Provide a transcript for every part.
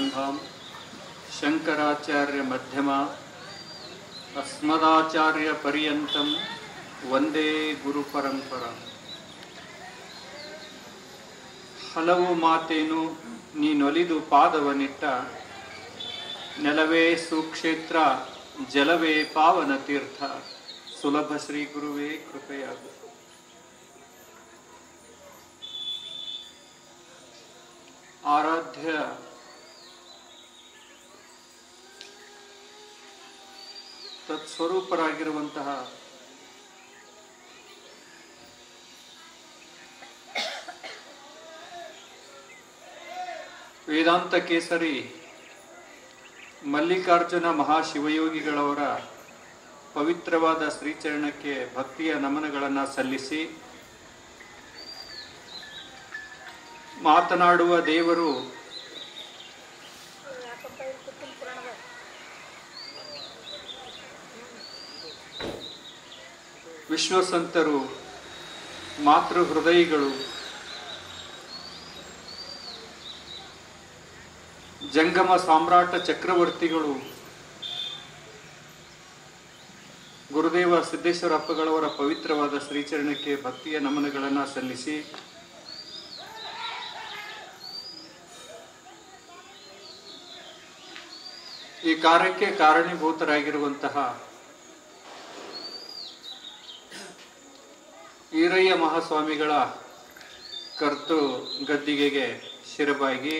ಸದಾಶಿವಾರಂಭಾಂ ಶಂಕರಾಚಾರ್ಯ ಮಧ್ಯಮ ಅಸ್ಮದಾಚಾರ್ಯ ಪರ್ಯಂತಂ ವಂದೇ ಗುರು ಪರಂಪರಾ. ಹಲವು ಮಾತೇನು ನೀನೊಲಿದು ಪಾದವನಿಟ್ಟ, ನೆಲವೇ ಸುಕ್ಷೇತ್ರ ಜಲವೇ ಪಾವನ ತೀರ್ಥ, ಸುಲಭ ಶ್ರೀ ಗುರುವೇ ಕೃಪೆಯಾಗು. ಆರಾಧ್ಯ ತತ್ಸ್ವರೂಪರಾಗಿರುವಂತಹ ವೇದಾಂತ ಕೇಸರಿ ಮಲ್ಲಿಕಾರ್ಜುನ ಮಹಾಶಿವಯೋಗಿಗಳವರ ಪವಿತ್ರವಾದ ಶ್ರೀಚರಣಕ್ಕೆ ಭಕ್ತಿಯ ನಮನಗಳನ್ನು ಸಲ್ಲಿಸಿ, ಮಾತನಾಡುವ ದೇವರು ವಿಶ್ವಸಂತರು, ಮಾತೃ ಹೃದಯಿಗಳು, ಜಂಗಮ ಸಾಮ್ರಾಟ ಚಕ್ರವರ್ತಿಗಳು, ಗುರುದೇವ ಸಿದ್ದೇಶ್ವರ ಅಪ್ಪಗಳವರ ಪವಿತ್ರವಾದ ಶ್ರೀಚರಣಕ್ಕೆ ಭಕ್ತಿಯ ನಮನಗಳನ್ನು ಸಲ್ಲಿಸಿ, ಈ ಕಾರ್ಯಕ್ಕೆ ಕಾರಣೀಭೂತರಾಗಿರುವಂತಹ ಈರಯ್ಯ ಮಹಾಸ್ವಾಮಿಗಳ ಕರ್ತು ಗದ್ದಿಗೆಗೆ ಶಿರಬಾಗಿ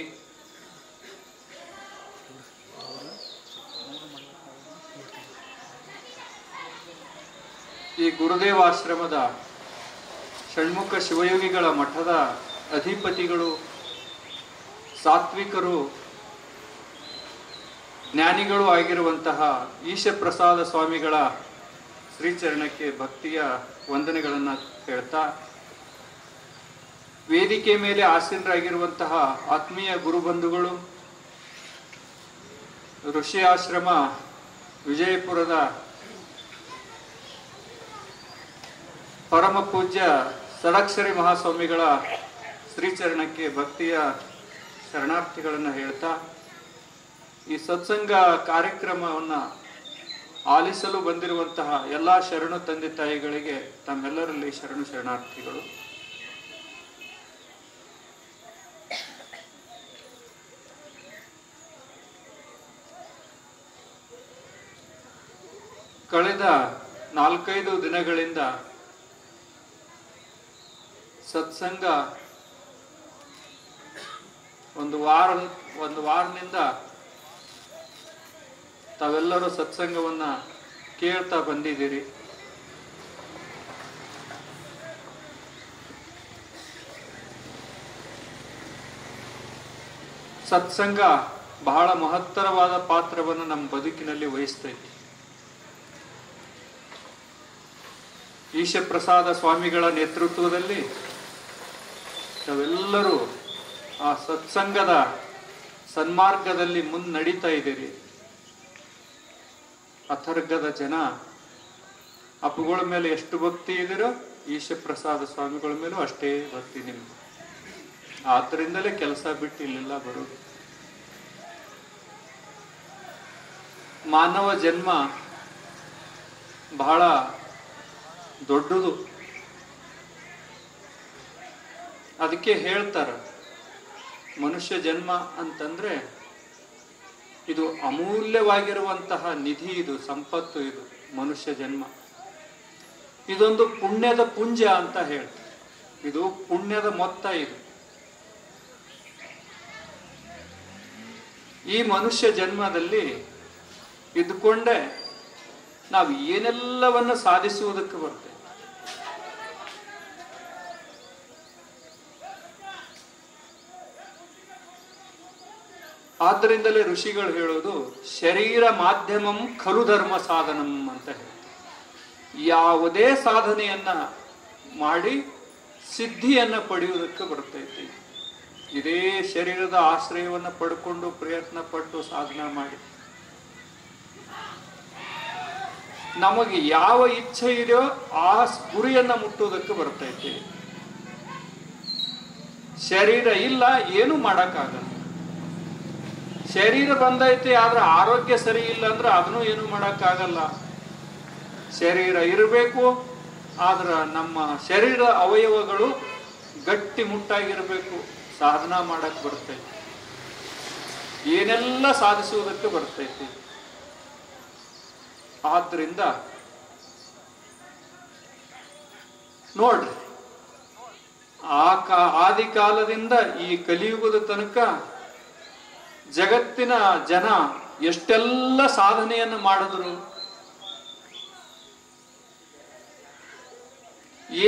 ಈ ಗುರುದೇವಾಶ್ರಮದ ಷಣ್ಮುಖ ಶಿವಯೋಗಿಗಳ ಮಠದ ಅಧಿಪತಿಗಳು, ಸಾತ್ವಿಕರು, ಜ್ಞಾನಿಗಳು ಆಗಿರುವಂತಹ ಈಶಪ್ರಸಾದ ಸ್ವಾಮಿಗಳ ಶ್ರೀಚರಣಕ್ಕೆ ಭಕ್ತಿಯ ವಂದನೆಗಳನ್ನು ಹೇಳ್ತಾ, ವೇದಿಕೆ ಮೇಲೆ ಆಸೀನರಾಗಿರುವಂತಹ ಆತ್ಮೀಯ ಗುರುಬಂಧುಗಳು, ಋಷಿ ಆಶ್ರಮ ವಿಜಯಪುರದ ಪರಮ ಪೂಜ್ಯ ಷಡಕ್ಷರಿ ಮಹಾಸ್ವಾಮಿಗಳ ಶ್ರೀಚರಣಕ್ಕೆ ಭಕ್ತಿಯ ಶರಣಾರ್ಥಿಗಳನ್ನು ಹೇಳ್ತಾ, ಈ ಸತ್ಸಂಗ ಕಾರ್ಯಕ್ರಮವನ್ನು ಆಲಿಸಲು ಬಂದಿರುವಂತಹ ಎಲ್ಲ ಶರಣು ತಂದೆ ತಾಯಿಗಳಿಗೆ ತಮ್ಮೆಲ್ಲರಲ್ಲಿ ಶರಣು ಶರಣಾರ್ಥಿಗಳು. ಕಳೆದ 4-5 ದಿನಗಳಿಂದ ಸತ್ಸಂಗ ಒಂದು ವಾರದಿಂದ ತಾವೆಲ್ಲರೂ ಸತ್ಸಂಗವನ್ನ ಕೇಳ್ತಾ ಬಂದಿದ್ದೀರಿ. ಸತ್ಸಂಗ ಬಹಳ ಮಹತ್ತರವಾದ ಪಾತ್ರವನ್ನು ನಮ್ಮ ಬದುಕಿನಲ್ಲಿ ವಹಿಸ್ತೈತಿ. ಈಶಪ್ರಸಾದ ಸ್ವಾಮಿಗಳ ನೇತೃತ್ವದಲ್ಲಿ ತಾವೆಲ್ಲರೂ ಆ ಸತ್ಸಂಗದ ಸನ್ಮಾರ್ಗದಲ್ಲಿ ಮುನ್ನಡೀತಾ ಇದ್ದೀರಿ. ಅಥರ್ಗದ ಜನ ಅಪ್ಪುಗಳ ಮೇಲೆ ಎಷ್ಟು ಭಕ್ತಿ ಇದೀರೋ, ಈಶಪ್ರಸಾದ ಸ್ವಾಮಿಗಳ ಮೇಲೂ ಅಷ್ಟೇ ಭಕ್ತಿ ನಿಮ್ಗೆ. ಆದ್ದರಿಂದಲೇ ಕೆಲಸ ಬಿಟ್ಟು ಇಲ್ಲೆಲ್ಲ ಬರೋದು. ಮಾನವ ಜನ್ಮ ಬಹಳ ದೊಡ್ಡದು. ಅದಕ್ಕೆ ಹೇಳ್ತಾರ, ಮನುಷ್ಯ ಜನ್ಮ ಅಂತಂದ್ರೆ ಇದು ಅಮೂಲ್ಯವಾಗಿರುವಂತಹ ನಿಧಿ, ಇದು ಸಂಪತ್ತು, ಇದು ಮನುಷ್ಯ ಜನ್ಮ. ಇದೊಂದು ಪುಣ್ಯದ ಪುಂಜ ಅಂತ ಹೇಳ್ತಾರೆ. ಇದು ಪುಣ್ಯದ ಮೊತ್ತ. ಇದು ಈ ಮನುಷ್ಯ ಜನ್ಮದಲ್ಲಿ ಇದ್ದುಕೊಂಡೆ ನಾವು ಏನೆಲ್ಲವನ್ನು ಸಾಧಿಸುವುದಕ್ಕೆ ಬರ್ತೇವೆ. ಆದ್ದರಿಂದಲೇ ಋಷಿಗಳು ಹೇಳೋದು, ಶರೀರ ಮಾಧ್ಯಮಂ ಖಲು ಧರ್ಮ ಸಾಧನಂ ಅಂತ ಹೇಳಿ. ಯಾವುದೇ ಸಾಧನೆಯನ್ನ ಮಾಡಿ ಸಿದ್ಧಿಯನ್ನ ಪಡೆಯುವುದಕ್ಕೆ ಬರ್ತೈತಿ. ಇದೇ ಶರೀರದ ಆಶ್ರಯವನ್ನು ಪಡ್ಕೊಂಡು ಪ್ರಯತ್ನ ಪಟ್ಟು ಸಾಧನೆ ಮಾಡಿ ನಮಗೆ ಯಾವ ಇಚ್ಛೆ ಇದೆಯೋ ಆ ಗುರಿಯನ್ನ ಮುಟ್ಟುವುದಕ್ಕೆ ಬರ್ತೈತಿ. ಶರೀರ ಇಲ್ಲ, ಏನು ಮಾಡಕ್ಕಾಗಲ್ಲ. ಶರೀರ ಬಂದೈತಿ, ಆದ್ರೆ ಆರೋಗ್ಯ ಸರಿ ಇಲ್ಲ ಅಂದ್ರೆ ಅದನ್ನು ಏನು ಮಾಡಕ್ಕಾಗಲ್ಲ. ಶರೀರ ಇರಬೇಕು, ಆದ್ರೆ ನಮ್ಮ ಶರೀರ ಅವಯವಗಳು ಗಟ್ಟಿ ಮುಟ್ಟಾಗಿರ್ಬೇಕು, ಸಾಧನ ಮಾಡಕ್ ಬರ್ತೈತಿ, ಏನೆಲ್ಲ ಸಾಧಿಸುವುದಕ್ಕೆ ಬರ್ತೈತಿ. ಆದ್ರಿಂದ ನೋಡ್ರಿ, ಆದಿ ಕಾಲದಿಂದ ಈ ಕಲಿಯುಗದ ತನಕ ಜಗತ್ತಿನ ಜನ ಎಷ್ಟೆಲ್ಲ ಸಾಧನೆಯನ್ನು ಮಾಡಿದ್ರು,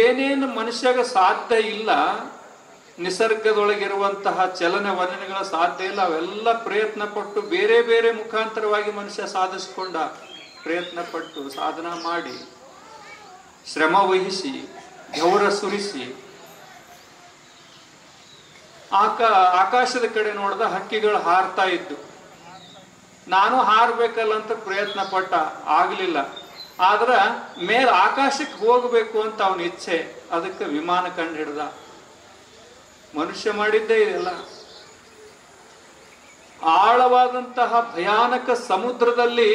ಏನೇನು ಮನುಷ್ಯಗ ಸಾಧ್ಯ ಇಲ್ಲ, ನಿಸರ್ಗದೊಳಗಿರುವಂತಹ ಚಲನವಲನಗಳ ಸಾಧ್ಯ ಇಲ್ಲ, ಅವೆಲ್ಲ ಪ್ರಯತ್ನ ಪಟ್ಟು ಬೇರೆ ಬೇರೆ ಮುಖಾಂತರವಾಗಿ ಮನುಷ್ಯ ಸಾಧಿಸಿಕೊಂಡ. ಪ್ರಯತ್ನ ಪಟ್ಟು ಸಾಧನ ಮಾಡಿ ಶ್ರಮ ವಹಿಸಿ ಗೌರ ಸುರಿಸಿ ಆಕಾಶದ ಕಡೆ ನೋಡ್ದ ಹಕ್ಕಿಗಳು ಹಾರ್ತಾ ಇದ್ದು. ನಾನು ಹಾರ್ಬೇಕಲ್ಲ ಅಂತ ಪ್ರಯತ್ನ ಪಟ್ಟ, ಆಗ್ಲಿಲ್ಲ. ಆದ್ರ ಮೇಲೆ ಆಕಾಶಕ್ಕೆ ಹೋಗಬೇಕು ಅಂತ ಅವನ ಇಚ್ಛೆ, ಅದಕ್ಕೆ ವಿಮಾನ ಕಂಡು ಹಿಡ್ದ. ಮನುಷ್ಯ ಮಾಡಿದ್ದೇ ಇದೆಲ್ಲ. ಆಳವಾದಂತಹ ಭಯಾನಕ ಸಮುದ್ರದಲ್ಲಿ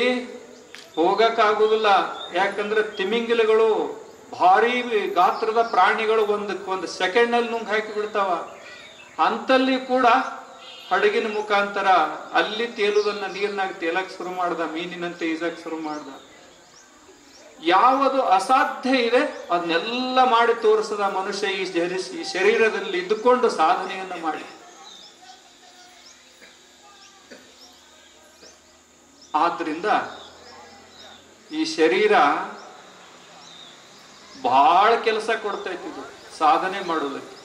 ಹೋಗಕ್ಕಾಗುದಿಲ್ಲ, ಯಾಕಂದ್ರೆ ತಿಮಿಂಗಿಲಗಳು ಭಾರಿ ಗಾತ್ರದ ಪ್ರಾಣಿಗಳು ಒಂದಕ್ಕೊಂದು ಸೆಕೆಂಡ್ ನಲ್ಲಿ ನುಂಗ್ ಹಾಕಿ ಬಿಡ್ತಾವ. ಅಂತಲ್ಲಿ ಕೂಡ ಹಡಗಿನ ಮುಖಾಂತರ ಅಲ್ಲಿ ತೇಲುದನ್ನ ನೀರ್ನಾಗ ತೇಲಕ್ ಶುರು ಮಾಡ್ದ, ಮೀನಿನಂತೆ ಈಜಕ್ ಶುರು ಮಾಡ್ದ. ಯಾವುದು ಅಸಾಧ್ಯ ಇದೆ ಅದನ್ನೆಲ್ಲ ಮಾಡಿ ತೋರಿಸದ ಮನುಷ್ಯ ಈ ಶರೀರದಲ್ಲಿ ಇದ್ದುಕೊಂಡು ಸಾಧನೆಯನ್ನ ಮಾಡಿ. ಆದ್ರಿಂದ ಈ ಶರೀರ ಬಹಳ ಕೆಲಸ ಕೊಡ್ತೈತಿ, ಇದು ಸಾಧನೆ ಮಾಡೋದಕ್ಕೆ.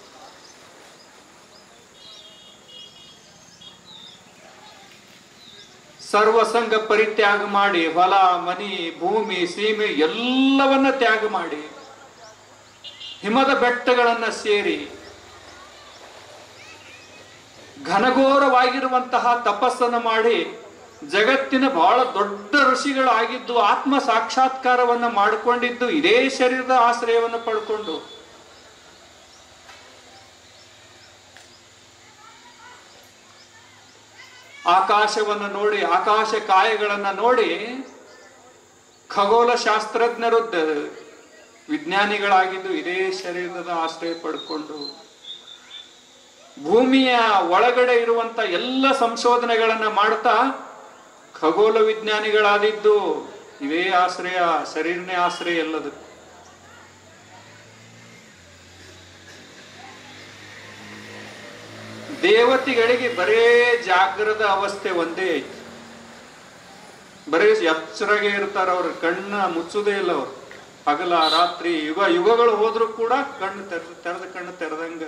ಸರ್ವಸಂಗ ಪರಿತ್ಯಾಗ ಮಾಡಿ, ಹೊಲ ಮನಿ ಭೂಮಿ ಸೀಮೆ ಎಲ್ಲವನ್ನ ತ್ಯಾಗ ಮಾಡಿ, ಹಿಮದ ಬೆಟ್ಟಗಳನ್ನ ಸೇರಿ ಘನಘೋರವಾಗಿರುವಂತಹ ತಪಸ್ಸನ್ನು ಮಾಡಿ, ಜಗತ್ತಿನ ಬಹಳ ದೊಡ್ಡ ಋಷಿಗಳಾಗಿದ್ದು ಆತ್ಮ ಸಾಕ್ಷಾತ್ಕಾರವನ್ನ ಮಾಡಿಕೊಂಡಿದ್ದು ಇದೇ ಶರೀರದ ಆಶ್ರಯವನ್ನು ಪಡ್ಕೊಂಡು, ಆಕಾಶವನ್ನು ನೋಡಿ, ಆಕಾಶ ಕಾಯಗಳನ್ನ ನೋಡಿ ಖಗೋಳ ಶಾಸ್ತ್ರಜ್ಞರು ವಿಜ್ಞಾನಿಗಳಾಗಿದ್ದು ಇದೇ ಶರೀರದ ಆಶ್ರಯ ಪಡ್ಕೊಂಡು, ಭೂಮಿಯ ಒಳಗಡೆ ಇರುವಂತ ಎಲ್ಲ ಸಂಶೋಧನೆಗಳನ್ನ ಮಾಡ್ತಾ ಖಗೋಳ ವಿಜ್ಞಾನಿಗಳಾದಿದ್ದು ಇದೇ ಆಶ್ರಯ, ಶರೀರನೇ ಆಶ್ರಯ ಎಲ್ಲದಕ್ಕೂ. ದೇವತೆಗಳಿಗೆ ಬರೇ ಜಾಗ್ರದ ಅವಸ್ಥೆ ಒಂದೇ ಐತಿ, ಬರೇ ಎಚ್ಚರಾಗೆ ಇರ್ತಾರ, ಅವ್ರ ಕಣ್ಣ ಮುಚ್ಚುದೇ ಇಲ್ಲ. ಅವ್ರು ಹಗಲ ರಾತ್ರಿ ಯುಗಗಳು ಹೋದ್ರು ಕೂಡ ಕಣ್ಣು ತೆರೆದ ಕಣ್ಣು ತೆರೆದಂಗ.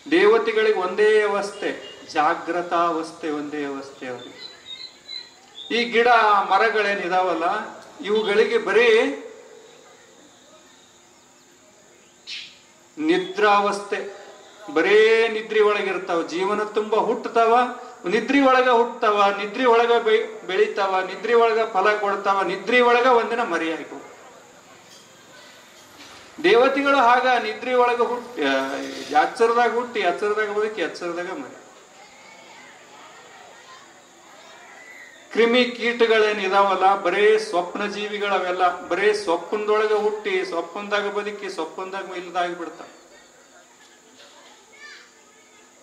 ದೇವತೆಗಳಿಗೆ ಒಂದೇ ಅವಸ್ಥೆ, ಜಾಗ್ರತಾವಸ್ಥೆ ಒಂದೇ ಅವಸ್ಥೆ ಅವ್ರಿಗೆ. ಈ ಗಿಡ ಮರಗಳೇನಿದಾವಲ್ಲ ಇವುಗಳಿಗೆ ಬರೀ ನಿದ್ರಾವಸ್ಥೆ, ಬರೇ ನಿದ್ರಿ ಒಳಗಿರ್ತಾವ. ಜೀವನ ತುಂಬಾ ಹುಟ್ಟತಾವ, ನಿದ್ರಿ ಒಳಗ ಹುಟ್ಟತಾವ, ನಿದ್ರಿ ಒಳಗ ಬೆಳಿತಾವ, ನಿದ್ರಿ ಒಳಗ ಫಲ ಕೊಡ್ತಾವ, ನಿದ್ರಿ ಒಳಗ ಒಂದಿನ ಮರಿಯಾಗಿ. ದೇವತೆಗಳು ಹಾಗ ನಿದ್ರಿ ಒಳಗ ಹುಟ್ಟಿ ಎಚ್ಚರದಾಗ ಹುಟ್ಟಿ ಎಚ್ಚರದಾಗ ಬದುಕಿ ಎಚ್ಚರದಾಗ ಮರಿ. ಕ್ರಿಮಿ ಕೀಟಗಳೇನಿದಾವಲ್ಲ ಬರೇ ಸ್ವಪ್ನ ಜೀವಿಗಳವೆಲ್ಲ, ಬರೇ ಸ್ವಪ್ನದೊಳಗ ಹುಟ್ಟಿ ಸ್ವಪ್ನದಾಗ ಬದುಕಿ ಸ್ವಪ್ನದಾಗ ಇಲ್ಲದಾಗಿ ಬಿಡ್ತಾವ.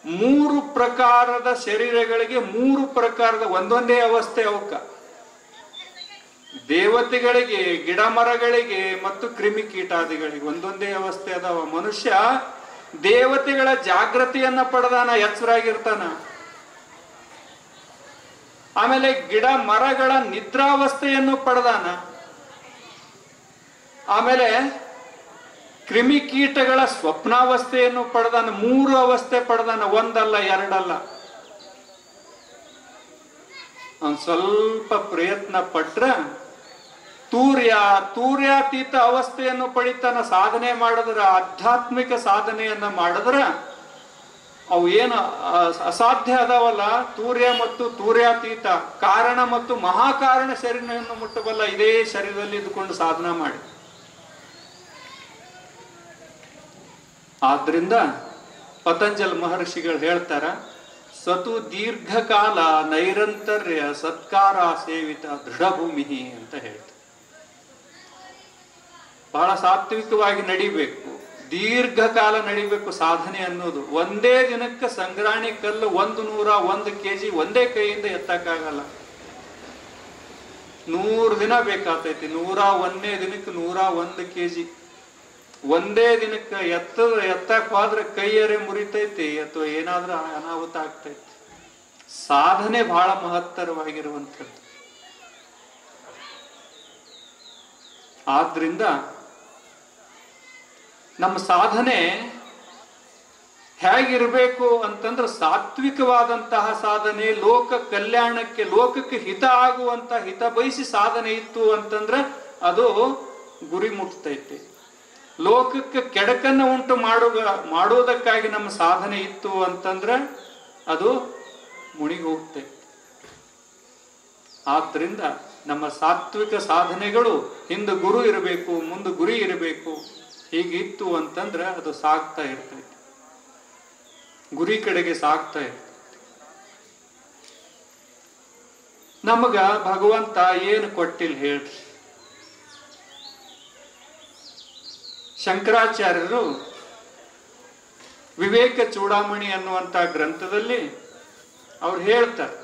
3 ಪ್ರಕಾರದ ಶರೀರಗಳಿಗೆ 3 ಪ್ರಕಾರದ ಒಂದೊಂದೇ ಅವಸ್ಥೆ ಅವಕ್ಕ. ದೇವತೆಗಳಿಗೆ, ಗಿಡ ಮರಗಳಿಗೆ ಮತ್ತು ಕ್ರಿಮಿ ಕೀಟಾದಿಗಳಿಗೆ ಒಂದೊಂದೇ ಅವಸ್ಥೆ ಅದಾವ. ಮನುಷ್ಯ ದೇವತೆಗಳ ಜಾಗೃತಿಯನ್ನ ಪಡೆದಾನ, ಎಚ್ಚರಾಗಿರ್ತಾನ. ಆಮೇಲೆ ಗಿಡ ಮರಗಳ ನಿದ್ರಾವಸ್ಥೆಯನ್ನು ಪಡೆದಾನ. ಆಮೇಲೆ ಕ್ರಿಮಿ ಕೀಟಗಳ ಸ್ವಪ್ನಾವಸ್ಥೆಯನ್ನು ಪಡೆದಾನ. 3 ಅವಸ್ಥೆ ಪಡೆದಾನ, ಒಂದಲ್ಲ ಎರಡಲ್ಲ. ಒಂದ್ ಸ್ವಲ್ಪ ಪ್ರಯತ್ನ ಪಟ್ರ ತೂರ್ಯಾತೀತ ಅವಸ್ಥೆಯನ್ನು ಪಡಿತಾನ. ಸಾಧನೆ ಮಾಡಿದ್ರ, ಆಧ್ಯಾತ್ಮಿಕ ಸಾಧನೆಯನ್ನ ಮಾಡಿದ್ರ ಅವು ಏನು ಅಸಾಧ್ಯ ಅದಾವಲ್ಲ, ತೂರ್ಯ ಮತ್ತು ತೂರ್ಯಾತೀತ, ಕಾರಣ ಮತ್ತು ಮಹಾಕಾರಣ ಶರೀರವನ್ನು ಮುಟ್ಟಬಲ್ಲ ಇದೇ ಶರೀರದಲ್ಲಿ ಇದ್ದುಕೊಂಡು ಸಾಧನ ಮಾಡಿ. ಆದ್ರಿಂದ ಪತಂಜಲ ಮಹರ್ಷಿಗಳು ಹೇಳ್ತಾರ, ಸತು ದೀರ್ಘಕಾಲ ನೈರಂತರ್ಯ ಸತ್ಕಾರ ಸೇವಿತ ದೃಢಭೂಮಿ ಅಂತ ಹೇಳ್ತಾರೆ. ಬಹಳ ಸಾತ್ವಿಕವಾಗಿ ನಡಿಬೇಕು, ದೀರ್ಘಕಾಲ ನಡಿಬೇಕು ಸಾಧನೆ ಅನ್ನೋದು. ಒಂದೇ ದಿನಕ್ಕೆ ಸಂಗ್ರಾಣಿ ಕಲ್ಲು 101 kg ಒಂದೇ ಕೈಯಿಂದ ಎತ್ತಕ್ಕಾಗಲ್ಲ. 100 ದಿನ ಬೇಕಾಗ್ತೈತಿ. 101ನೇ ದಿನಕ್ಕೆ 101 kg ಒಂದೇ ದಿನಕ್ಕೆ ಎತ್ತಕ್ ಹೋದ್ರೆ ಕೈಯರೆ ಮುರಿತೈತಿ ಅಥವಾ ಏನಾದ್ರೂ ಅನಾಹುತ ಆಗ್ತೈತಿ. ಸಾಧನೆ ಬಹಳ ಮಹತ್ತರವಾಗಿರುವಂಥದ್ದು. ಆದ್ರಿಂದ ನಮ್ಮ ಸಾಧನೆ ಹೇಗಿರ್ಬೇಕು ಅಂತಂದ್ರೆ ಸಾತ್ವಿಕವಾದಂತಹ ಸಾಧನೆ, ಲೋಕ ಕಲ್ಯಾಣಕ್ಕೆ, ಲೋಕಕ್ಕೆ ಹಿತ ಆಗುವಂತ, ಹಿತ ಬಯಸಿ ಸಾಧನೆ ಇತ್ತು ಅಂತಂದ್ರೆ ಅದು ಗುರಿ ಮುಟ್ತೈತಿ. ಲೋಕಕ್ಕೆ ಕೆಡಕನ್ನ ಉಂಟು ಮಾಡುವುದಕ್ಕಾಗಿ ನಮ್ಮ ಸಾಧನೆ ಇತ್ತು ಅಂತಂದ್ರೆ ಅದು ಮುಣಿಗಿ ಹೋಗ್ತೈತಿ. ಆದ್ರಿಂದ ನಮ್ಮ ಸಾತ್ವಿಕ ಸಾಧನೆಗಳು ಹಿಂದೆ ಗುರು ಇರಬೇಕು, ಮುಂದೆ ಗುರಿ ಇರಬೇಕು. ಹೀಗಿತ್ತು ಅಂತಂದ್ರೆ ಅದು ಸಾಗ್ತಾ ಇರ್ತೈತಿ, ಗುರಿ ಕಡೆಗೆ ಸಾಗ್ತಾ ಇರ್ತೈತಿ. ನಮಗ ಭಗವಂತ ಏನು ಕೊಟ್ಟಿಲ್ಲ ಹೇಳ್ರಿ. ಶಂಕರಾಚಾರ್ಯರು ವಿವೇಕ ಚೂಡಾಮಣಿ ಅನ್ನುವಂತ ಗ್ರಂಥದಲ್ಲಿ ಅವ್ರು ಹೇಳ್ತಾರೆ,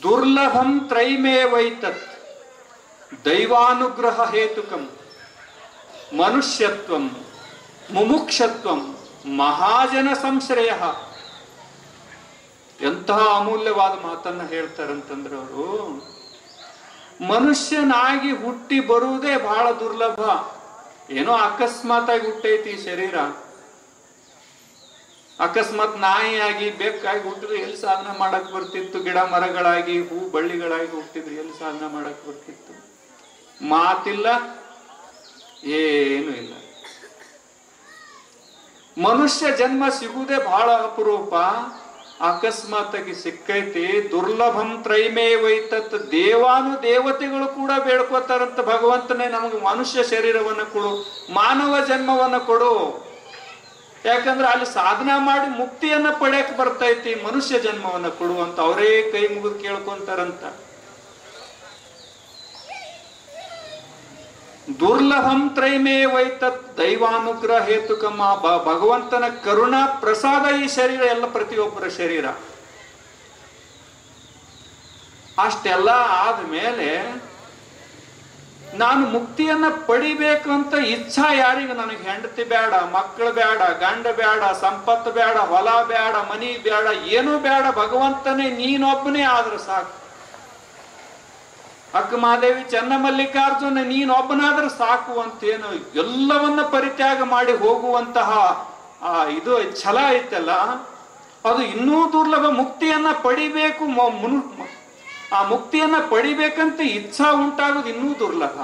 ದುರ್ಲಭಂ ತ್ರೈಮೇವೈತತ್ ದೈವಾನುಗ್ರಹ ಹೇತುಕಂ ಮನುಷ್ಯತ್ವಂ ಮುಮುಕ್ಷತ್ವಂ ಮಹಾಜನ ಸಂಶ್ರಯ. ಎಂತಹ ಅಮೂಲ್ಯವಾದ ಮಾತನ್ನ ಹೇಳ್ತಾರಂತಂದ್ರೆ ಅವರು, ಮನುಷ್ಯನಾಗಿ ಹುಟ್ಟಿ ಬರುವುದೇ ಬಹಳ ದುರ್ಲಭ. ಏನೋ ಅಕಸ್ಮಾತ್ ಆಗಿ ಹುಟ್ಟೈತಿ ಶರೀರ, ಅಕಸ್ಮಾತ್ ನಾಯಿಯಾಗಿ ಬೆಕ್ಕಾಗಿ ಹುಟ್ಟಿದ್ರೆ ಎಲ್ಲಿ ಸಾಧನೆ ಮಾಡಕ್ ಬರ್ತಿತ್ತು? ಗಿಡ ಮರಗಳಾಗಿ ಹೂ ಬಳ್ಳಿಗಳಾಗಿ ಹುಟ್ಟಿದ್ರೆ ಎಲ್ಲಿ ಸಾಧನೆ ಮಾಡಕ್ ಬರ್ತಿತ್ತು? ಮಾತಿಲ್ಲ, ಏನು ಇಲ್ಲ. ಮನುಷ್ಯ ಜನ್ಮ ಸಿಗುವುದೇ ಬಹಳ ಅಪರೂಪ. ಅಕಸ್ಮಾತ್ ಆಗಿ ಸಿಕ್ಕೈತಿ. ದುರ್ಲಭಂ ತ್ರೈಮೇವೈತತ್, ದೇವಾನು ದೇವತೆಗಳು ಕೂಡ ಬೇಡ್ಕೋತಾರಂತ, ಭಗವಂತನೇ ನಮಗೆ ಮನುಷ್ಯ ಶರೀರವನ್ನು ಕೊಡು, ಮಾನವ ಜನ್ಮವನ್ನು ಕೊಡು. ಯಾಕಂದ್ರೆ ಅಲ್ಲಿ ಸಾಧನಾ ಮಾಡಿ ಮುಕ್ತಿಯನ್ನ ಪಡೆಯಕ್ ಬರ್ತೈತಿ, ಮನುಷ್ಯ ಜನ್ಮವನ್ನ ಕೊಡುವಂತ ಅವರೇ ಕೈ ಮುಗಿದು ಕೇಳ್ಕೊಂತಾರಂತ. ದುರ್ಲಭಂ ತ್ರೈಮೇವೈತತ್ ದೈವಾನುಗ್ರಹ ಹೇತುಕಮ್ಮ. ಭಗವಂತನ ಕರುಣಾ ಪ್ರಸಾದ ಈ ಶರೀರ, ಎಲ್ಲ ಪ್ರತಿಯೊಬ್ಬರ ಶರೀರ. ಅಷ್ಟೆಲ್ಲ ಆದ್ಮೇಲೆ ನಾನು ಮುಕ್ತಿಯನ್ನ ಪಡಿಬೇಕು ಅಂತ ಇಚ್ಛಾ ಯಾರಿಗೂ? ನನಗೆ ಹೆಂಡತಿ ಬೇಡ, ಮಕ್ಕಳು ಬೇಡ, ಗಂಡ ಬೇಡ, ಸಂಪತ್ತು ಬೇಡ, ಹೊಲ ಬೇಡ, ಮನಿ ಬೇಡ, ಏನೂ ಬೇಡ, ಭಗವಂತನೇ ನೀನೊಬ್ಬನೇ ಆದ್ರೆ ಸಾಕು. ಅಕ್ಕ ಮಹಾದೇವಿ, ಚನ್ನಮಲ್ಲಿಕಾರ್ಜುನ ನೀನೊಬ್ಬನಾದ್ರೆ ಸಾಕು ಅಂತೇನು ಎಲ್ಲವನ್ನ ಪರಿತ್ಯಾಗ ಮಾಡಿ ಹೋಗುವಂತಹ ಇದು ಛಲ ಐತಲ್ಲ, ಅದು ಇನ್ನೂ ದುರ್ಲಭ. ಮುಕ್ತಿಯನ್ನ ಪಡಿಬೇಕು, ಆ ಮುಕ್ತಿಯನ್ನ ಪಡಿಬೇಕಂತ ಇಚ್ಛಾ ಉಂಟಾಗೋದು ಇನ್ನೂ ದುರ್ಲಭ.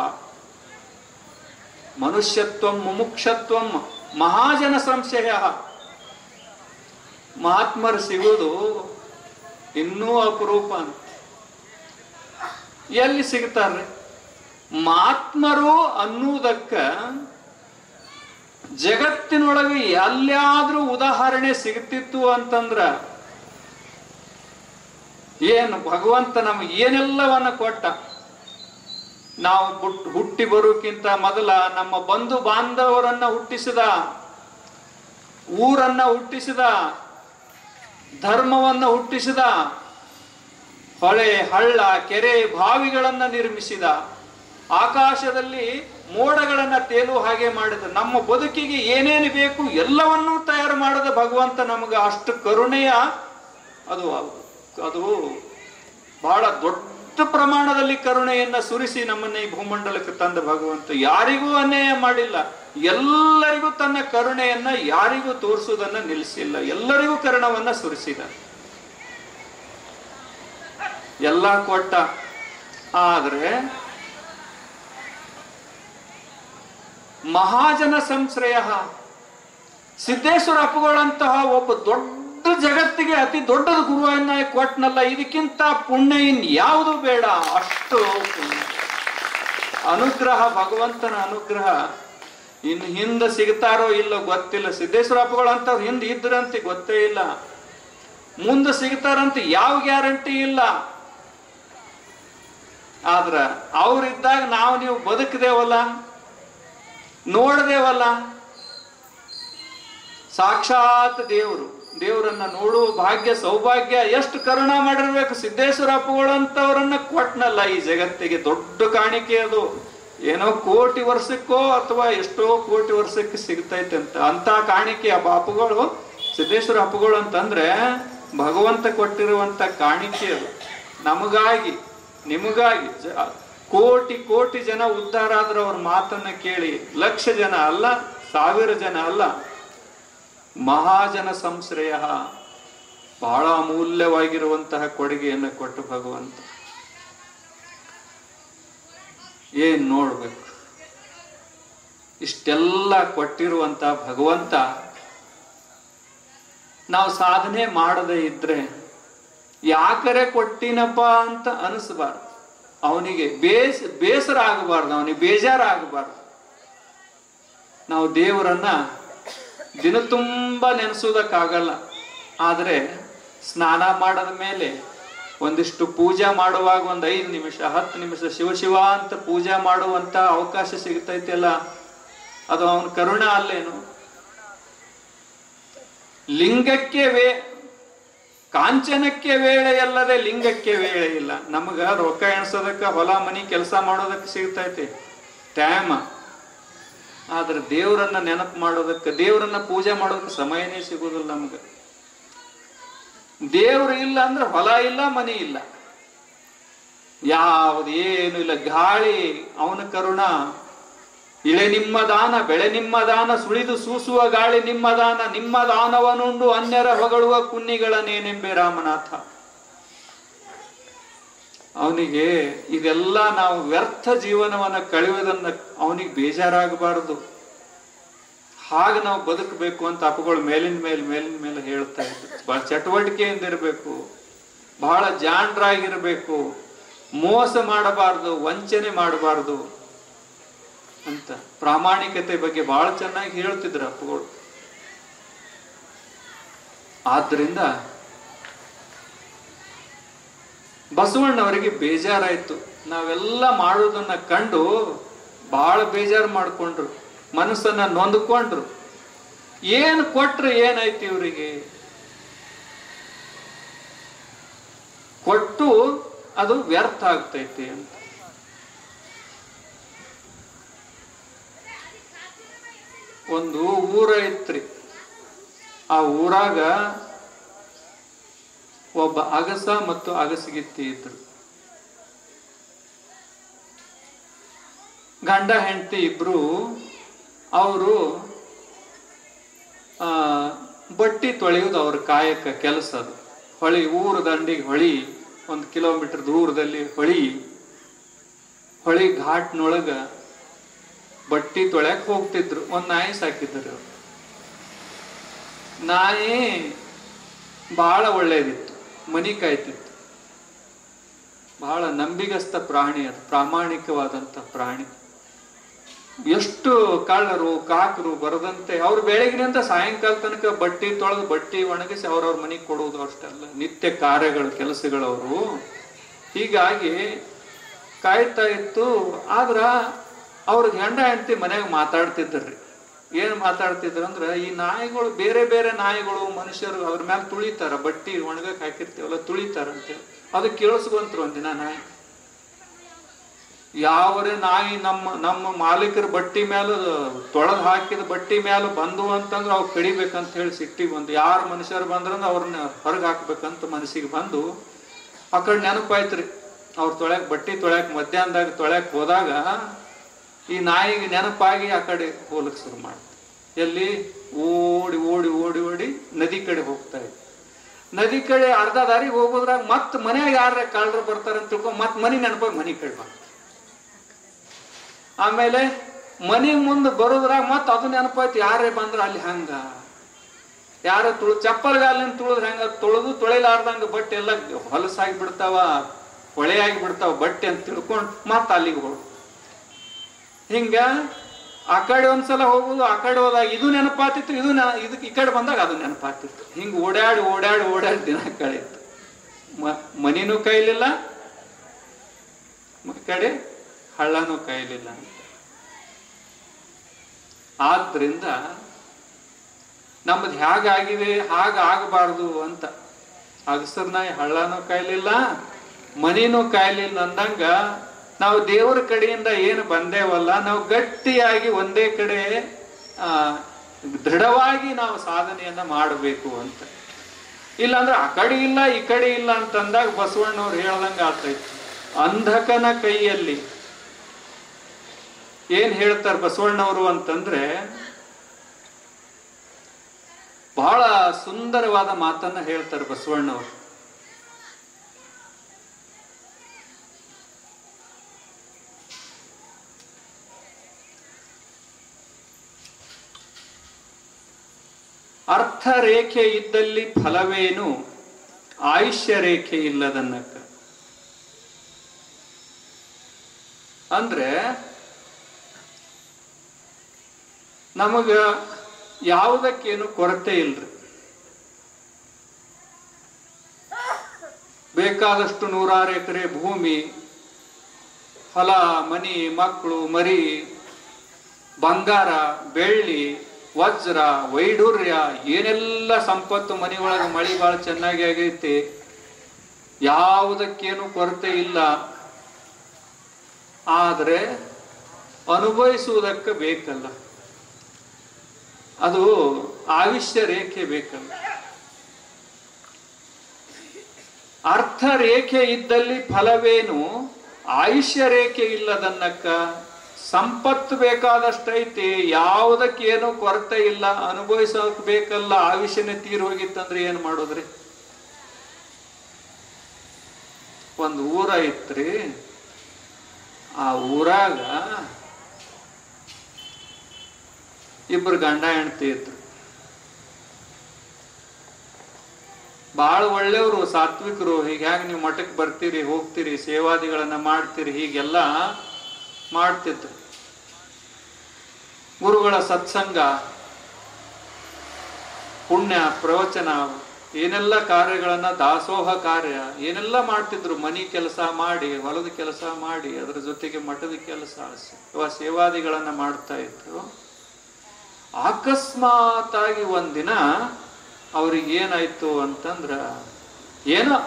ಮನುಷ್ಯತ್ವಂ ಮುಮುಕ್ಷತ್ವಂ ಮಹಾಜನ ಸಂಶಯ. ಮಹಾತ್ಮರು ಸಿಗೋದು ಇನ್ನೂ ಅಪರೂಪ ಅಂತ. ಎಲ್ಲಿ ಸಿಗ್ತಾರೆ ಮಹಾತ್ಮರು ಅನ್ನುವುದಕ್ಕ? ಜಗತ್ತಿನೊಳಗೆ ಎಲ್ಲಾದ್ರೂ ಉದಾಹರಣೆ ಸಿಗ್ತಿತ್ತು ಅಂತಂದ್ರ ಏನು? ಭಗವಂತ ನಮಗೆ ಏನೆಲ್ಲವನ್ನ ಕೊಟ್ಟ. ನಾವು ಹುಟ್ಟಿ ಬರೋಕ್ಕಿಂತ ಮೊದಲ ನಮ್ಮ ಬಂಧು ಬಾಂಧವರನ್ನ ಹುಟ್ಟಿಸಿದ, ಊರನ್ನ ಹುಟ್ಟಿಸಿದ, ಧರ್ಮವನ್ನ ಹುಟ್ಟಿಸಿದ, ಹೊಳೆ ಹಳ್ಳ ಕೆರೆ ಬಾವಿಗಳನ್ನ ನಿರ್ಮಿಸಿದ, ಆಕಾಶದಲ್ಲಿ ಮೋಡಗಳನ್ನ ತೇಲುವ ಹಾಗೆ ಮಾಡಿದ, ನಮ್ಮ ಬದುಕಿಗೆ ಏನೇನು ಬೇಕು ಎಲ್ಲವನ್ನೂ ತಯಾರು ಮಾಡಿದ ಭಗವಂತ ನಮಗೆ ಅಷ್ಟು ಕರುಣೆಯ ಅದು ಬಹಳ ದೊಡ್ಡ ಪ್ರಮಾಣದಲ್ಲಿ ಕರುಣೆಯನ್ನ ಸುರಿಸಿ ನಮ್ಮನ್ನ ಈ ಭೂಮಂಡಲಕ್ಕೆ ತಂದ ಭಗವಂತ. ಯಾರಿಗೂ ಅನ್ಯಾಯ ಮಾಡಿಲ್ಲ, ಎಲ್ಲರಿಗೂ ತನ್ನ ಕರುಣೆಯನ್ನ ಯಾರಿಗೂ ತೋರಿಸುವುದನ್ನ ನಿಲ್ಲಿಸಿಲ್ಲ, ಎಲ್ಲರಿಗೂ ಕರುಣವನ್ನ ಸುರಿಸಿದ, ಎಲ್ಲ ಕೊಟ್ಟ. ಆದ್ರೆ ಮಹಾಜನ ಸಂಶ್ರಯ, ಸಿದ್ದೇಶ್ವರ ಅಪ್ಪುಗಳಂತಹ ಒಬ್ಬ ದೊಡ್ಡ ಜಗತ್ತಿಗೆ ಅತಿ ದೊಡ್ಡದ ಗುರುವನ್ನ ಕೊಟ್ಟನಲ್ಲ, ಇದಕ್ಕಿಂತ ಪುಣ್ಯ ಇನ್ ಯಾವುದು ಬೇಡ. ಅಷ್ಟು ಅನುಗ್ರಹ, ಭಗವಂತನ ಅನುಗ್ರಹ. ಇನ್ನು ಹಿಂದೆ ಸಿಗ್ತಾರೋ ಇಲ್ಲೋ ಗೊತ್ತಿಲ್ಲ. ಸಿದ್ದೇಶ್ವರ ಅಪ್ಪುಗಳಂತವ್ರು ಹಿಂದೆ ಇದ್ರಂತೆ ಗೊತ್ತೇ ಇಲ್ಲ. ಮುಂದೆ ಸಿಗ್ತಾರಂತ ಯಾವ ಗ್ಯಾರಂಟಿ ಇಲ್ಲ. ಆದ್ರ ಅವ್ರಿದ್ದಾಗ ನಾವು ನೀವು ಬದುಕದೇವಲ್ಲ, ನೋಡ್ದೇವಲ್ಲ. ಸಾಕ್ಷಾತ್ ದೇವರನ್ನ ನೋಡುವ ಭಾಗ್ಯ ಸೌಭಾಗ್ಯ ಎಷ್ಟು ಕರುಣಾ ಮಾಡಿರ್ಬೇಕು. ಸಿದ್ದೇಶ್ವರ ಅಪ್ಪಗಳಂತವ್ರನ್ನ ಕೊಟ್ನಲ್ಲ ಈ ಜಗತ್ತಿಗೆ. ದೊಡ್ಡ ಕಾಣಿಕೆ ಅದು. ಏನೋ ಕೋಟಿ ವರ್ಷಕ್ಕೋ ಅಥವಾ ಎಷ್ಟೋ ಕೋಟಿ ವರ್ಷಕ್ಕೆ ಸಿಗ್ತೈತೆ ಅಂತ ಕಾಣಿಕೆ ಆ ಅಪ್ಪುಗಳು, ಸಿದ್ದೇಶ್ವರ ಅಪ್ಪುಗಳು ಅಂತಂದ್ರೆ ಭಗವಂತ ಕೊಟ್ಟಿರುವಂತ ಕಾಣಿಕೆ ಅದು. ನಮಗಾಗಿ ನಿಮಗಾಗಿ ಕೋಟಿ ಕೋಟಿ ಜನ ಉದ್ಧಾರ ಆದ್ರೆ ಅವ್ರ ಮಾತನ್ನ ಕೇಳಿ, ಲಕ್ಷ ಜನ ಅಲ್ಲ, 1000 ಜನ ಅಲ್ಲ, ಮಹಾಜನ ಸಂಶ್ರಯ, ಬಹಳ ಅಮೂಲ್ಯವಾಗಿರುವಂತಹ ಕೊಡುಗೆಯನ್ನು ಕೊಟ್ಟು ಭಗವಂತ. ಏನ್ ನೋಡ್ಬೇಕು, ಇಷ್ಟೆಲ್ಲ ಕೊಟ್ಟಿರುವಂತ ಭಗವಂತ ನಾವು ಸಾಧನೆ ಮಾಡದೇ ಇದ್ರೆ ಯಾಕರೆ ಕೊಟ್ಟಿನಪ್ಪ ಅಂತ ಅನಿಸ್ಬಾರ್ದು. ಅವನಿಗೆ ಬೇಸರ ಆಗಬಾರ್ದು, ಅವನಿಗೆ ಬೇಜಾರ ಆಗಬಾರ್ದು. ನಾವು ದೇವರನ್ನ ದಿನ ತುಂಬಾ ನೆನೆಸೋದಕ್ಕಾಗಲ್ಲ. ಆದ್ರೆ ಸ್ನಾನ ಮಾಡದ ಮೇಲೆ ಒಂದಿಷ್ಟು ಪೂಜಾ ಮಾಡುವಾಗ 5 ನಿಮಿಷ 10 ನಿಮಿಷ ಶಿವ ಅಂತ ಪೂಜಾ ಮಾಡುವಂತ ಅವಕಾಶ ಸಿಗ್ತೈತಿಲ್ಲ, ಅದು ಅವನ ಕರುಣ ಅಲ್ಲೇನು? ಲಿಂಗಕ್ಕೆ ಕಾಂಚನಕ್ಕೆ ವೇಳೆ ಅಲ್ಲದೆ ಲಿಂಗಕ್ಕೆ ವೇಳೆ ಇಲ್ಲ. ನಮಗ ರೊಕ್ಕ ಎಣಸೋದಕ್ಕ ಹೊಲ ಮನಿ ಕೆಲಸ ಮಾಡೋದಕ್ಕೆ ಸಿಗ್ತೈತಿ ಟೈಮ್. ಆದ್ರೆ ದೇವರನ್ನ ನೆನಪು ಮಾಡೋದಕ್ಕೆ, ದೇವರನ್ನ ಪೂಜೆ ಮಾಡೋದಕ್ಕೆ ಸಮಯನೇ ಸಿಗುದಿಲ್ಲ ನಮ್ಗ. ದೇವ್ರು ಇಲ್ಲ ಅಂದ್ರೆ ಹೊಲ ಇಲ್ಲ, ಮನಿ ಇಲ್ಲ, ಏನು ಇಲ್ಲ. ಗಾಳಿ ಅವನ ಕರುಣ. ಇಳೆ ನಿಮ್ಮ ದಾನ, ಬೆಳೆ ನಿಮ್ಮ ದಾನ, ಸುಳಿದು ಸೂಸುವ ಗಾಳಿ ನಿಮ್ಮ ದಾನ, ನಿಮ್ಮ ದಾನವನುಂಡು ಅನ್ಯರ ಹೊಗಳುವ ಕುನ್ನಿಗಳನ್ನೇನೆಂಬೆ ರಾಮನಾಥ. ಅವನಿಗೆ ಇದೆಲ್ಲ ನಾವು ವ್ಯರ್ಥ ಜೀವನವನ್ನ ಕಳೆಯುವುದನ್ನ ಅವನಿಗೆ ಬೇಜಾರಾಗಬಾರದು. ಹಾಗೆ ನಾವು ಬದುಕಬೇಕು ಅಂತ ಅಪ್ಪಗಳು ಮೇಲಿನ ಮೇಲೆ ಹೇಳ್ತಾ ಇದ್ರು. ಬಹಳ ಚಟುವಟಿಕೆಯಿಂದ ಇರಬೇಕು, ಬಹಳ ಜಾಣರಾಗಿರ್ಬೇಕು, ಮೋಸ ಮಾಡಬಾರ್ದು, ವಂಚನೆ ಮಾಡಬಾರ್ದು ಅಂತ ಪ್ರಾಮಾಣಿಕತೆ ಬಗ್ಗೆ ಬಹಳ ಚೆನ್ನಾಗಿ ಹೇಳ್ತಿದ್ರು ಅಪ್ಪಗಳು. ಆದ್ರಿಂದ ಬಸವಣ್ಣವರಿಗೆ ಬೇಜಾರಾಯ್ತು. ನಾವೆಲ್ಲ ಮಾಡೋದನ್ನ ಕಂಡು ಬಹಳ ಬೇಜಾರು ಮಾಡ್ಕೊಂಡ್ರು, ಮನಸ್ಸನ್ನ ನೊಂದ್ಕೊಂಡ್ರು. ಏನು ಕೊಟ್ರೆ ಏನಾಯ್ತು ಇವರಿಗೆ? ಕೊಟ್ಟು ಅದು ವ್ಯರ್ಥ ಆಗ್ತೈತಿ ಅಂತ. ಒಂದು ಊರ ಐತ್ರಿ. ಆ ಊರಾಗ ಒಬ್ಬ ಅಗಸ ಮತ್ತು ಅಗಸಗಿತ್ತಿ ಇದ್ರು. ಗಂಡ ಹೆಂಡತಿ ಇಬ್ರು. ಅವರು ಬಟ್ಟಿ ತೊಳೆಯುವುದು ಅವ್ರ ಕಾಯಕ ಕೆಲಸ. ಅದು ಹೊಳಿ, ಊರ ದಂಡಿಗೆ ಹೊಳಿ, 1 ಕಿಲೋಮೀಟರ್ ದೂರದಲ್ಲಿ ಹೊಳಿ ಘಾಟ್ನೊಳಗ ಬಟ್ಟಿ ತೊಳ್ಯಾಕ್ ಹೋಗ್ತಿದ್ರು. ಒಂದ್ ನಾಯಿ ಸಾಕಿದ್ರು. ನಾಯಿ ಬಹಳ ಒಳ್ಳೇದಿತ್ತು, ಮನಿ ಕಾಯ್ತಿತ್ತು. ಬಹಳ ನಂಬಿಗಸ್ತ ಪ್ರಾಣಿ ಅದು, ಪ್ರಾಮಾಣಿಕವಾದಂತ ಪ್ರಾಣಿ. ಎಷ್ಟು ಕಳ್ಳರು ಕಾಕರು ಬರದಂತೆ ಅವ್ರು ಬೆಳಗಿನಿಂದ ಸಾಯಂಕಾಲ ತನಕ ಬಟ್ಟಿ ತೊಳೆದು ಬಟ್ಟಿ ಒಣಗಿಸಿ ಅವ್ರವ್ರ ಮನೆಗೆ ಕೊಡುವುದು ಅಷ್ಟೆಲ್ಲ ನಿತ್ಯ ಕಾರ್ಯಗಳು, ಕೆಲಸಗಳವರು. ಹೀಗಾಗಿ ಕಾಯ್ತಾ ಇತ್ತು. ಆದ್ರ ಅವ್ರಿಗೆ ಗಂಡ ಹೆಂಡತಿ ಮನೆಯಾಗ ಮಾತಾಡ್ತಿದ್ರಿ. ಏನ್ ಮಾತಾಡ್ತಿದ್ರು ಅಂದ್ರ, ಈ ನಾಯಿಗಳು, ಬೇರೆ ಬೇರೆ ನಾಯಿಗಳು ಮನುಷ್ಯರು ಅವ್ರ ಮ್ಯಾಲ ತುಳಿತಾರ, ಬಟ್ಟಿ ಒಣಗಕ್ ಹಾಕಿರ್ತೀವಲ್ಲ ತುಳಿತಾರ ಅಂತೇಳಿ. ಅದು ಕೇಳಿಸ್ಕೊಂತ್ರು ಒಂದಿನ ನಾಯಿ. ಯಾವರೇ ನಾಯಿ ನಮ್ಮ ಮಾಲೀಕರ ಬಟ್ಟಿ ಮ್ಯಾಲ ತೊಳೆದ್ ಹಾಕಿದ ಬಟ್ಟಿ ಮ್ಯಾಲ ಬಂದು ಅಂತಂದ್ರೆ ಅವ್ರು ಕಡಿಬೇಕಂತ ಹೇಳಿ ಸಿಟ್ಟಿಗೆ ಬಂದು, ಯಾರು ಮನುಷ್ಯರು ಬಂದ್ರಂದ್ರೆ ಅವ್ರನ್ನ ಹೊರಗೆ ಹಾಕ್ಬೇಕಂತ ಮನಸ್ಸಿಗೆ ಬಂದು, ಆ ಕಡೆ ನೆನಪಾಯ್ತ್ರಿ. ಅವ್ರು ಬಟ್ಟಿ ತೊಳ್ಯಾಕ್ ಮಧ್ಯಾಹ್ನದಾಗ ತೊಳ್ಯಾಕ್ ಹೋದಾಗ ಈ ನಾಯಿಗೆ ನೆನಪಾಗಿ ಆ ಕಡೆ ಹೋಲಕ್ ಶುರು ಮಾಡ್ತಾರೆ. ಎಲ್ಲಿ ಓಡಿ ಓಡಿ ಓಡಿ ಓಡಿ ನದಿ ಕಡೆ ಹೋಗ್ತಾ ಇದ್ದೆ. ನದಿ ಕಡೆ ಅರ್ಧ ದಾರಿಗೆ ಹೋಗೋದ್ರಾಗ ಮತ್ ಮನ್ಯಾಗ ಯಾರ ಕಳ್ಳರು ಬರ್ತಾರಂತ ತಿಳ್ಕೊಂಡ್ ಮತ್ ಮನಿ ನೆನಪಾಗಿ ಮನಿ ಕಡೆ ಬಂದ. ಆಮೇಲೆ ಮನಿ ಮುಂದೆ ಬರೋದ್ರಾಗ ಮತ್ ಅದು ನೆನಪಾಯ್ತು, ಯಾರೇ ಬಂದ್ರ ಅಲ್ಲಿ ಹಂಗ ಯಾರ ಚಪ್ಪಲ್ಗಾಲಿನ ತುಳಿದ್ರ ಹೆಂಗ ತೊಳಿಲಾರ್ದಂಗ ಬಟ್ಟೆ ಎಲ್ಲ ಹೊಲಸಾಗಿ ಬಿಡ್ತಾವ, ಹೊಳೆಯಾಗಿ ಬಿಡ್ತಾವ ಬಟ್ಟೆ ಅಂತ ತಿಳ್ಕೊಂಡ್ ಮತ್ ಅಲ್ಲಿಗೆ ಹೋಗ. ಹಿಂಗ ಆ ಕಡೆ ಒಂದ್ಸಲ ಹೋಗುದು, ಆ ಕಡೆ ಹೋದಾಗ ಇದು ನೆನಪಾತಿತ್ತು, ಇದಕ್ಕೆ ಈ ಕಡೆ ಬಂದಾಗ ಅದು ನೆನಪಾತಿತ್ತು. ಹಿಂಗೆ ಓಡಾಡಿ ಓಡಾಡಿ ಓಡಾಡಿ ದಿನ ಕಳೀತು. ಮನಿನೂ ಕೈಲಿಲ್ಲ, ಕಡೆ ಹಳ್ಳನೂ ಕೈಲಿಲ್ಲ. ಆದ್ರಿಂದ ನಮ್ಮದು ಹೇಗಾಗಿವೆ ಹಾಗಾಗಬಾರ್ದು ಅಂತ ಅಗಸರ್ನಾಯಿ ಹಳ್ಳನೂ ಕಾಯ್ಲಿಲ್ಲ, ಮನಿನೂ ಕಾಯ್ಲಿಲ್ಲ ಅಂದಂಗ ನಾವು ದೇವರ ಕಡೆಯಿಂದ ಏನು ಬಂದೇವಲ್ಲ, ನಾವು ಗಟ್ಟಿಯಾಗಿ ಒಂದೇ ಕಡೆ ದೃಢವಾಗಿ ನಾವು ಸಾಧನೆಯನ್ನ ಮಾಡಬೇಕು ಅಂತ. ಇಲ್ಲಾಂದ್ರೆ ಆ ಕಡೆ ಇಲ್ಲ ಈ ಕಡೆ ಇಲ್ಲ ಅಂತಂದಾಗ ಬಸವಣ್ಣವ್ರು ಹೇಳ್ದಂಗ ಆಗ್ತೈತಿ. ಅಂಧಕನ ಕೈಯಲ್ಲಿ ಏನ್ ಹೇಳ್ತಾರೆ ಬಸವಣ್ಣವರು ಅಂತಂದ್ರೆ, ಬಹಳ ಸುಂದರವಾದ ಮಾತನ್ನ ಹೇಳ್ತಾರೆ ಬಸವಣ್ಣವರು. ಅರ್ಥ ರೇಖೆ ಇದ್ದಲ್ಲಿ ಫಲವೇನು, ಆಯುಷ್ಯ ರೇಖೆ ಇಲ್ಲದನ್ನಕ್ಕ. ಅಂದ್ರೆ ನಮಗ ಯಾವುದಕ್ಕೇನು ಕೊರತೆ ಇಲ್ರಿ. ಬೇಕಾದಷ್ಟು 100 ಎಕರೆ ಭೂಮಿ, ಹೊಲ, ಮನಿ, ಮಕ್ಕಳು, ಮರಿ, ಬಂಗಾರ, ಬೆಳ್ಳಿ, ವಜ್ರ, ವೈಡೂರ್ಯ, ಏನೆಲ್ಲ ಸಂಪತ್ತು ಮನೆಯೊಳಗೆ ಮಳಿ ಬಹಳ ಚೆನ್ನಾಗಿ ಆಗೈತಿ. ಯಾವುದಕ್ಕೇನು ಕೊರತೆ ಇಲ್ಲ. ಆದರೆ ಅನುಭವಿಸುವುದಕ್ಕೆ ಬೇಕಲ್ಲ, ಅದು ಆಯುಷ್ಯ ರೇಖೆ ಬೇಕಲ್ಲ. ಅರ್ಥ ರೇಖೆ ಇದ್ದಲ್ಲಿ ಫಲವೇನು, ಆಯುಷ್ಯ ರೇಖೆ ಇಲ್ಲದನ್ನಕ್ಕ. ಸಂಪತ್ತು ಬೇಕಾದಷ್ಟೈತಿ, ಯಾವುದಕ್ಕೇನು ಕೊರತೆ ಇಲ್ಲ, ಅನುಭವಿಸೋಕ್ ಬೇಕಲ್ಲ. ಆಯುಷ್ಯನೇ ತೀರ್ ಹೋಗಿತ್ತಂದ್ರೆ ಏನ್ ಮಾಡೋದ್ರಿ? ಒಂದು ಊರ ಐತ್ರಿ, ಆ ಊರಾಗ ಇಬ್ಬರು ಗಂಡ ಹೆಂಡತಿ ಇದ್ರು. ಬಹಳ ಒಳ್ಳೆಯವರು, ಸಾತ್ವಿಕರು. ಹೀಗಾಗಿ ನೀವು ಮಠಕ್ಕೆ ಬರ್ತೀರಿ, ಹೋಗ್ತೀರಿ, ಸೇವಾದಿಗಳನ್ನ ಮಾಡ್ತೀರಿ, ಹೀಗೆಲ್ಲ ಮಾಡ್ತಿದ್ರು. ಗುರುಗಳ ಸತ್ಸಂಗ, ಪುಣ್ಯ, ಪ್ರವಚನ, ಏನೆಲ್ಲ ಕಾರ್ಯಗಳನ್ನ, ದಾಸೋಹ ಕಾರ್ಯ ಏನೆಲ್ಲ ಮಾಡ್ತಿದ್ರು. ಮನಿ ಕೆಲಸ ಮಾಡಿ, ಹೊಲದ ಕೆಲಸ ಮಾಡಿ, ಅದರ ಜೊತೆಗೆ ಮಠದ ಕೆಲಸ, ಸೇವಾದಿಗಳನ್ನ ಮಾಡ್ತಾ ಇದ್ರು. ಅಕಸ್ಮಾತ್ ಆಗಿ ಒಂದಿನ ಅವ್ರಿಗೆ ಏನಾಯ್ತು ಅಂತಂದ್ರ, ಏನೋ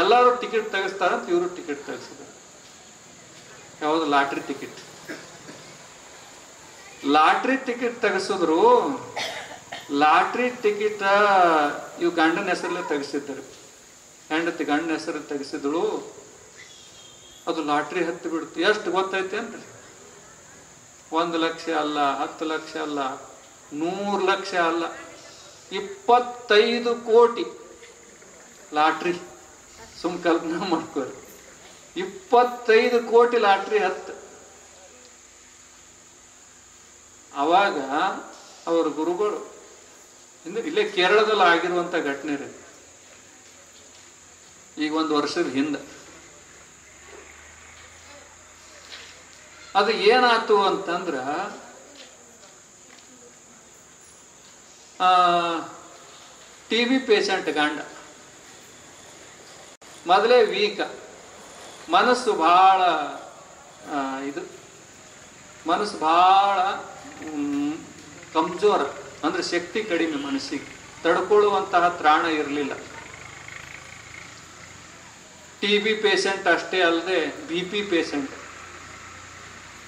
ಎಲ್ಲರೂ ಟಿಕೆಟ್ ತೆಗಿಸ್ತಾರಂತ ಇವರು ಟಿಕೆಟ್ ತೆಗಿಸಿದ್ರು. ಯಾವುದು? Lottery ticket. ಲಾಟ್ರಿ ಟಿಕೆಟ್ ತೆಗೆಸಿದ್ರು. ಲಾಟ್ರಿ ಟಿಕೆಟ್ ಇವು ಗಂಡನ ಹೆಸರಲ್ಲೇ ತೆಗೆಸಿದ್ರು. ಹೆಂಡತಿ ಗಂಡನ ಹೆಸರಲ್ಲಿ ತೆಗೆಸಿದಳು. ಅದು ಲಾಟ್ರಿ ಹತ್ತು ಬಿಡ್ತು. ಎಷ್ಟು ಗೊತ್ತೈತೆ ಅನ್ರಿ? 1 ಲಕ್ಷ ಅಲ್ಲ, 10 ಲಕ್ಷ ಅಲ್ಲ, 100 ಲಕ್ಷ ಅಲ್ಲ, 25 ಕೋಟಿ ಲಾಟ್ರಿ. ಸುಮ್ ಕಲ್ಪನಾ ಮಾಡ್ಕೋರಿ, 25 ಕೋಟಿ ಲಾಟ್ರಿ ಹತ್ತು. ಅವಾಗ ಅವ್ರ ಗುರುಗಳು, ಇಲ್ಲೇ ಕೇರಳದಲ್ಲಿ ಆಗಿರುವಂತ ಘಟನೆ ರೀ, ಈಗ 1 ವರ್ಷದ ಹಿಂದೆ. ಅದು ಏನಾಯ್ತು ಅಂತಂದ್ರ, TB ಪೇಷಂಟ್ ಗಂಡ, ಮೊದಲೇ ವೀಕ, ಮನಸ್ಸು ಬಹಳ ಮನಸ್ಸು ಬಹಳ ಕಮ್ಜೋರ, ಅಂದ್ರೆ ಶಕ್ತಿ ಕಡಿಮೆ, ಮನಸ್ಸಿಗೆ ತಡ್ಕೊಳ್ಳುವಂತಹ ತ್ರಾಣ ಇರಲಿಲ್ಲ. TB ಪೇಷಂಟ್ ಅಷ್ಟೇ ಅಲ್ಲದೆ BP ಪೇಷಂಟ್.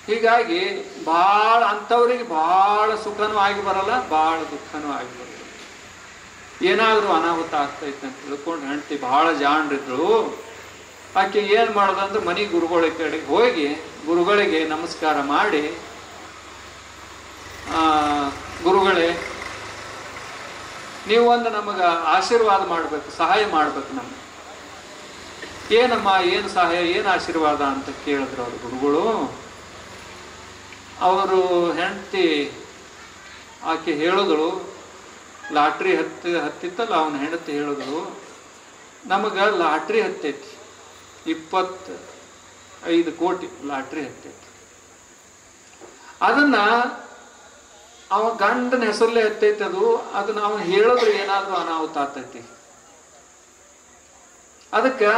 ಹೀಗಾಗಿ ಬಹಳ ಅಂಥವ್ರಿಗೆ ಬಹಳ ಸುಖನೂ ಆಗಿ ಬರಲ್ಲ, ಬಹಳ ದುಃಖನೂ ಆಗಿ ಬರಲ್ಲ. ಏನಾದ್ರೂ ಅನಾಹುತ ಆಗ್ತೈತೆ ಅಂತ ತಿಳ್ಕೊಂಡು ಹೆಂಡತಿ ಬಹಳ ಜಾಣ್ರಿದ್ರು. ಆಕೆ ಏನ್ ಮಾಡೋದಂದ್ರೆ, ಮನೆ ಗುರುಗಳ ಕಡೆಗೆ ಹೋಗಿ ಗುರುಗಳಿಗೆ ನಮಸ್ಕಾರ ಮಾಡಿ, ಗುರುಗಳೇ ನೀವು ಒಂದು ನಮಗ ಆಶೀರ್ವಾದ ಮಾಡ್ಬೇಕು, ಸಹಾಯ ಮಾಡ್ಬೇಕು ನಮ್ಗೆ. ಏನಮ್ಮ, ಏನು ಸಹಾಯ, ಏನು ಆಶೀರ್ವಾದ ಅಂತ ಕೇಳಿದ್ರು ಅವ್ರ ಗುರುಗಳು. ಅವರು ಹೆಂಡತಿ ಆಕೆ ಹೇಳಿದಳು, ಲಾಟ್ರಿ ಹತ್ತಿತ್ತಲ್ಲ, ಅವನ ಹೆಂಡತಿ ಹೇಳಿದಳು, ನಮಗ ಲಾಟ್ರಿ ಹತ್ತೈತಿ, 25 ಕೋಟಿ ಲಾಟ್ರಿ ಹತ್ತೈತಿ. ಅದನ್ನ ಅವ ಗಂಡನ ಹೆಸರಲ್ಲೇ ಎತ್ತೈತಿ. ಅದನ್ನ ಅವನು ಹೇಳಿದ್ರೆ ಏನಾದ್ರೂ ಅನಾಹುತ ಆಗ್ತೈತಿ. ಅದಕ್ಕೆ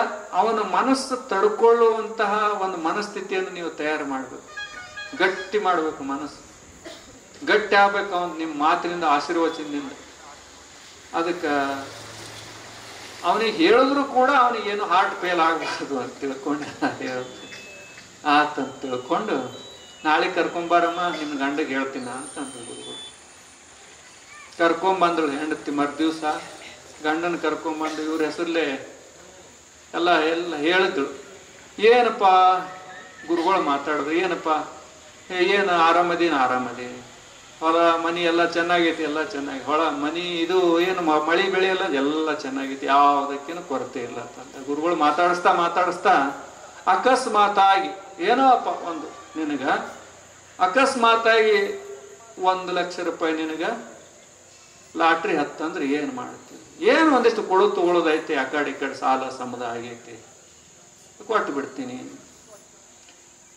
ಅವನ ಮನಸ್ಸು ತಡ್ಕೊಳ್ಳುವಂತಹ ಒಂದು ಮನಸ್ಥಿತಿಯನ್ನು ನೀವು ತಯಾರು ಮಾಡ್ಬೇಕು. ಗಟ್ಟಿ ಮಾಡ್ಬೇಕು, ಮನಸ್ಸು ಗಟ್ಟಿ ಆಗ್ಬೇಕು ಅವನ್ ನಿಮ್ಮ ಮಾತಿನಿಂದ, ಆಶೀರ್ವಚನದಿಂದ. ಅದಕ್ಕೆ ಅವನಿಗೆ ಹೇಳಿದ್ರು ಕೂಡ ಅವನಿಗೇನು ಹಾರ್ಟ್ ಫೇಲ್ ಆಗ್ಬಾರ್ದು ಅಂತ ತಿಳ್ಕೊಂಡು ಆತಂತ ತಿಳ್ಕೊಂಡು ನಾಳೆ ಕರ್ಕೊಂಬಾರಮ್ಮ ನಿನ್ನ ಗಂಡಗೆ ಹೇಳ್ತೀನ ಅಂತಂದ್ರು. ಕರ್ಕೊಂಬಂದಳು ಹೆಂಡತಿ. ಮರ್ದಿವ್ಸ ಗಂಡನ ಕರ್ಕೊಂಬಂದು ಇವ್ರ ಹೆಸರಲ್ಲೇ ಎಲ್ಲ ಹೇಳಿದ್ರು. ಏನಪ್ಪ ಗುರುಗಳು ಮಾತಾಡಿದ್ರು, ಏನಪ್ಪ ಏನು ಆರಾಮದೀನ? ಹೊಲ ಮನಿ ಎಲ್ಲ ಚೆನ್ನಾಗೈತಿ, ಎಲ್ಲ ಚೆನ್ನಾಗಿ. ಹೊಳ ಮನಿ ಇದು ಏನು ಮಳಿ ಬೆಳೆ ಎಲ್ಲ ಚೆನ್ನಾಗೈತಿ, ಯಾವುದಕ್ಕೇನು ಕೊರತೆ ಇಲ್ಲ ಅಂತ ಗುರುಗಳು ಮಾತಾಡಿಸ್ತಾ ಅಕಸ್ಮಾತಾಗಿ ಏನೋ ಅಪ್ಪ ಒಂದು ನಿನಗ ಅಕಸ್ಮಾತಾಗಿ 1 ಲಕ್ಷ ರೂಪಾಯಿ ನಿನಗ ಲಾಟ್ರಿ ಹತ್ತಂದ್ರೆ ಏನು ಮಾಡ್ತೀವಿ? ಏನು ಒಂದಿಷ್ಟು ತಗೊಳ್ಳೋದೈತಿ, ಆ ಕಡೆ ಈ ಕಡೆ ಸಾಲ ಸಮದ ಆಗೈತಿ, ಕೊಟ್ಟು ಬಿಡ್ತೀನಿ.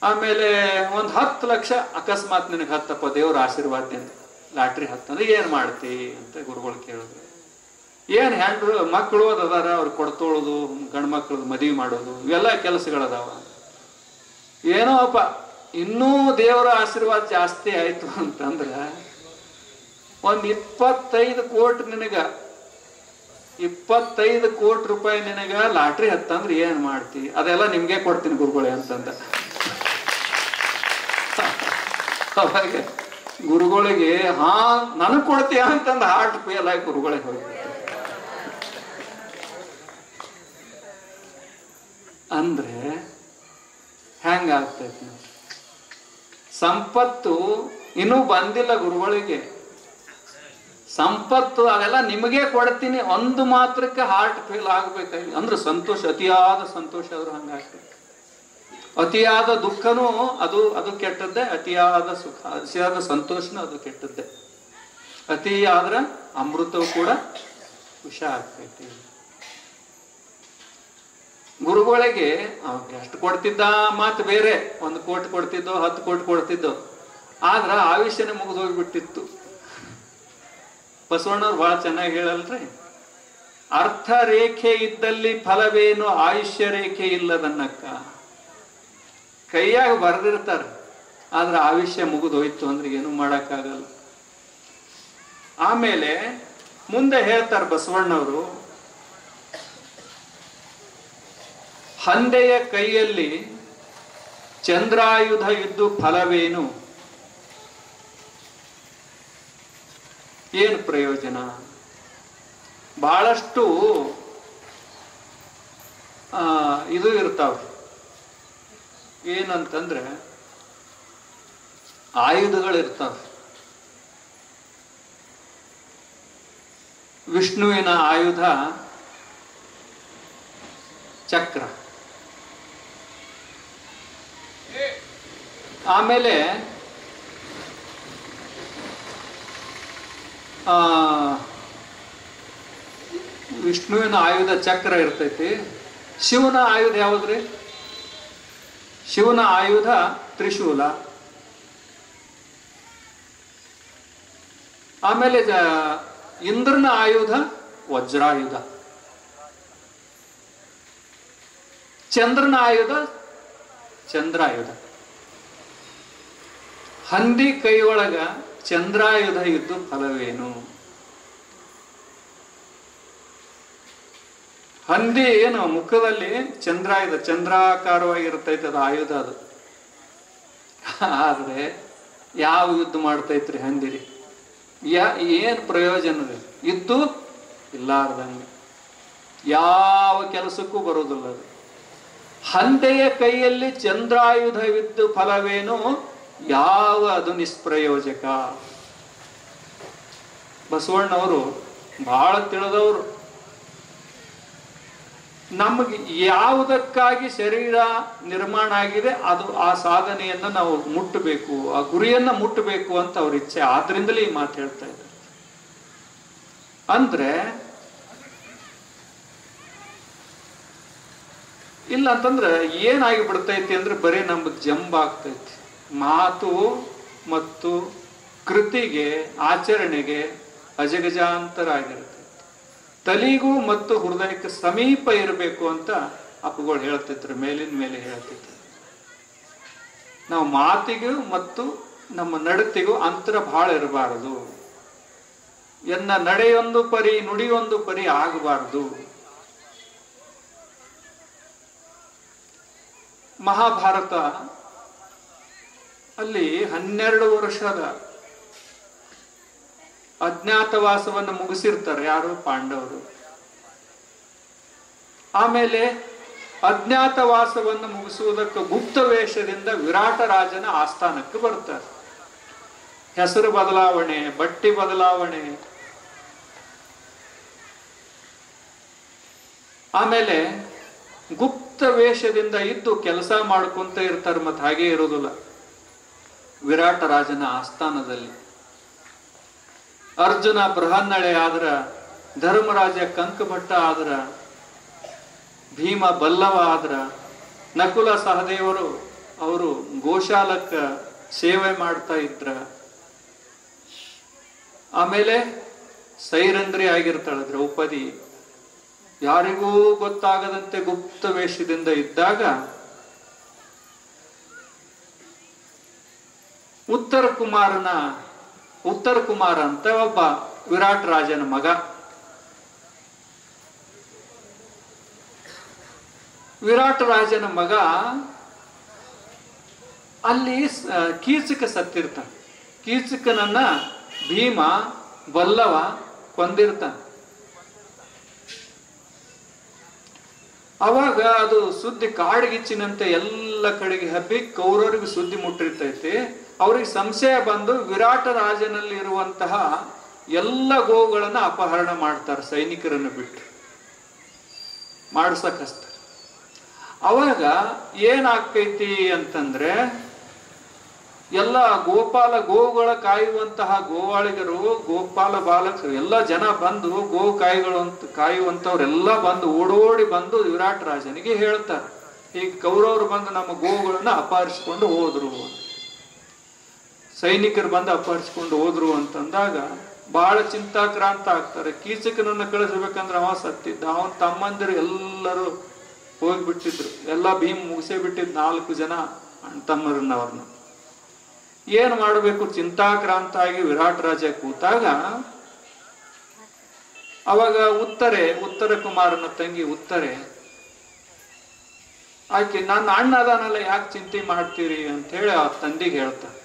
ಆಮೇಲೆ 10 ಲಕ್ಷ ಅಕಸ್ಮಾತ್ ನಿನಗೆ ಹತ್ತಪ್ಪ ದೇವ್ರ ಆಶೀರ್ವಾದದಿಂದ ಲಾಟ್ರಿ ಹತ್ತಂದ್ರೆ ಏನ್ ಮಾಡ್ತಿ ಅಂತ ಗುರುಗಳು ಕೇಳಿದ್ರು. ಏನ್ ಹೆಂಡ್ರು ಮಕ್ಕಳು ಅದಾರ, ಅವ್ರು ಕೊಡ್ತೊಳೋದು, ಗಂಡು ಮಕ್ಳದು ಮದುವೆ ಮಾಡೋದು, ಇವೆಲ್ಲ ಕೆಲಸಗಳದಾವ. ಏನೋ ಅಪ್ಪ ಇನ್ನೂ ದೇವರ ಆಶೀರ್ವಾದ ಜಾಸ್ತಿ ಆಯ್ತು ಅಂತಂದ್ರ 25 ಕೋಟಿ ನಿನಗ 25 ಕೋಟಿ ರೂಪಾಯಿ ನಿನಗ ಲಾಟ್ರಿ ಹತ್ತಂದ್ರೆ ಏನ್ ಮಾಡ್ತಿ? ಅದೆಲ್ಲ ನಿಮ್ಗೆ ಕೊಡ್ತೀನಿ ಗುರುಗಳೇ ಅಂತಂದ. ಅವಾಗ ಗುರುಗಳಿಗೆ ನನಗ್ ಕೊಡ್ತೀಯ ಅಂತಂದ ಹಾರ್ಟ್ ಫೇಲ್ ಆಗಿ ಗುರುಗಳಿಗೆ ಹೋಗಿ ಅಂದ್ರೆ ಹೆಂಗಾಗ್ತೈತಿ? ಸಂಪತ್ತು ಇನ್ನೂ ಬಂದಿಲ್ಲ ಗುರುಗಳಿಗೆ. ಸಂಪತ್ತು ಅವೆಲ್ಲ ನಿಮಗೆ ಕೊಡ್ತೀನಿ ಒಂದು ಮಾತ್ರಕ್ಕೆ ಹಾರ್ಟ್ ಫೇಲ್ ಆಗ್ಬೇಕಾಗಿ ಅಂದ್ರೆ ಸಂತೋಷ, ಅತಿಯಾದ ಸಂತೋಷ ಆದ್ರೂ ಹಂಗಾಗ್ತದೆ. ಅತಿಯಾದ ದುಃಖನೂ ಅದು ಕೆಟ್ಟದ್ದೇ, ಅತಿಯಾದ ಸುಖ, ಅತಿಯಾದ ಸಂತೋಷನೂ ಅದು ಕೆಟ್ಟದ್ದೇ. ಅತಿ ಆದ್ರ ಅಮೃತವು ಕೂಡ ವಿಷ ಆಗ್ತೈತಿ. ಗುರುಗಳಿಗೆ ಎಷ್ಟು ಕೊಡ್ತಿದ್ದ ಮಾತು ಬೇರೆ, 1 ಕೋಟಿ ಕೊಡ್ತಿದ್ದೋ 10 ಕೋಟಿ ಕೊಡ್ತಿದ್ದೋ, ಆದ್ರ ಆಯುಷ್ಯನೇ ಮುಗಿದು ಹೋಗ್ಬಿಟ್ಟಿತ್ತು. ಬಸವಣ್ಣವ್ರು ಬಹಳ ಚೆನ್ನಾಗಿ ಹೇಳಲ್ರಿ, ಅರ್ಥ ರೇಖೆ ಇದ್ದಲ್ಲಿ ಫಲವೇನು, ಆಯುಷ್ಯ ರೇಖೆ ಇಲ್ಲದನ್ನಕ್ಕ. ಕೈಯಾಗ ಬರೆದಿರ್ತಾರೆ, ಆದ್ರೆ ಆಯುಷ್ಯ ಮುಗಿದು ಹೋಯ್ತು ಅಂದ್ರೆ ಏನು ಮಾಡಕ್ಕಾಗಲ್ಲ. ಆಮೇಲೆ ಮುಂದೆ ಹೇಳ್ತಾರೆ ಬಸವಣ್ಣವರು, ಹಂದೆಯ ಕೈಯಲ್ಲಿ ಚಂದ್ರಾಯುಧ ಇದ್ದು ಫಲವೇನು, ಏನು ಪ್ರಯೋಜನ? ಬಹಳಷ್ಟು ಇದು ಇರ್ತಾವ. ಏನಂತಂದ್ರೆ ಆಯುಧಗಳಿರ್ತಾವ. ವಿಷ್ಣುವಿನ ಆಯುಧ ಚಕ್ರ. ಆಮೇಲೆ ವಿಷ್ಣುವಿನ ಆಯುಧ ಚಕ್ರ ಇರ್ತೈತಿ. ಶಿವನ ಆಯುಧ ಯಾವುದ್ರಿ? ಶಿವನ ಆಯುಧ ತ್ರಿಶೂಲ. ಆಮೇಲೆ ಇಂದ್ರನ ಆಯುಧ ವಜ್ರಾಯುಧ. ಚಂದ್ರನ ಆಯುಧ ಚಂದ್ರಾಯುಧ. ಹಂದಿ ಕೈ ಒಳಗ ಚಂದ್ರಾಯುಧ ಇದ್ದು ಫಲವೇನು? ಹಂದಿ ಏನು ಮುಖದಲ್ಲಿ ಚಂದ್ರಾಯುಧ, ಚಂದ್ರಾಕಾರವಾಗಿರ್ತೈತೆ ಅದು ಆಯುಧ. ಅದು ಆದ್ರೆ ಯಾವ ಯುದ್ಧ ಮಾಡ್ತೈತ್ರಿ ಹಂದಿರಿ? ಏನ್ ಪ್ರಯೋಜನ? ಇದ್ದು ಇಲ್ಲಾರ್ದಂಗೆ ಯಾವ ಕೆಲಸಕ್ಕೂ ಬರೋದಿಲ್ಲ ಅದು. ಹಂದೆಯ ಕೈಯಲ್ಲಿ ಚಂದ್ರಾಯುಧವಿದ್ದು ಫಲವೇನು, ಯಾವ ಅದು ನಿಷ್ಪ್ರಯೋಜಕ. ಬಸವಣ್ಣವರು ಬಹಳ ತಿಳಿದವರು. ನಮಗೆ ಯಾವುದಕ್ಕಾಗಿ ಶರೀರ ನಿರ್ಮಾಣ ಆಗಿದೆ ಅದು ಆ ಸಾಧನೆಯನ್ನ ನಾವು ಮುಟ್ಟಬೇಕು, ಆ ಗುರಿಯನ್ನ ಮುಟ್ಟಬೇಕು ಅಂತ ಅವ್ರ ಇಚ್ಛೆ. ಆದ್ರಿಂದಲೇ ಈ ಮಾತು ಹೇಳ್ತಾ ಇದ್ದಾರೆ. ಅಂದ್ರೆ ಇಲ್ಲ ಅಂತಂದ್ರೆ ಏನಾಗಿ ಬಿಡ್ತೈತಿ ಅಂದ್ರೆ ಬರೀ ನಮ್ಗೆ ಜಂಬ ಆಗ್ತೈತಿ. ಮಾತು ಮತ್ತು ಕೃತಿಗೆ ಆಚರಣೆಗೆ ಅಜಗಜಾಂತರ ಆಗಿರುತ್ತೆ. ತಲೆಗೂ ಮತ್ತು ಹೃದಯಕ್ಕೆ ಸಮೀಪ ಇರಬೇಕು ಅಂತ ಅಪ್ಪುಗಳು ಹೇಳ್ತಿದ್ರು, ಮೇಲಿನ ಮೇಲೆ ಹೇಳ್ತಿದ್ರು. ನಾವು ಮಾತಿಗೂ ಮತ್ತು ನಮ್ಮ ನಡತೆಗೂ ಅಂತರ ಬಹಳ ಇರಬಾರದು. ಎನ್ನ ನಡೆಯೊಂದು ಪರಿ ನುಡಿಯೊಂದು ಪರಿ ಆಗಬಾರದು. ಮಹಾಭಾರತ ಅಲ್ಲಿ 12 ವರ್ಷದ ಅಜ್ಞಾತವಾಸವನ್ನು ಮುಗಿಸಿರ್ತಾರೆ ಯಾರು? ಪಾಂಡವರು. ಆಮೇಲೆ ಅಜ್ಞಾತವಾಸವನ್ನು ಮುಗಿಸುವುದಕ್ಕೆ ಗುಪ್ತ ವೇಷದಿಂದ ವಿರಾಟ ರಾಜನ ಆಸ್ಥಾನಕ್ಕೆ ಬರ್ತಾರೆ. ಹೆಸರು ಬದಲಾವಣೆ, ಬಟ್ಟಿ ಬದಲಾವಣೆ, ಆಮೇಲೆ ಗುಪ್ತ ವೇಷದಿಂದ ಇದ್ದು ಕೆಲಸ ಮಾಡ್ಕೊಂತ ಇರ್ತಾರೆ. ಮತ್ತೆ ಹಾಗೆ ಇರೋದಿಲ್ಲ. ವಿರಾಟ ರಾಜನ ಆಸ್ಥಾನದಲ್ಲಿ ಅರ್ಜುನ ಬೃಹನ್ನಳೆ ಆದ್ರ, ಧರ್ಮರಾಜ ಕಂಕಭಟ್ಟ ಆದ್ರ, ಭೀಮ ಬಲ್ಲವ ಆದ್ರ, ನಕುಲ ಸಹದೇವರು ಅವರು ಗೋಶಾಲಕ್ಕ ಸೇವೆ ಮಾಡ್ತಾ ಇದ್ರ. ಆಮೇಲೆ ಸೈರಂಧ್ರಿ ಆಗಿರ್ತಾಳೆ ದ್ರೌಪದಿ. ಯಾರಿಗೂ ಗೊತ್ತಾಗದಂತೆ ಗುಪ್ತ ವೇಷದಿಂದ ಇದ್ದಾಗ ಉತ್ತರ ಕುಮಾರ ಅಂತ ಒಬ್ಬ ವಿರಾಟ್ ರಾಜನ ಮಗ. ವಿರಾಟ್ ರಾಜನ ಮಗ ಅಲ್ಲಿ ಕೀಚಕ ಸತ್ತಿರ್ತಾನೆ. ಕೀಚಕನನ್ನ ಭೀಮ ಬಲ್ಲವ ಕೊಂದಿರ್ತಾನೆ. ಅವಾಗ ಅದು ಸುದ್ದಿ ಕಾಡ್ಗಿಚ್ಚಿನಂತೆ ಎಲ್ಲ ಕಡೆಗೆ ಹಬ್ಬಿ ಕೌರವರಿಗೆ ಸುದ್ದಿ ಮುಟ್ಟಿರ್ತೈತಿ. ಅವ್ರಿಗೆ ಸಂಶಯ ಬಂದು ವಿರಾಟ ರಾಜನಲ್ಲಿ ಇರುವಂತಹ ಎಲ್ಲ ಗೋವುಗಳನ್ನ ಅಪಹರಣ ಮಾಡ್ತಾರೆ, ಸೈನಿಕರನ್ನು ಬಿಟ್ಟು ಮಾಡ್ಸಕಸ್ತಾರೆ. ಅವಾಗ ಏನಾಗ್ತೈತಿ ಅಂತಂದ್ರೆ, ಎಲ್ಲ ಗೋವುಗಳ ಕಾಯುವಂತಹ ಗೋವಾಳಿಗರು, ಗೋಪಾಲ ಬಾಲಕರು ಎಲ್ಲ ಜನ ಬಂದು ಕಾಯುವಂತವ್ರೆಲ್ಲ ಬಂದು ಓಡೋಡಿ ಬಂದು ವಿರಾಟ್ ರಾಜನಿಗೆ ಹೇಳ್ತಾರೆ, ಈಗ ಕೌರವರು ಬಂದು ನಮ್ಮ ಗೋವುಗಳನ್ನ ಅಪಹರಿಸಿಕೊಂಡು ಹೋದ್ರು, ಸೈನಿಕರು ಬಂದು ಅಪಹರಿಸಿಕೊಂಡು ಹೋದ್ರು ಅಂತಂದಾಗ ಬಹಳ ಚಿಂತಾಕ್ರಾಂತ ಆಗ್ತಾರೆ. ಕೀಚಕನನ್ನ ಕಳಿಸ್ಬೇಕಂದ್ರೆ ಅವ ಸತ್ತಿದ್ದ, ಅವನ ತಮ್ಮಂದಿರು ಎಲ್ಲರೂ ಹೋಗ್ಬಿಟ್ಟಿದ್ರು. ಎಲ್ಲ ಭೀಮ್ ಮುಗಿಸೇ ಬಿಟ್ಟಿದ್ 4 ಜನ ಅಣ್ತಮ್ಮರನ್ನ. ಅವ್ರನ್ನ ಏನ್ ಮಾಡಬೇಕು ಚಿಂತಾಕ್ರಾಂತ ಆಗಿ ವಿರಾಟ್ ರಾಜ ಕೂತಾಗ, ಅವಾಗ ಉತ್ತರ ಕುಮಾರನ ತಂಗಿ ಉತ್ತರೆ ಆಕೆ ನನ್ನ ಅಣ್ಣ ಅದಾನಲ್ಲ, ಯಾಕೆ ಚಿಂತೆ ಮಾಡ್ತೀರಿ ಅಂತ ಹೇಳಿ ಆ ತಂದಿಗೆ ಹೇಳ್ತಾನೆ.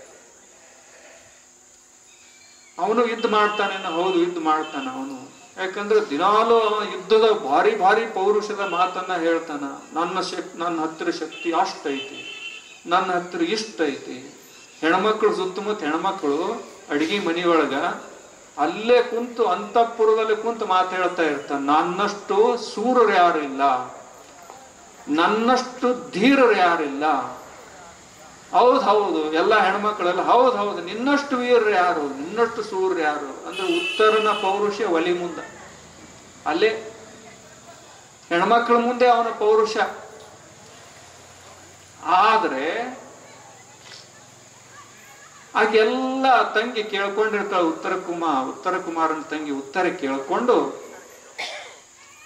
ಅವನು ಯುದ್ಧ ಮಾಡ್ತಾನೆ. ಹೌದು, ಯುದ್ಧ ಮಾಡ್ತಾನ ಅವನು. ಯಾಕಂದ್ರೆ ದಿನಾಲೂ ಯುದ್ಧದ ಭಾರಿ ಭಾರಿ ಪೌರುಷದ ಮಾತನ್ನ ಹೇಳ್ತಾನ. ನನ್ನ ಹತ್ತಿರ ಶಕ್ತಿ ಅಷ್ಟೈತಿ, ನನ್ನ ಹತ್ತಿರ ಇಷ್ಟ ಐತಿ. ಹೆಣ್ಮಕ್ಳು ಸುತ್ತಮುತ್ತ ಹೆಣ್ಮಕ್ಳು ಅಡಿಗೆ ಮನೆಯೊಳಗ ಅಲ್ಲೇ ಕುಂತು ಅಂತಃಪುರದಲ್ಲಿ ಕುಂತು ಮಾತಾಡ್ತಾ ಇರ್ತಾನೆ. ನನ್ನಷ್ಟು ಸೂರರು ಯಾರಿಲ್ಲ, ನನ್ನಷ್ಟು ಧೀರರು ಯಾರಿಲ್ಲ. ಹೌದು ಎಲ್ಲ ಹೆಣ್ಮಕ್ಳೆಲ್ಲ ಹೌದು, ನಿನ್ನಷ್ಟು ವೀರರು ಯಾರು, ನಿನ್ನಷ್ಟು ಸೂರ್ಯರು ಯಾರು ಅಂದ್ರೆ ಉತ್ತರನ ಪೌರುಷ ಒಲಿ ಮುಂದ. ಅಲ್ಲೇ ಹೆಣ್ಮಕ್ಳ ಮುಂದೆ ಅವನ ಪೌರುಷ. ಆದ್ರೆ ಆಗೆಲ್ಲ ತಂಗಿ ಕೇಳ್ಕೊಂಡಿರ್ತಾಳೆ. ಉತ್ತರ ಕುಮಾರನ ತಂಗಿ ಉತ್ತರ ಕೇಳ್ಕೊಂಡು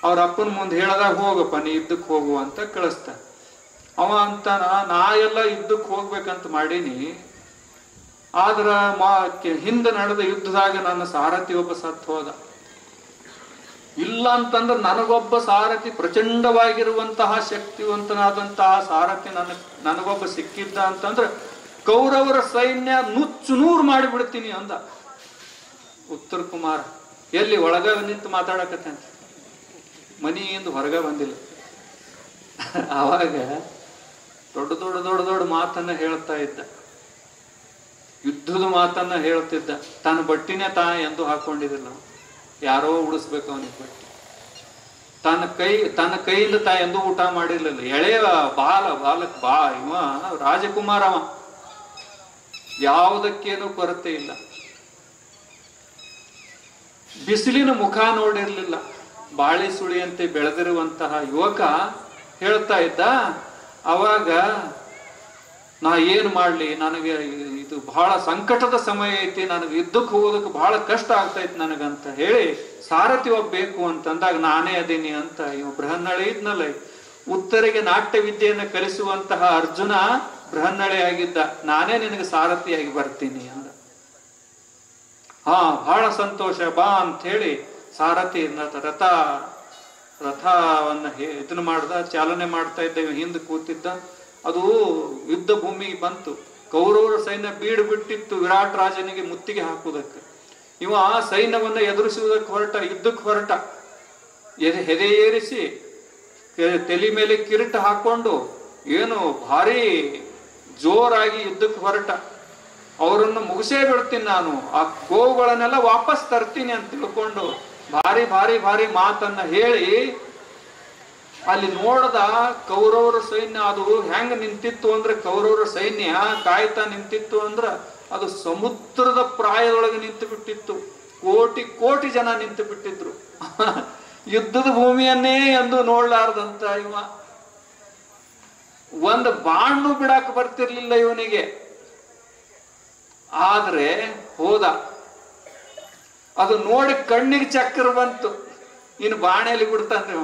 ಅವ್ರ ಅಪ್ಪನ ಮುಂದೆ ಹೇಳದಾಗ, ಹೋಗಪ್ಪ ನೀ ಯುದ್ಧಕ್ಕೆ ಹೋಗು ಅಂತ ಕಳಿಸ್ತ. ಅವ ಅಂತಾನ, ನಾ ಎಲ್ಲ ಯುದ್ಧಕ್ಕೆ ಹೋಗ್ಬೇಕಂತ ಮಾಡೀನಿ, ಆದ್ರ ಹಿಂದೆ ನಡೆದ ಯುದ್ಧದಾಗ ನನ್ನ ಸಾರಥಿ ಒಬ್ಬ ಸತ್ತು ಹೋದ. ಇಲ್ಲ ಅಂತಂದ್ರೆ ನನಗೊಬ್ಬ ಸಾರಥಿ, ಪ್ರಚಂಡವಾಗಿರುವಂತಹ ಶಕ್ತಿವಂತನಾದಂತಹ ಸಾರಥಿ ನನಗೊಬ್ಬ ಸಿಕ್ಕಿದ್ದ ಅಂತಂದ್ರೆ ಕೌರವರ ಸೈನ್ಯ ನುಚ್ಚು ನೂರು ಮಾಡಿಬಿಡ್ತೀನಿ ಅಂದ ಉತ್ತರ ಕುಮಾರ. ಎಲ್ಲಿ ಒಳಗ ನಿಂತು ಮಾತಾಡಕತ್ತೆ ಅಂತ, ಮನೆಯಿಂದ ಹೊರಗ ಬಂದಿಲ್ಲ. ಆವಾಗ ದೊಡ್ಡ ಮಾತನ್ನ ಹೇಳ್ತಾ ಇದ್ದ, ಯುದ್ಧದ ಮಾತನ್ನ ಹೇಳ್ತಿದ್ದ. ತನ್ನ ಬಟ್ಟಿನೇ ಎಂದು ಹಾಕೊಂಡಿದಿಲ್ಲ, ಯಾರೋ ಉಡಿಸ್ಬೇಕು ಅವನಿಗೆ ಬಟ್ಟಿ. ತನ್ನ ಕೈಯಿಂದ ಎಂದೂ ಊಟ ಮಾಡಿರ್ಲಿಲ್ಲ. ಎಳೆಯ ಬಾಲಕ್ ಇವ ರಾಜಕುಮಾರ, ಅವ ಯಾವುದಕ್ಕೇನು ಕೊರತೆ ಇಲ್ಲ. ಬಿಸಿಲಿನ ಮುಖ ನೋಡಿರ್ಲಿಲ್ಲ. ಬಾಳೆ ಸುಳಿಯಂತೆ ಬೆಳೆದಿರುವಂತಹ ಯುವಕ ಹೇಳ್ತಾ ಇದ್ದ. ಅವಾಗ ನಾ ಏನು ಮಾಡ್ಲಿ, ನನಗೆ ಇದು ಬಹಳ ಸಂಕಟದ ಸಮಯ ಐತಿ, ನನಗೆ ಯುದ್ಧಕ್ಕೆ ಹೋಗೋದಕ್ಕೆ ಬಹಳ ಕಷ್ಟ ಆಗ್ತೈತಿ ನನಗಂತ ಹೇಳಿ ಸಾರಥಿ ಒಬ್ಬಬೇಕು ಅಂತಂದಾಗ ನಾನೇ ಅದೀನಿ ಅಂತ ಇವ ಬೃಹನ್ನಳೆ ಇದ್ನಲ್ಲ, ಉತ್ತರಿಗೆ ನಾಟ್ಯ ವಿದ್ಯೆಯನ್ನು ಕಲಿಸುವಂತಹ ಅರ್ಜುನ ಬೃಹನ್ನಳೆ ಆಗಿದ್ದ, ನಾನೇ ನಿನಗೆ ಸಾರಥಿಯಾಗಿ ಬರ್ತೀನಿ ಅಂದ. ಹಾ ಬಹಳ ಸಂತೋಷ ಬಾ ಅಂತ ಹೇಳಿ ಸಾರಥಿ ರಥವನ್ನ ಇದನ್ನ ಮಾಡ್ದ, ಚಾಲನೆ ಮಾಡ್ತಾ ಇದ್ದ, ಹಿಂದೆ ಕೂತಿದ್ದ. ಅದು ಯುದ್ಧ ಭೂಮಿಗೆ ಬಂತು. ಕೌರವರ ಸೈನ್ಯ ಬೀಡು ಬಿಟ್ಟಿತ್ತು ವಿರಾಟ್ ರಾಜನಿಗೆ ಮುತ್ತಿಗೆ ಹಾಕುವುದಕ್ಕೆ. ಇವ ಸೈನ್ಯವನ್ನ ಎದುರಿಸುವುದಕ್ಕೆ ಹೊರಟ, ಯುದ್ಧಕ್ಕೆ ಹೊರಟ. ಹೆದೆ ಏರಿಸಿ ತಲೆ ಮೇಲೆ ಕಿರೀಟ ಹಾಕೊಂಡು ಏನು ಭಾರಿ ಜೋರಾಗಿ ಯುದ್ಧಕ್ಕೆ ಹೊರಟ. ಅವರನ್ನು ಮುಗಿಸೇ ಬಿಡ್ತೀನಿ ನಾನು, ಆ ಗೋವುಗಳನ್ನೆಲ್ಲ ವಾಪಸ್ ತರ್ತೀನಿ ಅಂತ ತಿಳ್ಕೊಂಡು ಭಾರಿ ಭಾರಿ ಭಾರಿ ಮಾತನ್ನ ಹೇಳಿ ಅಲ್ಲಿ ನೋಡದ ಕೌರವರ ಸೈನ್ಯ ಅದು ಹೆಂಗ ನಿಂತಿತ್ತು ಅಂದ್ರೆ, ಕೌರವರ ಸೈನ್ಯ ಕಾಯ್ತಾ ನಿಂತಿತ್ತು ಅಂದ್ರ ಅದು ಸಮುದ್ರದ ಪ್ರಾಯದೊಳಗೆ ನಿಂತು ಬಿಟ್ಟಿತ್ತು. ಕೋಟಿ ಕೋಟಿ ಜನ ನಿಂತು ಬಿಟ್ಟಿದ್ರು. ಯುದ್ಧದ ಭೂಮಿಯನ್ನೇ ಎಂದು ನೋಡ್ಲಾರ್ದಂತ ಇವ ಒಂದು ಬಾಣ್ಣು ಬಿಡಾಕ ಬರ್ತಿರ್ಲಿಲ್ಲ ಇವನಿಗೆ. ಆದ್ರೆ ಹೋದ, ಅದು ನೋಡಿ ಕಣ್ಣಿಗೆ ಚಕ್ಕರ್ ಬಂತು. ಇನ್ನು ಬಾಣೆಯಲ್ಲಿ ಬಿಡ್ತಾನ್ರಿ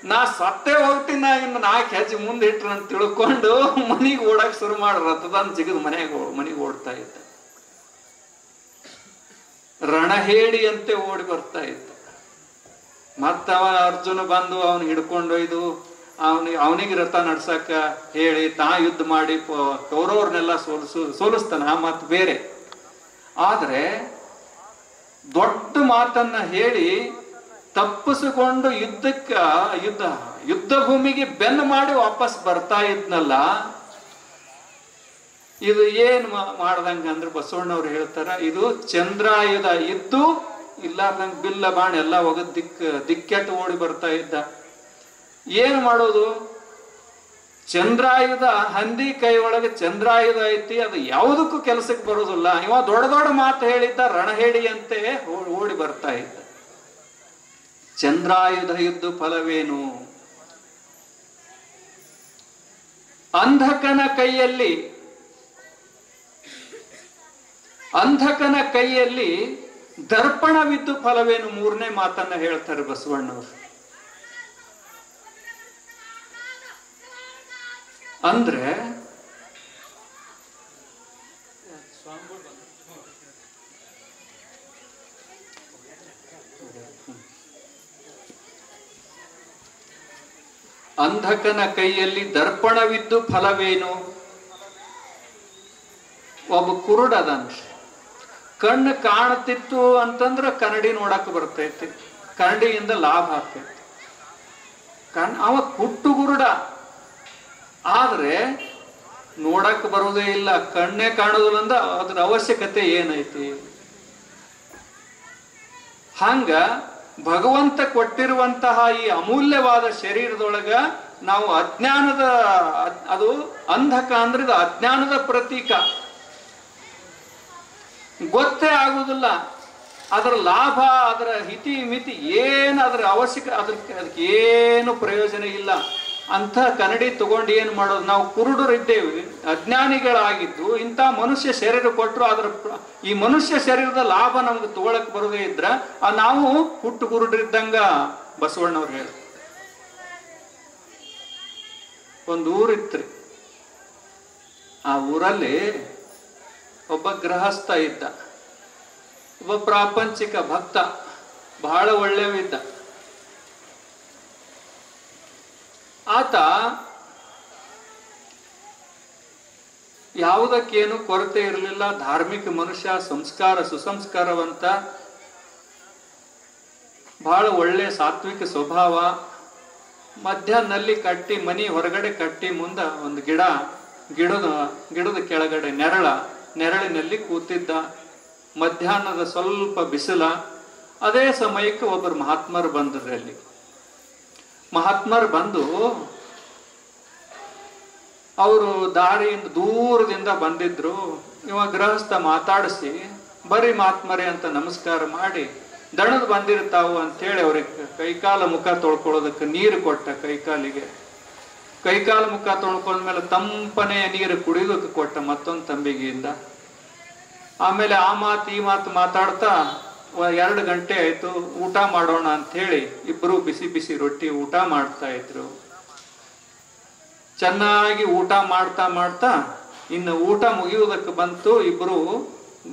ನಾ ಸತ್ತೇ ಹೋಗ್ತೀನಿ, ನಾ ಇನ್ನು 4 ಹೆಜ್ಜೆ ಮುಂದೆ ಇಟ್ರ ಅಂತ ತಿಳ್ಕೊಂಡು ಮನಿಗೆ ಓಡಾಕ್ ಶುರು ಮಾಡಿ ರಥದಾನ್ ಜಿಗದ್ ಮನೆಗೆ ಓಡ್ತಾ ಇದ್ದ. ರಣಹೇಡಿಯಂತೆ ಓಡಿ ಬರ್ತಾ ಇದ್ದ. ಮತ್ತವ ಅರ್ಜುನ ಬಂದು ಅವನು ಹಿಡ್ಕೊಂಡೊಯ್ದು ಅವನಿಗೆ ರಥ ನಡ್ಸಕ್ಕ ಹೇಳಿ ತಾ ಯುದ್ಧ ಮಾಡಿ ಕೌರವ್ರನ್ನೆಲ್ಲ ಸೋಲಿಸ್ತಾನ ಮತ್ ಬೇರೆ. ಆದ್ರೆ ದೊಡ್ಡ ಮಾತನ್ನ ಹೇಳಿ ತಪ್ಪಿಸಿಕೊಂಡು ಯುದ್ಧ ಭೂಮಿಗೆ ಬೆನ್ನು ಮಾಡಿ ವಾಪಸ್ ಬರ್ತಾ ಇದ್ನಲ್ಲ, ಇದು ಏನ್ ಮಾಡ್ದಂಗ ಅಂದ್ರೆ ಬಸವಣ್ಣವ್ರು ಹೇಳ್ತಾರ, ಇದು ಚಂದ್ರಾಯುಧ ಇದ್ದು ಇಲ್ಲಾರ್ದಂಗ ಬಿಲ್ಲ ಬಾಣ ಎಲ್ಲ ಒಗದ್ ದಿಕ್ಕೆಟ್ಟು ಓಡಿ ಬರ್ತಾ ಇದ್ದ. ಏನ್ ಮಾಡೋದು? ಚಂದ್ರಾಯುಧ, ಹಂದಿ ಕೈ ಒಳಗೆ ಚಂದ್ರಾಯುಧ ಐತಿ, ಅದು ಯಾವುದಕ್ಕೂ ಕೆಲಸಕ್ಕೆ ಬರೋದಿಲ್ಲ. ಇವ ದೊಡ್ಡ ದೊಡ್ಡ ಮಾತು ಹೇಳಿದ್ದ, ರಣಹೇಡಿಯಂತೆ ಓಡಿ ಬರ್ತಾ ಇದ್ದ. ಚಂದ್ರಾಯುಧ ಇದ್ದು ಫಲವೇನು? ಅಂಧಕನ ಕೈಯಲ್ಲಿ ದರ್ಪಣವಿದ್ದು ಫಲವೇನು? 3ನೇ ಮಾತನ್ನ ಹೇಳ್ತಾರೆ ಬಸವಣ್ಣವರು. ಅಂದ್ರೆ ಅಂಧಕನ ಕೈಯಲ್ಲಿ ದರ್ಪಣವಿದ್ದು ಫಲವೇನು? ಒಬ್ಬ ಕುರುಡದನ್, ಕಣ್ಣು ಕಾಣುತ್ತಿತ್ತು ಅಂತಂದ್ರ ಕನ್ನಡಿ ನೋಡಕ್ ಬರ್ತೈತಿ, ಕನ್ನಡಿಯಿಂದ ಲಾಭ ಆಗ್ತೈತಿ. ಅವ ಹುಟ್ಟು ಗುರುಡ, ಆದ್ರೆ ನೋಡಕ್ ಬರುವುದೇ ಇಲ್ಲ, ಕಣ್ಣೇ ಕಾಣೋದಿಲ್ಲ ಅಂದ ಅದ್ರ ಅವಶ್ಯಕತೆ ಏನೈತಿ? ಹಂಗ ಭಗವಂತ ಕೊಟ್ಟಿರುವಂತಹ ಈ ಅಮೂಲ್ಯವಾದ ಶರೀರದೊಳಗ ನಾವು ಅದು ಅಂಧಕ ಅಂದ್ರೆ ಇದು ಅಜ್ಞಾನದ ಪ್ರತೀಕ, ಗೊತ್ತೇ ಆಗುದಿಲ್ಲ. ಅದರ ಲಾಭ, ಅದರ ಹಿತಿ ಮಿತಿ ಏನು, ಅದರ ಅವಶ್ಯಕ, ಅದಕ್ಕೆ ಏನು ಪ್ರಯೋಜನ ಇಲ್ಲ ಅಂತ ಕನ್ನಡಿ ತಗೊಂಡು ಏನ್ ಮಾಡೋದು? ನಾವು ಕುರುಡರಿದ್ದೇವೆ, ಅಜ್ಞಾನಿಗಳಾಗಿದ್ದು ಇಂಥ ಮನುಷ್ಯ ಶರೀರ ಕೊಟ್ಟರು ಈ ಮನುಷ್ಯ ಶರೀರದ ಲಾಭ ನಮ್ಗೆ ತಗೊಳಕ್ ಬರೋದೇ ಇದ್ರ ನಾವು ಹುಟ್ಟು ಕುರುಡರಿದ್ದಂಗ ಬಸವಣ್ಣವ್ರು ಹೇಳ. ಒಂದು ಊರಿತ್ರಿ, ಆ ಊರಲ್ಲಿ ಒಬ್ಬ ಗೃಹಸ್ಥ ಇದ್ದ, ಒಬ್ಬ ಪ್ರಾಪಂಚಿಕ ಭಕ್ತ, ಬಹಳ ಒಳ್ಳೆಯವಿದ್ದ. ಆತ ಯಾವುದಕ್ಕೇನು ಕೊರತೆ ಇರಲಿಲ್ಲ, ಧಾರ್ಮಿಕ ಮನುಷ್ಯ, ಸುಸಂಸ್ಕಾರವಂತ, ಬಹಳ ಒಳ್ಳೆ ಸಾತ್ವಿಕ ಸ್ವಭಾವ. ಮಧ್ಯಾಹ್ನಲ್ಲಿ ಕಟ್ಟಿ, ಮನಿ ಹೊರಗಡೆ ಕಟ್ಟಿ ಮುಂದ ಒಂದು ಗಿಡದ ಕೆಳಗಡೆ ನೆರಳಿನಲ್ಲಿ ಕೂತಿದ್ದ. ಮಧ್ಯಾಹ್ನದ ಸ್ವಲ್ಪ ಬಿಸಿಲ. ಅದೇ ಸಮಯಕ್ಕೆ ಒಬ್ಬರು ಮಹಾತ್ಮರು ಬಂದ್ರಿ. ಅಲ್ಲಿ ಮಹಾತ್ಮರು ಬಂದು ಅವರು ದಾರಿಯಿಂದ ದೂರದಿಂದ ಬಂದಿದ್ರು. ಇವ ಗೃಹಸ್ಥ ಮಾತಾಡಿಸಿ ಬರೀ ಮಹಾತ್ಮರೇ ಅಂತ ನಮಸ್ಕಾರ ಮಾಡಿ, ದಣದ್ ಬಂದಿರ್ತಾವು ಅಂತೇಳಿ ಅವ್ರಿಗೆ ಕೈಕಾಲ ಮುಖ ತೊಳ್ಕೊಳ್ಳೋದಕ್ಕೆ ನೀರು ಕೊಟ್ಟ ಕೈಕಾಲಿಗೆ. ಕೈಕಾಲು ಮುಖ ತೊಳ್ಕೊಂಡ್ಮೇಲೆ ತಂಪನೆಯ ನೀರು ಕುಡಿಯೋದಕ್ಕೆ ಕೊಟ್ಟ ಮತ್ತೊಂದು ತಂಬಿಗೆಯಿಂದ. ಆಮೇಲೆ ಆ ಮಾತು ಈ ಮಾತು ಮಾತಾಡ್ತಾ 2 ಗಂಟೆ ಆಯ್ತು, ಊಟ ಮಾಡೋಣ ಅಂತ ಹೇಳಿ ಇಬ್ರು ಬಿಸಿ ಬಿಸಿ ರೊಟ್ಟಿ ಊಟ ಮಾಡ್ತಾ ಇದ್ರು. ಚೆನ್ನಾಗಿ ಊಟ ಮಾಡ್ತಾ ಮಾಡ್ತಾ ಇನ್ನು ಊಟ ಮುಗಿಯುವುದಕ್ಕೆ ಬಂತು. ಇಬ್ರು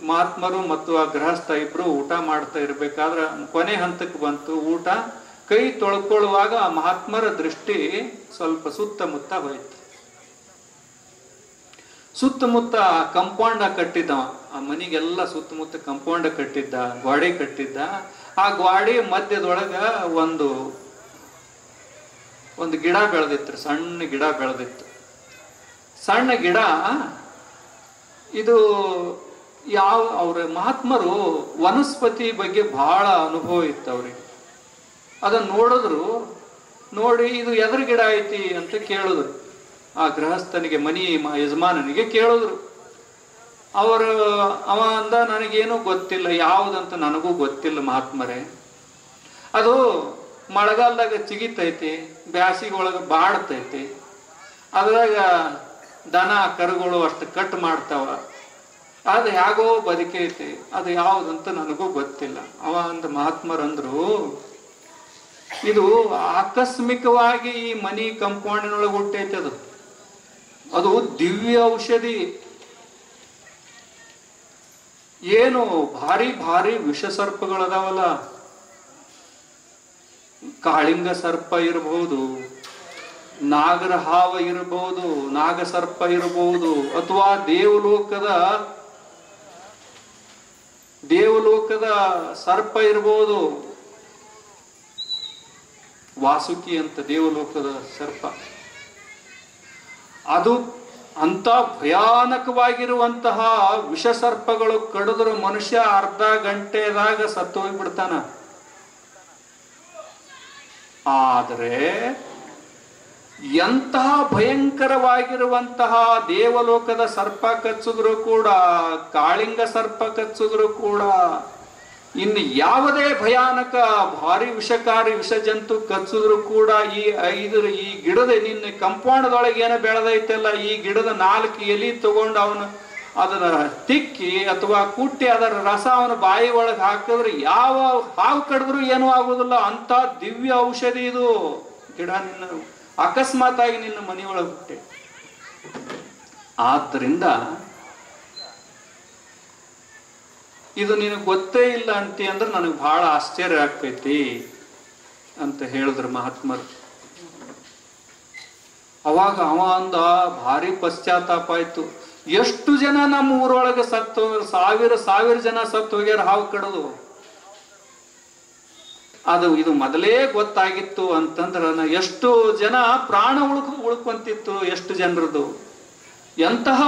ಮಹಾತ್ಮರು ಮತ್ತು ಆ ಗೃಹಸ್ಥ ಇಬ್ರು ಊಟ ಮಾಡ್ತಾ ಇರ್ಬೇಕಾದ್ರೆ ಕೊನೆ ಹಂತಕ್ಕೆ ಬಂತು ಊಟ. ಕೈ ತೊಳ್ಕೊಳ್ಳುವಾಗ ಆ ಮಹಾತ್ಮರ ದೃಷ್ಟಿ ಸ್ವಲ್ಪ ಸುತ್ತಮುತ್ತ ಹೋಯ್ತು. ಸುತ್ತಮುತ್ತ ಕಂಪೌಂಡ ಕಟ್ಟಿದ್ದ, ಆ ಮನಿಗೆಲ್ಲ ಸುತ್ತಮುತ್ತ ಕಂಪೌಂಡ ಕಟ್ಟಿದ್ದ, ಗೋಡೆ ಕಟ್ಟಿದ್ದ. ಆ ಗೋಡೆ ಮಧ್ಯದೊಳಗ ಒಂದು ಗಿಡ ಬೆಳೆದಿತ್ತು, ಸಣ್ಣ ಗಿಡ ಬೆಳೆದಿತ್ತು. ಸಣ್ಣ ಗಿಡ ಇದು ಅವ್ರ ಮಹಾತ್ಮರು ವನಸ್ಪತಿ ಬಗ್ಗೆ ಬಹಳ ಅನುಭವ ಇತ್ತು ಅವ್ರಿಗೆ. ಅದನ್ನ ನೋಡಿದ್ರು. ನೋಡಿ ಇದು ಎದ್ರ ಗಿಡ ಐತಿ ಅಂತ ಕೇಳಿದ್ರು. ಆ ಗೃಹಸ್ಥನಿಗೆ, ಮನಿ ಯಜಮಾನನಿಗೆ ಕೇಳಿದ್ರು. ಅವ ಅಂದ, ನನಗೇನು ಗೊತ್ತಿಲ್ಲ, ಯಾವುದಂತ ನನಗೂ ಗೊತ್ತಿಲ್ಲ ಮಹಾತ್ಮರೇ. ಅದು ಮಳೆಗಾಲದಾಗ ಚಿಗಿತೈತಿ, ಬ್ಯಾಸಿಗೆ ಒಳಗೆ ಬಾಡ್ತೈತಿ, ಅದ್ರಾಗ ದನ ಕರುಗಳು ಅಷ್ಟು ಕಟ್ ಮಾಡ್ತಾವ, ಅದು ಹೇಗೋ ಬದುಕೈತಿ, ಅದು ಯಾವುದಂತ ನನಗೂ ಗೊತ್ತಿಲ್ಲ. ಅವ ಅಂದ, ಮಹಾತ್ಮರಂದ್ರು, ಇದು ಆಕಸ್ಮಿಕವಾಗಿ ಈ ಮನಿ ಕಂಪೌಂಡಿನೊಳಗೆ ಹುಟ್ಟೈತಿ. ಅದು ದಿವ್ಯ ಔಷಧಿ. ಏನು ಭಾರಿ ಭಾರಿ ವಿಷ ಸರ್ಪಗಳದಾವಲ್ಲ, ಕಾಳಿಂಗ ಸರ್ಪ ಇರಬಹುದು, ನಾಗರ ಹಾವ ಇರಬಹುದು, ನಾಗಸರ್ಪ ಇರಬಹುದು, ಅಥವಾ ದೇವಲೋಕದ ಸರ್ಪ ಇರಬಹುದು. ವಾಸುಕಿ ಅಂತ ದೇವಲೋಕದ ಸರ್ಪ. ಅದು ಅಂತ ಭಯಾನಕವಾಗಿರುವಂತಹ ವಿಷ ಸರ್ಪಗಳು ಕಡಿದ್ರು ಮನುಷ್ಯ ಅರ್ಧ ಗಂಟೆದಾಗ ಸತ್ತು ಹೋಗ್ಬಿಡ್ತಾನ. ಆದರೆ ಎಂತಹ ಭಯಂಕರವಾಗಿರುವಂತಹ ದೇವಲೋಕದ ಸರ್ಪ ಕಚ್ಚಿದ್ರು ಕೂಡ, ಕಾಳಿಂಗ ಸರ್ಪ ಕಚ್ಚಿದ್ರು ಕೂಡ, ಇನ್ನು ಯಾವುದೇ ಭಯಾನಕ ಭಾರಿ ವಿಷಕಾರಿ ವಿಷ ಜಂತು ಕಚ್ಚಿದ್ರು ಕೂಡ ಈ ಗಿಡದ ನಿನ್ನ ಕಂಪೌಂಡದೊಳಗೆ ಏನೋ ಬೆಳೆದೈತಲ್ಲ, ಈ ಗಿಡದ 4 ಎಲಿ ತಗೊಂಡು ಅದನ್ನ ತಿಕ್ಕಿ ಅಥವಾ ಕುಟ್ಟಿ ಅದರ ರಸ ಅವನ ಬಾಯಿ ಒಳಗೆ ಹಾಕಿದ್ರೆ ಯಾವ ಹಾವು ಕಡಿದ್ರು ಏನೂ ಆಗುದಿಲ್ಲ. ಅಂತ ದಿವ್ಯ ಔಷಧಿ ಇದು ಗಿಡ. ನಿನ್ನ ಅಕಸ್ಮಾತ್ ಆಗಿ ನಿನ್ನ ಮನೆಯೊಳಗೆ ಹುಟ್ಟೆ. ಆದ್ದರಿಂದ ಇದು ನಿನಗೆ ಗೊತ್ತೇ ಇಲ್ಲ ಅಂತಿ ಅಂದ್ರೆ ನನಗೆ ಬಹಳ ಆಶ್ಚರ್ಯ ಆಗ್ತೈತಿ ಅಂತ ಹೇಳಿದ್ರು ಮಹಾತ್ಮರು. ಅವಾಗ ಅವ ಅಂದ, ಭಾರಿ ಪಶ್ಚಾತ್ತಾಪ ಆಯ್ತು. ಎಷ್ಟು ಜನ ನಮ್ಮ ಊರೊಳಗೆ ಸತ್ತು, ಸಾವಿರ ಜನ ಸತ್ತು ಹೋಗ್ಯಾರ ಹಾವು ಕಡದು. ಇದು ಮೊದಲೇ ಗೊತ್ತಾಗಿತ್ತು ಅಂತಂದ್ರ ಎಷ್ಟು ಜನ ಪ್ರಾಣ ಉಳ್ಕೊಂತಿತ್ತು, ಎಷ್ಟು ಜನರದು. ಎಂತಹ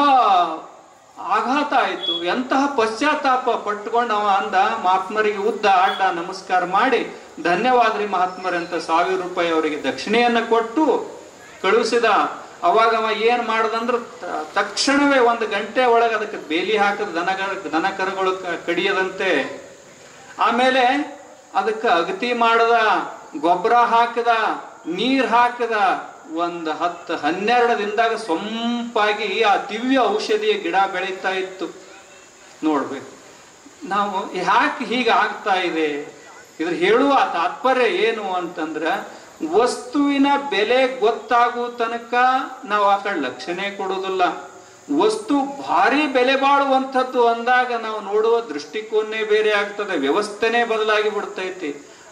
ಆಘಾತ ಆಯ್ತು, ಎಂತಹ ಪಶ್ಚಾತ್ತಾಪ ಪಟ್ಟುಕೊಂಡು ಅವ ಅಂದ. ಮಹಾತ್ಮರಿಗೆ ಉದ್ದ ಅಡ್ಡ ನಮಸ್ಕಾರ ಮಾಡಿ, ಧನ್ಯವಾದ್ರಿ ಮಹಾತ್ಮರೇ ಅಂತ 1000 ರೂಪಾಯಿ ಅವರಿಗೆ ದಕ್ಷಿಣೆಯನ್ನ ಕೊಟ್ಟು ಕಳುಹಿಸಿದ. ಅವಾಗ ಅವ ಏನ್ ಮಾಡದಂದ್ರ ತಕ್ಷಣವೇ 1 ಗಂಟೆ ಒಳಗೆ ಅದಕ್ಕೆ ಬೇಲಿ ಹಾಕದ, ದನ ಕರುಗಳು ಕಡಿಯದಂತೆ. ಆಮೇಲೆ ಅದಕ್ಕೆ ಅಗತಿ ಮಾಡದ, ಗೊಬ್ಬರ ಹಾಕದ, ನೀರ್ ಹಾಕದ. 10-12 ದಿನದಾಗ ಸೊಂಪಾಗಿ ಆ ದಿವ್ಯ ಔಷಧಿಯ ಗಿಡ ಬೆಳೀತಾ ಇತ್ತು. ನೋಡ್ಬೇಕು ನಾವು ಯಾಕೆ ಹೀಗೆ ಆಗ್ತಾ ಇದೆ. ಇದ್ರ ಹೇಳುವ ತಾತ್ಪರ್ಯ ಏನು ಅಂತಂದ್ರ, ವಸ್ತುವಿನ ಬೆಲೆ ಗೊತ್ತಾಗುವ ತನಕ ನಾವು ಆ ಕಡೆ ಲಕ್ಷಣೆ ಕೊಡೋದಿಲ್ಲ. ವಸ್ತು ಭಾರಿ ಬೆಲೆ ಬಾಳುವಂಥದ್ದು ಅಂದಾಗ ನಾವು ನೋಡುವ ದೃಷ್ಟಿಕೋನೇ ಬೇರೆ ಆಗ್ತದೆ, ವ್ಯವಸ್ಥೆನೇ ಬದಲಾಗಿ ಬಿಡ್ತೈತಿ.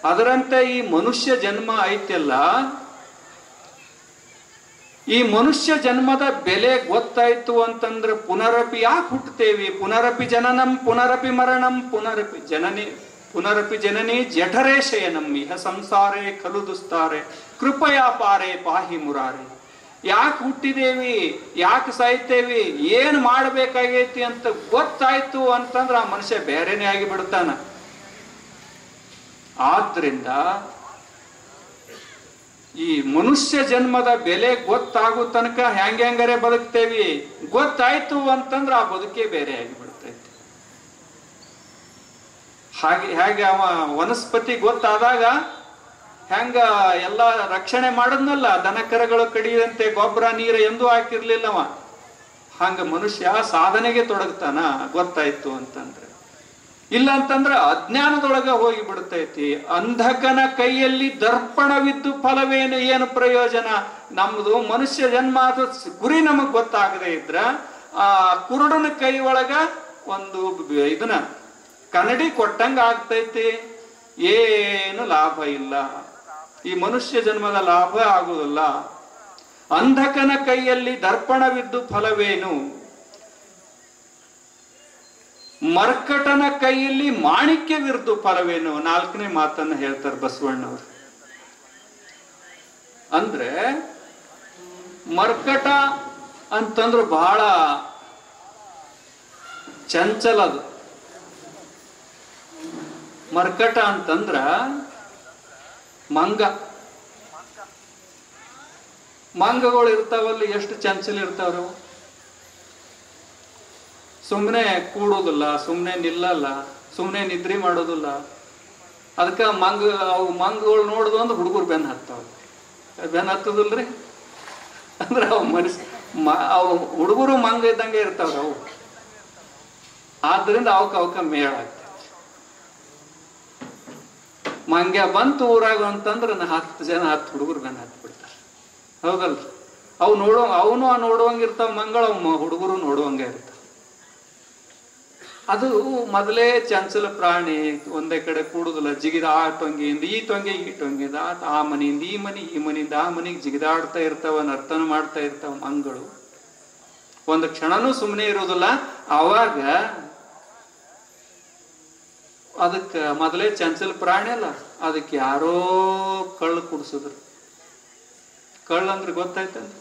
ಅದರಂತೆ ಈ ಮನುಷ್ಯ ಜನ್ಮ ಐತೆಲ್ಲ, ಈ ಮನುಷ್ಯ ಜನ್ಮದ ಬೆಲೆ ಗೊತ್ತಾಯ್ತು ಅಂತಂದ್ರೆ ಪುನರಪಿ ಯಾಕೆ ಹುಟ್ಟುತ್ತೇವಿ? ಪುನರಪಿ ಜನನಂ ಪುನರಪಿ ಮರಣಂ ಪುನರಪಿ ಜನನಿ ಜಠರೇ ಶಯನಂ ಇಹ ಸಂಸಾರೇ ಖಲು ದುಸ್ತಾರೆ ಕೃಪಯಾ ಪಾರೆ ಪಾಹಿ ಮುರಾರೆ. ಯಾಕೆ ಹುಟ್ಟಿದೇವಿ, ಯಾಕೆ ಸಾಯ್ತೇವಿ, ಏನ್ ಮಾಡ್ಬೇಕಾಗೈತಿ ಅಂತ ಗೊತ್ತಾಯ್ತು ಅಂತಂದ್ರೆ ಆ ಮನುಷ್ಯ ಬೇರೆನೇ ಆಗಿ ಬಿಡ್ತಾನ. ಆದ್ರಿಂದ ಈ ಮನುಷ್ಯ ಜನ್ಮದ ಬೆಲೆ ಗೊತ್ತಾಗೋ ತನಕ ಹೆಂಗರೆ ಬದುಕ್ತೇವಿ. ಗೊತ್ತಾಯ್ತು ಅಂತಂದ್ರ ಆ ಬದುಕೇ ಬೇರೆ ಆಗಿಬಿಡ್ತೈತಿ. ಹಾಗೆ ಅವ ವನಸ್ಪತಿ ಗೊತ್ತಾದಾಗ ಹೆಂಗ ಎಲ್ಲ ರಕ್ಷಣೆ ಮಾಡದ್ನಲ್ಲ, ದನ ಕರಗಳು ಕಡಿಯಂತೆ ಗೊಬ್ಬರ ನೀರು ಎಂದೂ ಹಾಕಿರ್ಲಿಲ್ಲವ. ಹಂಗ ಮನುಷ್ಯ ಸಾಧನೆಗೆ ತೊಡಗ್ತಾನ ಗೊತ್ತಾಯ್ತು ಅಂತಂದ್ರೆ. ಇಲ್ಲ ಅಂತಂದ್ರೆ ಅಜ್ಞಾನದೊಳಗ ಹೋಗಿ ಬಿಡ್ತೈತಿ. ಅಂಧಕನ ಕೈಯಲ್ಲಿ ದರ್ಪಣವಿದ್ದು ಫಲವೇನು, ಏನು ಪ್ರಯೋಜನ? ನಮ್ದು ಮನುಷ್ಯ ಜನ್ಮ ಗುರಿ ನಮಗ್ ಗೊತ್ತಾಗದೆ ಇದ್ರ ಆ ಕುರುಡನ ಕೈ ಒಳಗ ಒಂದು ಇದನ್ನ ಕನ್ನಡಿ ಕೊಟ್ಟಂಗ ಆಗ್ತೈತಿ, ಏನು ಲಾಭ ಇಲ್ಲ. ಈ ಮನುಷ್ಯ ಜನ್ಮದ ಲಾಭ ಆಗುವುದಿಲ್ಲ. ಅಂಧಕನ ಕೈಯಲ್ಲಿ ದರ್ಪಣವಿದ್ದು ಫಲವೇನು, ಮರ್ಕಟನ ಕೈಯಲ್ಲಿ ಮಾಣಿಕ್ಯವಿರ್ದು ಫಲವೇನು. 4ನೇ ಮಾತನ್ನ ಹೇಳ್ತಾರೆ ಬಸವಣ್ಣವರು. ಅಂದ್ರೆ ಮರ್ಕಟ ಅಂತಂದ್ರೆ ಬಹಳ ಚಂಚಲ ಅದು. ಮರ್ಕಟ ಅಂತಂದ್ರ ಮಂಗಗಳು ಇರ್ತಾವಲ್ಲ, ಎಷ್ಟು ಚಂಚಲ ಇರ್ತಾವ್ರು. ಸುಮ್ಮನೆ ಕೂಡೋದಿಲ್ಲ, ಸುಮ್ಮನೆ ನಿಲ್ಲಲ್ಲ, ಸುಮ್ಮನೆ ನಿದ್ರಿ ಮಾಡೋದಿಲ್ಲ. ಅದಕ್ಕೆ ಅವು ಮಂಗಗಳು ನೋಡುದು ಅಂದ್ರೆ ಹುಡುಗರು ಬೆನ್ನ ಹತ್ತಾವ. ಬೆನ್ನ ಹತ್ತದಿಲ್ರಿ ಅಂದ್ರೆ ಅವು ಅವು ಹುಡುಗರು ಮಂಗ ಇದ್ದಂಗೆ ಇರ್ತಾವ್ರ ಅವು. ಆದ್ರಿಂದ ಅವಕ್ಕ ಮೇಳ ಆಗ್ತದೆ. ಮಂಗ್ಯ ಬಂತು ಊರಾಗ ಅಂತಂದ್ರೆ 10 ಜನ 10 ಹುಡುಗರು ಬೆನ್ನ ಹತ್ತು ಬಿಡ್ತಾರೆ. ಹೌದಲ್ರಿ? ಅವನು ನೋಡುವಂಗಿರ್ತಾವ ಮಂಗಳ, ಹುಡುಗರು ನೋಡುವಂಗ ಇರ್ತಾವ. ಅದು ಮೊದಲೇ ಚಂಚಲ ಪ್ರಾಣಿ, ಒಂದೇ ಕಡೆ ಕೂಡುದಿಲ್ಲ. ಜಿಗಿದ ಆ ಟೊಂಗಿಯಿಂದ ಈ ಟೊಂಗಿಯಿಂದ ಆ ಮನೆಯಿಂದ ಈ ಮನೆಯಿಂದ ಆ ಮನೆಗೆ ಜಿಗಿದಾಡ್ತಾ ಇರ್ತಾವ, ನರ್ತನ ಮಾಡ್ತಾ ಇರ್ತಾವ ಮಂಗಳು. ಒಂದು ಕ್ಷಣನೂ ಸುಮ್ಮನೆ ಇರೋದಿಲ್ಲ. ಅವಾಗ ಅದಕ್ಕೆ ಮೊದಲೇ ಚಂಚಲ ಪ್ರಾಣಿ ಅಲ್ಲ, ಅದಕ್ಕೆ ಯಾರೋ ಕಳ್ಳು ಕುಡಿಸಿದ್ರು. ಕಳ್ಳು ಅಂದ್ರೆ ಗೊತ್ತಾಯ್ತಂತ?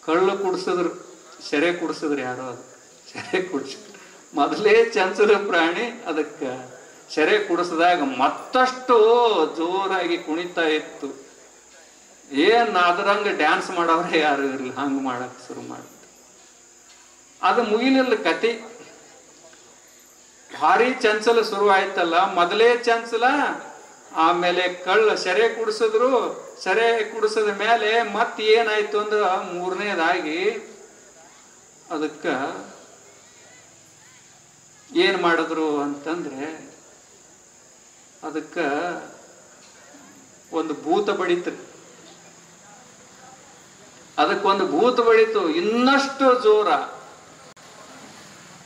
ಕಳ್ಳು ಕುಡಿಸಿದ್ರು, ಸೆರೆ ಕುಡಿಸಿದ್ರು. ಯಾರೋ ಅದು ಸೆರೆ ಕುಡಿಸಿದ್ರು. ಮೊದಲೇ ಚಂಚಲ ಪ್ರಾಣಿ, ಅದಕ್ಕೆ ಸೆರೆ ಕುಡಿಸಿದಾಗ ಮತ್ತಷ್ಟು ಜೋರಾಗಿ ಕುಣಿತಾ ಇತ್ತು. ಅದರಂಗ ಡ್ಯಾನ್ಸ್ ಮಾಡೋರೇ ಯಾರು ಇರಲಿಲ್ಲ, ಹಂಗ ಮಾಡಕ್ ಶುರು ಮಾಡುತ್ತೆ. ಅದು ಮುಗಿಲಿಲ್ಲ ಕತೆ. ಭಾರಿ ಚಂಚಲ ಶುರು ಆಯ್ತಲ್ಲ. ಮೊದಲೇ ಚಂಚಲ, ಆಮೇಲೆ ಸೆರೆ ಕುಡಿಸಿದ್ರು. ಸೆರೆ ಕುಡಿಸದ ಮೇಲೆ ಮತ್ ಏನಾಯ್ತು ಅಂದ್ರ 3ನೇದಾಗಿ ಅದಕ್ಕ ಏನ್ ಮಾಡಿದ್ರು ಅಂತಂದ್ರೆ, ಅದಕ್ಕ ಒಂದು ಭೂತ ಬಡಿತು. ಅದಕ್ಕೊಂದು ಭೂತ ಬಡಿತು, ಇನ್ನಷ್ಟು ಜೋರ.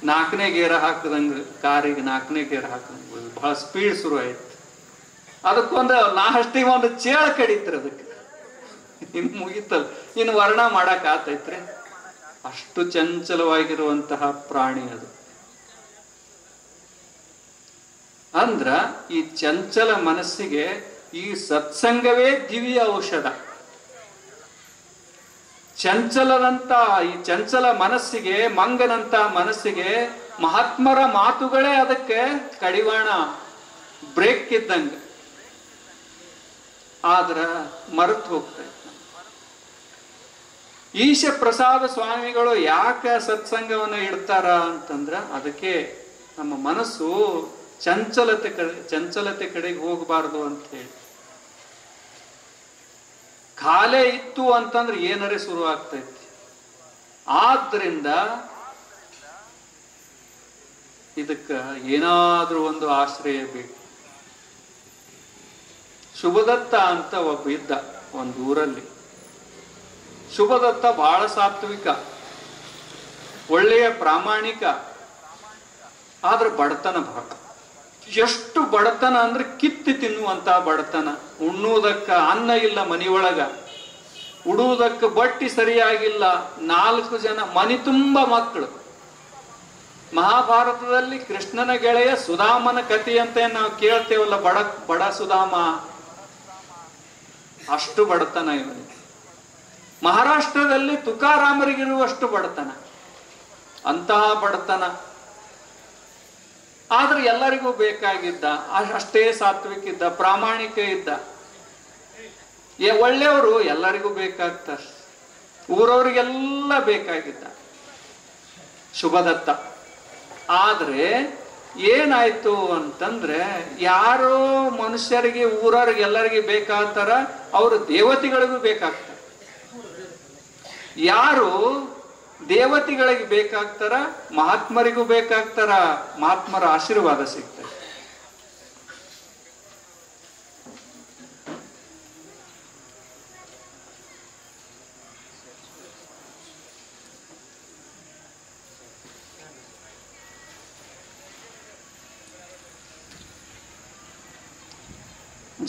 4ನೇ ಗೇರ ಹಾಕದಂಗ, ಕಾರಿಗೆ 4ನೇ ಗೇರ ಹಾಕದಂಗ ಬಹಳ ಸ್ಪೀಡ್ ಶುರು ಆಯ್ತು. ಅದಕ್ಕೊಂದು ಲಾಸ್ಟಿಗೆ ಒಂದು ಚೇಳ ಕಡಿತ್ರಿ. ಅದಕ್ಕೆ ಇನ್ನು ಮುಗಿತಲ್ಲ, ಇನ್ನು ವರ್ಣ ಮಾಡಕ್ ಆತೈತ್ರಿ. ಅಷ್ಟು ಚಂಚಲವಾಗಿರುವಂತಹ ಪ್ರಾಣಿ ಅದು. ಅಂದ್ರ ಈ ಚಂಚಲ ಮನಸ್ಸಿಗೆ ಈ ಸತ್ಸಂಗವೇ ದಿವ್ಯ ಔಷಧ. ಚಂಚಲದಂತ ಈ ಚಂಚಲ ಮನಸ್ಸಿಗೆ, ಮಂಗನಂತ ಮನಸ್ಸಿಗೆ ಮಹಾತ್ಮರ ಮಾತುಗಳೇ ಅದಕ್ಕೆ ಕಡಿವಾಣ, ಬ್ರೇಕ್ ಇದ್ದಂಗ. ಆದ್ರ ಮರೆತು ಹೋಗ್ತೈತೆ. ಈಶ ಪ್ರಸಾದ ಸ್ವಾಮಿಗಳು ಯಾಕೆ ಸತ್ಸಂಗವನ್ನ ಇಡ್ತಾರ ಅಂತಂದ್ರ, ಅದಕ್ಕೆ ನಮ್ಮ ಮನಸ್ಸು ಚಂಚಲತೆ ಕಡೆಗೆ ಹೋಗಬಾರದು ಅಂತ ಹೇಳಿ. ಖಾಲೆ ಇತ್ತು ಅಂತಂದ್ರೆ ಏನರೇ ಶುರು ಆಗ್ತೈತಿ. ಆದ್ರಿಂದ ಇದಕ್ಕ ಏನಾದ್ರೂ ಒಂದು ಆಶ್ರಯ ಬೇಕು. ಶುಭದತ್ತ ಅಂತ ಒಬ್ಬ ಇದ್ದ ಒಂದು ಊರಲ್ಲಿ. ಶುಭದತ್ತ ಬಹಳ ಸಾತ್ವಿಕ, ಒಳ್ಳೆಯ ಪ್ರಾಮಾಣಿಕ, ಆದ್ರೆ ಬಡತನ ಬಹಳ. ಎಷ್ಟು ಬಡತನ ಅಂದ್ರೆ ಕಿತ್ತಿ ತಿನ್ನುವಂತ ಬಡತನ. ಉಣ್ಣುವುದಕ್ಕ ಅನ್ನ ಇಲ್ಲ ಮನೆಯೊಳಗ, ಉಡುವುದಕ್ಕ ಬಟ್ಟಿ ಸರಿಯಾಗಿಲ್ಲ. 4 ಜನ, ಮನೆ ತುಂಬ ಮಕ್ಕಳು. ಮಹಾಭಾರತದಲ್ಲಿ ಕೃಷ್ಣನ ಗೆಳೆಯ ಸುಧಾಮನ ಕಥೆಯಂತೆ ನಾವು ಕೇಳ್ತೇವಲ್ಲ, ಬಡ ಸುಧಾಮ. ಅಷ್ಟು ಬಡತನ ಇವನಿಗೆ. ಮಹಾರಾಷ್ಟ್ರದಲ್ಲಿ ತುಕಾರಾಮರಿಗಿರುವಷ್ಟು ಬಡತನ, ಅಂತಹ ಬಡತನ. ಆದ್ರೆ ಎಲ್ಲರಿಗೂ ಬೇಕಾಗಿದ್ದ, ಅಷ್ಟೇ ಸಾತ್ವಿಕ ಇದ್ದ, ಪ್ರಾಮಾಣಿಕ ಇದ್ದ. ಒಳ್ಳೆಯವರು ಎಲ್ಲರಿಗೂ ಬೇಕಾಗ್ತಾರೆ, ಊರವ್ರಿಗೆಲ್ಲ ಬೇಕಾಗಿದ್ದ ಶುಭದತ್ತ. ಆದ್ರೆ ಏನಾಯ್ತು ಅಂತಂದ್ರೆ, ಯಾರೋ ಮನುಷ್ಯರಿಗೆ ಊರವ್ರಿಗೆ ಎಲ್ಲರಿಗೆ ಬೇಕಾಗ್ತಾರ, ಅವರು ದೇವತೆಗಳಿಗೂ ಬೇಕಾಗ್ತಾರ. ಯಾರು ದೇವತೆಗಳಿಗೆ ಬೇಕಾಗ್ತಾರ, ಮಹಾತ್ಮರಿಗೂ ಬೇಕಾಗ್ತಾರ, ಮಹಾತ್ಮರ ಆಶೀರ್ವಾದ ಸಿಗ್ತದೆ.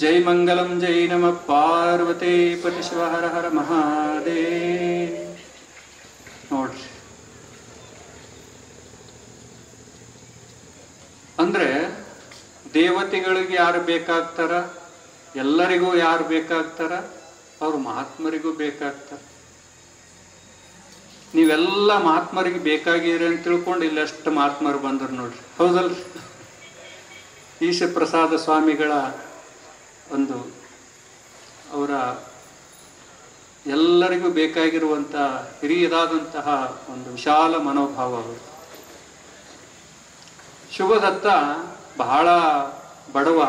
ಜೈ ಮಂಗಲಂ ಜೈ ನಮ ಪಾರ್ವತಿ ಪತಿ ಶಿವ ಹರ ಹರ ಮಹಾದೇವ್. ನೋಡ್ರಿ, ಅಂದ್ರೆ ದೇವತೆಗಳಿಗೆ ಯಾರು ಬೇಕಾಗ್ತಾರ, ಎಲ್ಲರಿಗೂ ಯಾರು ಬೇಕಾಗ್ತಾರ, ಅವ್ರು ಮಹಾತ್ಮರಿಗೂ ಬೇಕಾಗ್ತಾರ. ನೀವೆಲ್ಲ ಮಹಾತ್ಮರಿಗೆ ಬೇಕಾಗಿರಿ ಅಂತ ತಿಳ್ಕೊಂಡು ಇಲ್ಲಷ್ಟು ಮಹಾತ್ಮರು ಬಂದ್ರು ನೋಡ್ರಿ, ಹೌದಲ್ರಿ? ಈಶ ಪ್ರಸಾದ ಸ್ವಾಮಿಗಳ ಒಂದು ಅವರ ಎಲ್ಲರಿಗೂ ಬೇಕಾಗಿರುವಂತ ಹಿರಿಯದಾದಂತಹ ಒಂದು ವಿಶಾಲ ಮನೋಭಾವ ಅವರು. ಶುಭದತ್ತ ಬಹಳ ಬಡವ.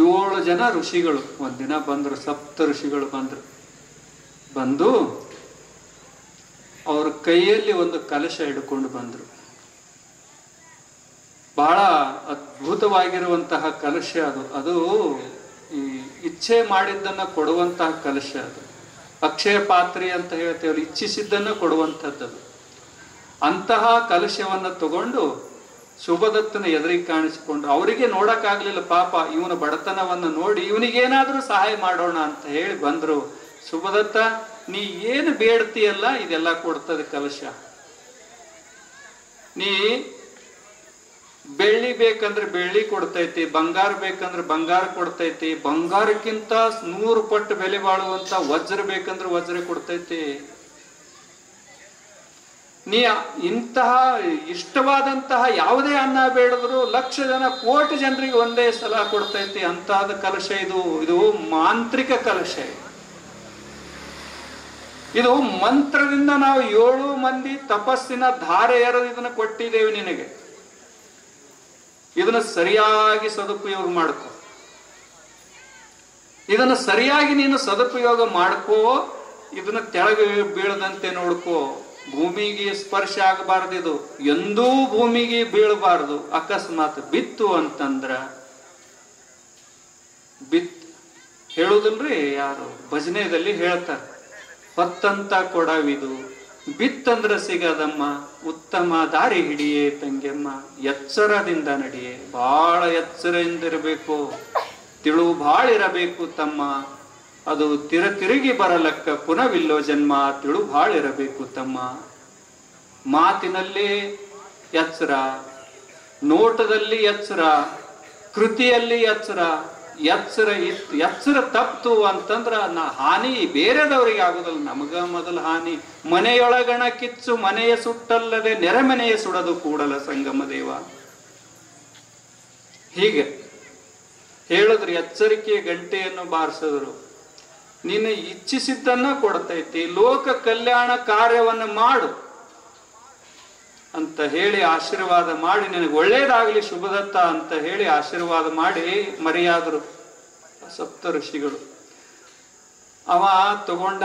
7 ಜನ ಋಷಿಗಳು ಒಂದಿನ ಬಂದ್ರು, 7 ಋಷಿಗಳು ಬಂದು ಅವ್ರ ಕೈಯಲ್ಲಿ ಒಂದು ಕಲಶ ಹಿಡ್ಕೊಂಡು ಬಂದ್ರು. ಬಹಳ ಅದ್ಭುತವಾಗಿರುವಂತಹ ಕಲಶ ಅದು ಈ ಇಚ್ಛೆ ಮಾಡಿದ್ದನ್ನ ಕೊಡುವಂತಹ ಕಲಶ. ಅದು ಅಕ್ಷಯ ಪಾತ್ರೆ ಅಂತ ಹೇಳ್ತೇವೆ, ಇಚ್ಛಿಸಿದ್ದನ್ನ ಕೊಡುವಂಥದ್ದು. ಅಂತಹ ಕಲಶವನ್ನ ತಗೊಂಡು ಶುಭದತ್ತನ ಎದುರಿಗೆ ಕಾಣಿಸಿಕೊಂಡು, ಅವರಿಗೆ ನೋಡಕ್ಕಾಗ್ಲಿಲ್ಲ ಪಾಪ, ಇವನ ಬಡತನವನ್ನ ನೋಡಿ ಇವನಿಗೇನಾದ್ರೂ ಸಹಾಯ ಮಾಡೋಣ ಅಂತ ಹೇಳಿ ಬಂದ್ರು. ಶುಭದತ್ತ, ನೀ ಏನು ಬೇಡ್ತೀಯಲ್ಲ ಇದೆಲ್ಲ ಕೊಡ್ತದೆ ಕಲಶ. ನೀ ಬೆಳ್ಳಿ ಬೇಕಂದ್ರೆ ಬೆಳ್ಳಿ ಕೊಡ್ತೈತಿ, ಬಂಗಾರ ಬೇಕಂದ್ರೆ ಬಂಗಾರ ಕೊಡ್ತೈತಿ, ಬಂಗಾರಕ್ಕಿಂತ 100 ಪಟ್ಟು ಬೆಲೆ ಬಾಳುವಂತ ವಜ್ರ ಬೇಕಂದ್ರೆ ವಜ್ರ ಕೊಡ್ತೈತಿ. ನೀ ಇಂತಹ ಇಷ್ಟವಾದಂತಹ ಯಾವುದೇ ಅನ್ನ ಬೇಡಿದ್ರು 1,00,000 ಜನ 1,00,00,000 ಜನರಿಗೆ ಒಂದೇ ಸಲ ಕೊಡ್ತೈತಿ. ಅಂತಹದ ಕಲಶ ಇದು ಮಾಂತ್ರಿಕ ಕಲಶ. ಇದು ಮಂತ್ರದಿಂದ ನಾವು 7 ಮಂದಿ ತಪಸ್ಸಿನ ಧಾರೆ ಎರೆದು ಇದನ್ನ ಕೊಟ್ಟಿದ್ದೇವೆ ನಿನಗೆ. ಇದನ್ನ ಸರಿಯಾಗಿ ಸದುಪಯೋಗ ಮಾಡ್ಕೋ. ಇದನ್ನ ಸರಿಯಾಗಿ ನೀನು ಸದುಪಯೋಗ ಮಾಡ್ಕೋ. ಇದನ್ನ ತೆಳಗೆ ಬೀಳದಂತೆ ನೋಡ್ಕೋ. ಭೂಮಿಗೆ ಸ್ಪರ್ಶ ಆಗಬಾರ್ದು, ಇದು ಎಂದೂ ಭೂಮಿಗೆ ಬೀಳಬಾರ್ದು. ಅಕಸ್ಮಾತ್ ಬಿತ್ತು ಅಂತಂದ್ರ ಹೇಳುದಿಲ್ರಿ, ಯಾರು ಭಜನೆಯಲ್ಲಿ ಹೇಳ್ತಾರೆ, ಹೊತ್ತಂತ ಕೊಡವಿದು ಬಿತ್ತಂದ್ರ ಸಿಗದಮ್ಮ, ಉತ್ತಮ ದಾರಿ ಹಿಡಿಯೇ ತಂಗೆಮ್ಮ, ಎಚ್ಚರದಿಂದ ನಡಿಯೇ. ಬಹಳ ಎಚ್ಚರದಿಂದ ಇರಬೇಕು, ತಿಳುವು ಬಾಳ ಇರಬೇಕು ತಮ್ಮ. ಅದು ತಿರುಗಿ ಬರಲಕ್ಕ ಪುನವಿಲ್ಲೋ ಜನ್ಮ, ತಿಳು ಬಾಳ ಇರಬೇಕು ತಮ್ಮ. ಮಾತಿನಲ್ಲಿ ಎಚ್ಚರ, ನೋಟದಲ್ಲಿ ಎಚ್ಚರ, ಕೃತಿಯಲ್ಲಿ ಎಚ್ಚರ. ಎಚ್ಚರ ತಪ್ತು ಅಂತಂದ್ರ ಹಾನಿ ಬೇರೆದವರಿಗೆ ಆಗುದಲ್ಲ, ನಮಗ ಮೊದಲ ಹಾನಿ. ಮನೆಯೊಳಗಣ ಕಿಚ್ಚು ಮನೆಯ ಸುಟ್ಟಲ್ಲದೆ ನೆರೆಮನೆಯ ಸುಡದು ಕೂಡಲ ಸಂಗಮ ದೇವ. ಹೀಗೆ ಹೇಳಿದ್ರು, ಎಚ್ಚರಿಕೆಯ ಗಂಟೆಯನ್ನು ಬಾರಿಸಿದ್ರು. ನೀನು ಇಚ್ಛಿಸಿದ್ದನ್ನ ಕೊಡ್ತೈತಿ, ಲೋಕ ಕಲ್ಯಾಣ ಕಾರ್ಯವನ್ನು ಮಾಡು ಅಂತ ಹೇಳಿ ಆಶೀರ್ವಾದ ಮಾಡಿ, ನಿನಗೆ ಒಳ್ಳೇದಾಗ್ಲಿ ಶುಭದತ್ತ ಅಂತ ಹೇಳಿ ಆಶೀರ್ವಾದ ಮಾಡಿ ಮರೆಯಾದರು 7 ಋಷಿಗಳು. ಅವ ತಗೊಂಡ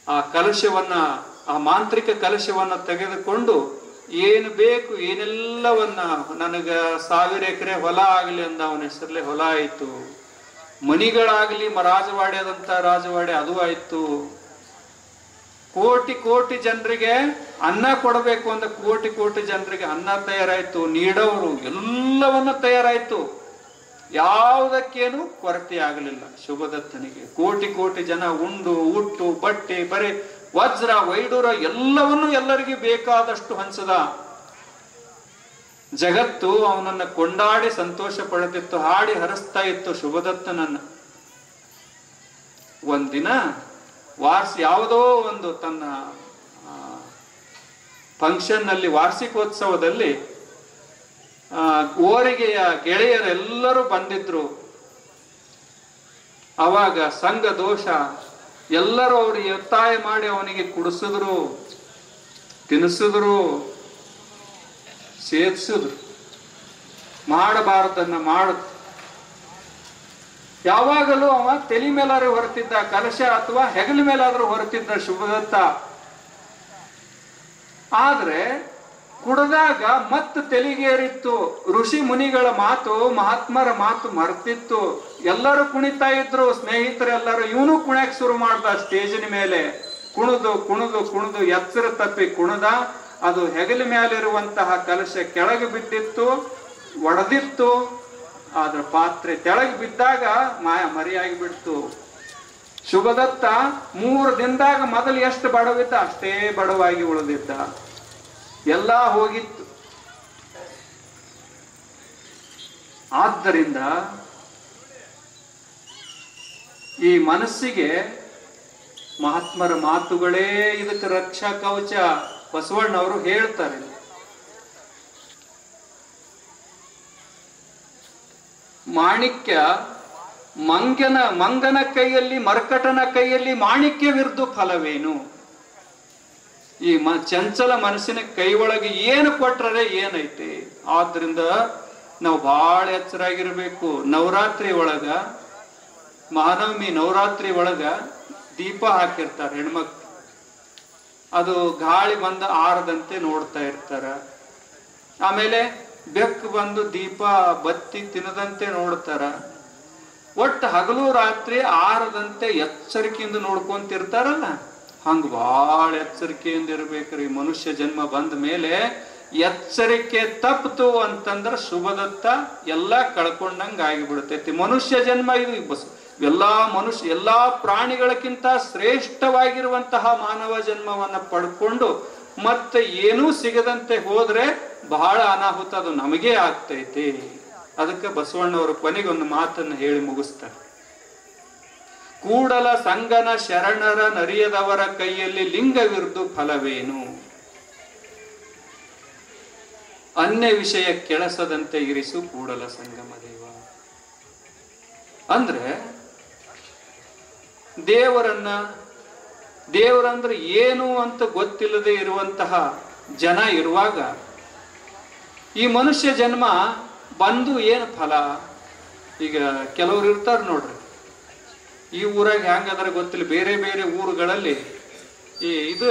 ಆ ಕಲಶವನ್ನ, ಆ ಮಾಂತ್ರಿಕ ಕಲಶವನ್ನ ತೆಗೆದುಕೊಂಡು, ಏನು ಬೇಕು ಏನೆಲ್ಲವನ್ನ, ನನಗ 1000 ಎಕರೆ ಹೊಲ ಆಗ್ಲಿ ಅಂದ. ಅವನ ಹೆಸರಲ್ಲೇ ಹೊಲ ಆಯ್ತು. ಮನಿಗಳಾಗ್ಲಿ, ರಾಜವಾಡಿ ಆದಂತ ರಾಜವಾಡಿ ಅದು ಆಯ್ತು. ಕೋಟಿ ಜನರಿಗೆ ಅನ್ನ ಕೊಡಬೇಕು ಅಂತ ಕೋಟಿ ಜನರಿಗೆ ಅನ್ನ ತಯಾರಾಯ್ತು. ನೀಡೋರು ಎಲ್ಲವನ್ನ ತಯಾರಾಯ್ತು. ಯಾವುದಕ್ಕೇನು ಕೊರತೆ ಆಗಲಿಲ್ಲ ಶುಭದತ್ತನಿಗೆ. ಕೋಟಿ ಜನ ಉಂಡು ಉಟ್ಟು ಬಟ್ಟೆ ಬರೀ ವಜ್ರ ವೈಡೂರ ಎಲ್ಲವನ್ನೂ ಎಲ್ಲರಿಗೂ ಬೇಕಾದಷ್ಟು ಹಂಚದ. ಜಗತ್ತು ಅವನನ್ನ ಕೊಂಡಾಡಿ ಸಂತೋಷ ಪಡುತ್ತಿತ್ತು, ಹಾಡಿ ಹರಿಸ್ತಾ ಇತ್ತು ಶುಭದತ್ತನನ್ನ. ಒಂದಿನ ಯಾವುದೋ ಒಂದು ತನ್ನ ಫಂಕ್ಷನ್ ನಲ್ಲಿ, ವಾರ್ಷಿಕೋತ್ಸವದಲ್ಲಿ ಓರಿಗೆಯ ಗೆಳೆಯರೆಲ್ಲರೂ ಬಂದಿದ್ರು. ಅವಾಗ ಸಂಘ ದೋಷ ಎಲ್ಲರೂ ಅವ್ರಿಗೆ ಒತ್ತಾಯ ಮಾಡಿ ಅವನಿಗೆ ಕುಡಿಸಿದ್ರು, ತಿನ್ನಿಸಿದ್ರು. ಸೇರಿಸಿದ್ರು. ಮಾಡಬಾರದನ್ನ ಮಾಡು. ಯಾವಾಗಲೂ ಅವ ತಲೆ ಮೇಲಾದ್ರೂ ಹೊರತಿದ್ದ ಕಲಶ ಅಥವಾ ಹೆಗಲ ಮೇಲಾದ್ರೂ ಹೊರತಿದ್ದ ಶುಭದತ್ತ. ಆದ್ರೆ ಕುಡದಾಗ ಮತ್ತೆ ತೆಲಿಗೇರಿತ್ತು. ಋಷಿ ಮುನಿಗಳ ಮಾತು, ಮಹಾತ್ಮರ ಮಾತು ಮರ್ತಿತ್ತು. ಎಲ್ಲರೂ ಕುಣಿತಾ ಇದ್ರು, ಸ್ನೇಹಿತರೆಲ್ಲರೂ. ಇವನು ಕುಣ್ಯಾಕ್ ಶುರು ಮಾಡ್ದ ಸ್ಟೇಜಿನ ಮೇಲೆ. ಕುಣಿದು ಕುಣಿದು ಕುಣಿದು ಎಚ್ಚರ ತಪ್ಪಿ ಕುಣಿದ. ಅದು ಹೆಗಲ ಮೇಲಿರುವಂತಹ ಕಲಶ ಕೆಳಗೆ ಬಿದ್ದಿತ್ತು, ಒಡೆದಿತ್ತು. ಆದ್ರ ಪಾತ್ರೆ ತೆಳಗೆ ಬಿದ್ದಾಗ ಮರೆಯಾಗಿ ಬಿಡ್ತು. ಶುಭದತ್ತ 3 ದಿನದಾಗ ಮೊದಲು ಎಷ್ಟು ಬಡವಿದ್ದ ಅಷ್ಟೇ ಬಡವಾಗಿ ಉಳಿದಿದ್ದ. ಎಲ್ಲ ಹೋಗಿತ್ತು. ಆದ್ದರಿಂದ ಈ ಮನಸ್ಸಿಗೆ ಮಹಾತ್ಮರ ಮಾತುಗಳೇ ಇದಕ್ಕೆ ರಕ್ಷಾ ಕವಚ. ಬಸವಣ್ಣವರು ಹೇಳ್ತಾರೆ, ಮಾಣಿಕ್ಯ ಮಂಗನ ಕೈಯಲ್ಲಿ, ಮರ್ಕಟನ ಕೈಯಲ್ಲಿ ಮಾಣಿಕ್ಯವಿರ್ದು ಫಲವೇನು. ಈ ಚಂಚಲ ಮನಸ್ಸಿನ ಕೈ ಒಳಗೆ ಏನು ಕೊಟ್ರೆ ಏನೈತಿ. ಆದ್ರಿಂದ ನಾವು ಬಹಳ ಎಚ್ಚರಾಗಿರ್ಬೇಕು. ನವರಾತ್ರಿ ಒಳಗ, ಮಹಾನವಮಿ ನವರಾತ್ರಿ ಒಳಗ ದೀಪ ಹಾಕಿರ್ತಾರೆ ಹೆಣ್ಮಕ್ಳು. ಅದು ಗಾಳಿ ಬಂದ ಆರದಂತೆ ನೋಡ್ತಾ ಇರ್ತಾರ. ಆಮೇಲೆ ಬೆಕ್ಕು ಬಂದು ದೀಪ ಬತ್ತಿ ತಿನ್ನದಂತೆ ನೋಡ್ತಾರ. ಒಟ್ಟು ಹಗಲು ರಾತ್ರಿ ಆರದಂತೆ ಎಚ್ಚರಿಕೆಯಿಂದ ನೋಡ್ಕೊಂತಿರ್ತಾರಲ್ಲ. ಹಂಗ ಬಹಳ ಎಚ್ಚರಿಕೆಯಿಂದ ಇರ್ಬೇಕ್ರಿ. ಮನುಷ್ಯ ಜನ್ಮ ಬಂದ ಮೇಲೆ ಎಚ್ಚರಿಕೆ ತಪ್ಪಿತು ಅಂತಂದ್ರ ಶುಭದತ್ತ ಎಲ್ಲ ಕಳ್ಕೊಂಡಂಗ ಆಗಿಬಿಡ್ತೈತಿ. ಮನುಷ್ಯ ಜನ್ಮ ಇದು ಎಲ್ಲಾ ಪ್ರಾಣಿಗಳಕ್ಕಿಂತ ಶ್ರೇಷ್ಠವಾಗಿರುವಂತಹ ಮಾನವ ಜನ್ಮವನ್ನ ಪಡ್ಕೊಂಡು ಮತ್ತೆ ಏನೂ ಸಿಗದಂತೆ ಹೋದ್ರೆ ಬಹಳ ಅನಾಹುತ ಅದು ನಮಗೇ ಆಗ್ತೈತಿ. ಅದಕ್ಕೆ ಬಸವಣ್ಣವರು ಕೊನೆಗೊಂದು ಮಾತನ್ನು ಹೇಳಿ ಮುಗಿಸ್ತಾರೆ. ಕೂಡಲ ಸಂಗನ ಶರಣರ ನರಿಯದವರ ಕೈಯಲ್ಲಿ ಲಿಂಗವಿರ್ದು ಫಲವೇನು. ಅನ್ಯ ವಿಷಯ ಕೆಳಸದಂತೆ ಇರಿಸು ಕೂಡಲ ಸಂಗಮ ದೇವ. ಅಂದ್ರೆ ದೇವರಂದ್ರೆ ಏನು ಅಂತ ಗೊತ್ತಿಲ್ಲದೆ ಇರುವಂತಹ ಜನ ಇರುವಾಗ ಈ ಮನುಷ್ಯ ಜನ್ಮ ಬಂದು ಏನು ಫಲ. ಈಗ ಕೆಲವ್ರು ಇರ್ತಾರ ನೋಡ್ರಿ, ಈ ಊರಾಗ ಹೆಂಗದ್ರ ಗೊತ್ತಿಲ್ಲ, ಬೇರೆ ಬೇರೆ ಊರುಗಳಲ್ಲಿ ಇದು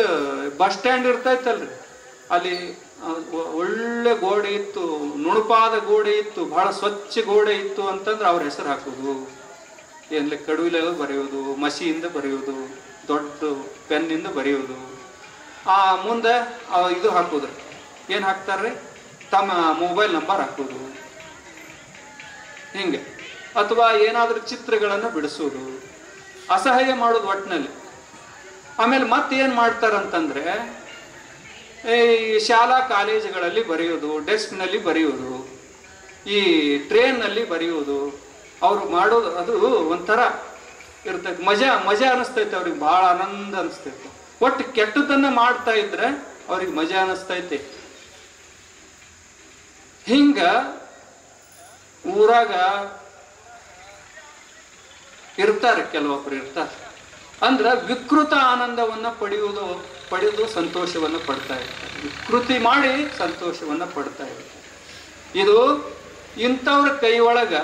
ಬಸ್ ಸ್ಟ್ಯಾಂಡ್ ಇರ್ತೈತಲ್ರಿ, ಅಲ್ಲಿ ಒಳ್ಳೆ ಗೋಡೆ ಇತ್ತು, ನುಣುಪಾದ ಗೋಡೆ ಇತ್ತು, ಬಹಳ ಸ್ವಚ್ಛ ಗೋಡೆ ಇತ್ತು ಅಂತಂದ್ರೆ ಅವ್ರ ಹೆಸರು ಹಾಕೋದು. ಏನ್ಲಿ ಕಡುವಿಲೆಲ್ಲ ಬರೆಯೋದು, ಮಸಿಯಿಂದ ಬರೆಯೋದು, ದೊಡ್ಡ ಪೆನ್ನಿಂದ ಬರೆಯೋದು. ಮುಂದೆ ಇದು ಹಾಕೋದ್ರಿ, ಏನ್ ಹಾಕ್ತಾರ್ರಿ, ತಮ್ಮ ಮೊಬೈಲ್ ನಂಬರ್ ಹಾಕೋದು ಹಿಂಗೆ. ಅಥವಾ ಏನಾದ್ರೂ ಚಿತ್ರಗಳನ್ನು ಬಿಡಿಸೋದು, ಅಸಹ್ಯ ಮಾಡೋದು ಒಟ್ಟಿನಲ್ಲಿ. ಆಮೇಲೆ ಮತ್ತೇನ್ ಮಾಡ್ತಾರಂತಂದ್ರೆ ಈ ಶಾಲಾ ಕಾಲೇಜುಗಳಲ್ಲಿ ಬರೆಯೋದು, ಡೆಸ್ಕ್ನಲ್ಲಿ ಬರೆಯೋದು, ಈ ಟ್ರೈನ್ನಲ್ಲಿ ಬರೆಯೋದು. ಅವ್ರು ಮಾಡೋದು ಅದು ಒಂಥರ ಇರ್ತೈತೆ, ಮಜಾ ಅನಿಸ್ತೈತೆ ಅವ್ರಿಗೆ, ಬಹಳ ಆನಂದ ಅನಿಸ್ತೈತೆ. ಒಟ್ಟು ಕೆಟ್ಟದನ್ನ ಮಾಡ್ತಾ ಇದ್ರೆ ಅವ್ರಿಗೆ ಮಜಾ ಅನಿಸ್ತೈತೆ. ಹಿಂಗ ಊರಾಗ ಇರ್ತಾರೆ, ಕೆಲವೊಬ್ರು ಇರ್ತಾರೆ. ಅಂದ್ರ ವಿಕೃತ ಆನಂದವನ್ನ ಪಡೆಯುವುದು ಸಂತೋಷವನ್ನ ಪಡ್ತಾ ಇರ್ತಾರೆ. ವಿಕೃತಿ ಮಾಡಿ ಸಂತೋಷವನ್ನ ಪಡ್ತಾ ಇರ್ತಾರೆ. ಇದು ಇಂಥವ್ರ ಕೈ ಒಳಗ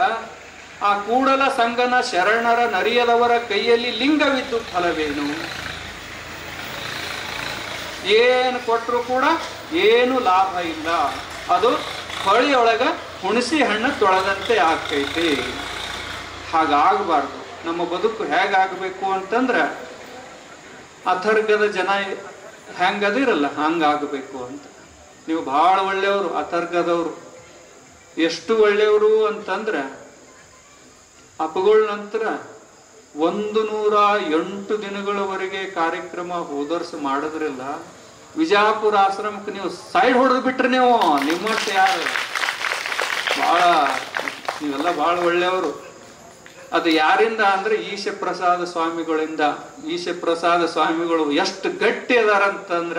ಆ ಕೂಡಲ ಸಂಗನ ಶರಣರ ನರಿಯದವರ ಕೈಯಲ್ಲಿ ಲಿಂಗವಿದ್ದು ಫಲವೇನು. ಏನು ಕೊಟ್ಟರು ಕೂಡ ಏನು ಲಾಭ ಇಲ್ಲ. ಅದು ಹೊಳೆಯೊಳಗ ಹುಣಸಿ ಹಣ್ಣು ತೊಳೆದಂತೆ ಆಗ್ತೈತಿ. ಹಾಗಾಗಬಾರ್ದು. ನಮ್ಮ ಬದುಕು ಹೇಗಾಗಬೇಕು ಅಂತಂದ್ರೆ ಅಥರ್ಗದ ಜನ ಹೆಂಗದಿರಲ್ಲ ಹಂಗಾಗಬೇಕು ಅಂತ. ನೀವು ಬಹಳ ಒಳ್ಳೆಯವರು ಅಥರ್ಗದವರು. ಎಷ್ಟು ಒಳ್ಳೆಯವರು ಅಂತಂದ್ರೆ ಅಪಗಳ ನಂತರ 108 ದಿನಗಳವರೆಗೆ ಕಾರ್ಯಕ್ರಮ ಹೋದರ್ಸ ಮಾಡಿದ್ರಲ್ಲ. ವಿಜಾಪುರ ಆಶ್ರಮಕ್ಕೆ ನೀವು ಸೈಡ್ ಹೊಡೆದು ಬಿಟ್ರೆ ನೀವು ನಿಮ್ಮಷ್ಟು ಯಾರು ನೀವೆಲ್ಲ ಬಹಳ ಒಳ್ಳೆಯವರು. ಅದು ಯಾರಿಂದ ಅಂದ್ರೆ ಈಶಪ್ರಸಾದ ಸ್ವಾಮಿಗಳಿಂದ. ಈಶಪ್ರಸಾದ ಸ್ವಾಮಿಗಳು ಎಷ್ಟು ಗಟ್ಟಿ ಅದಾರಂತಂದ್ರ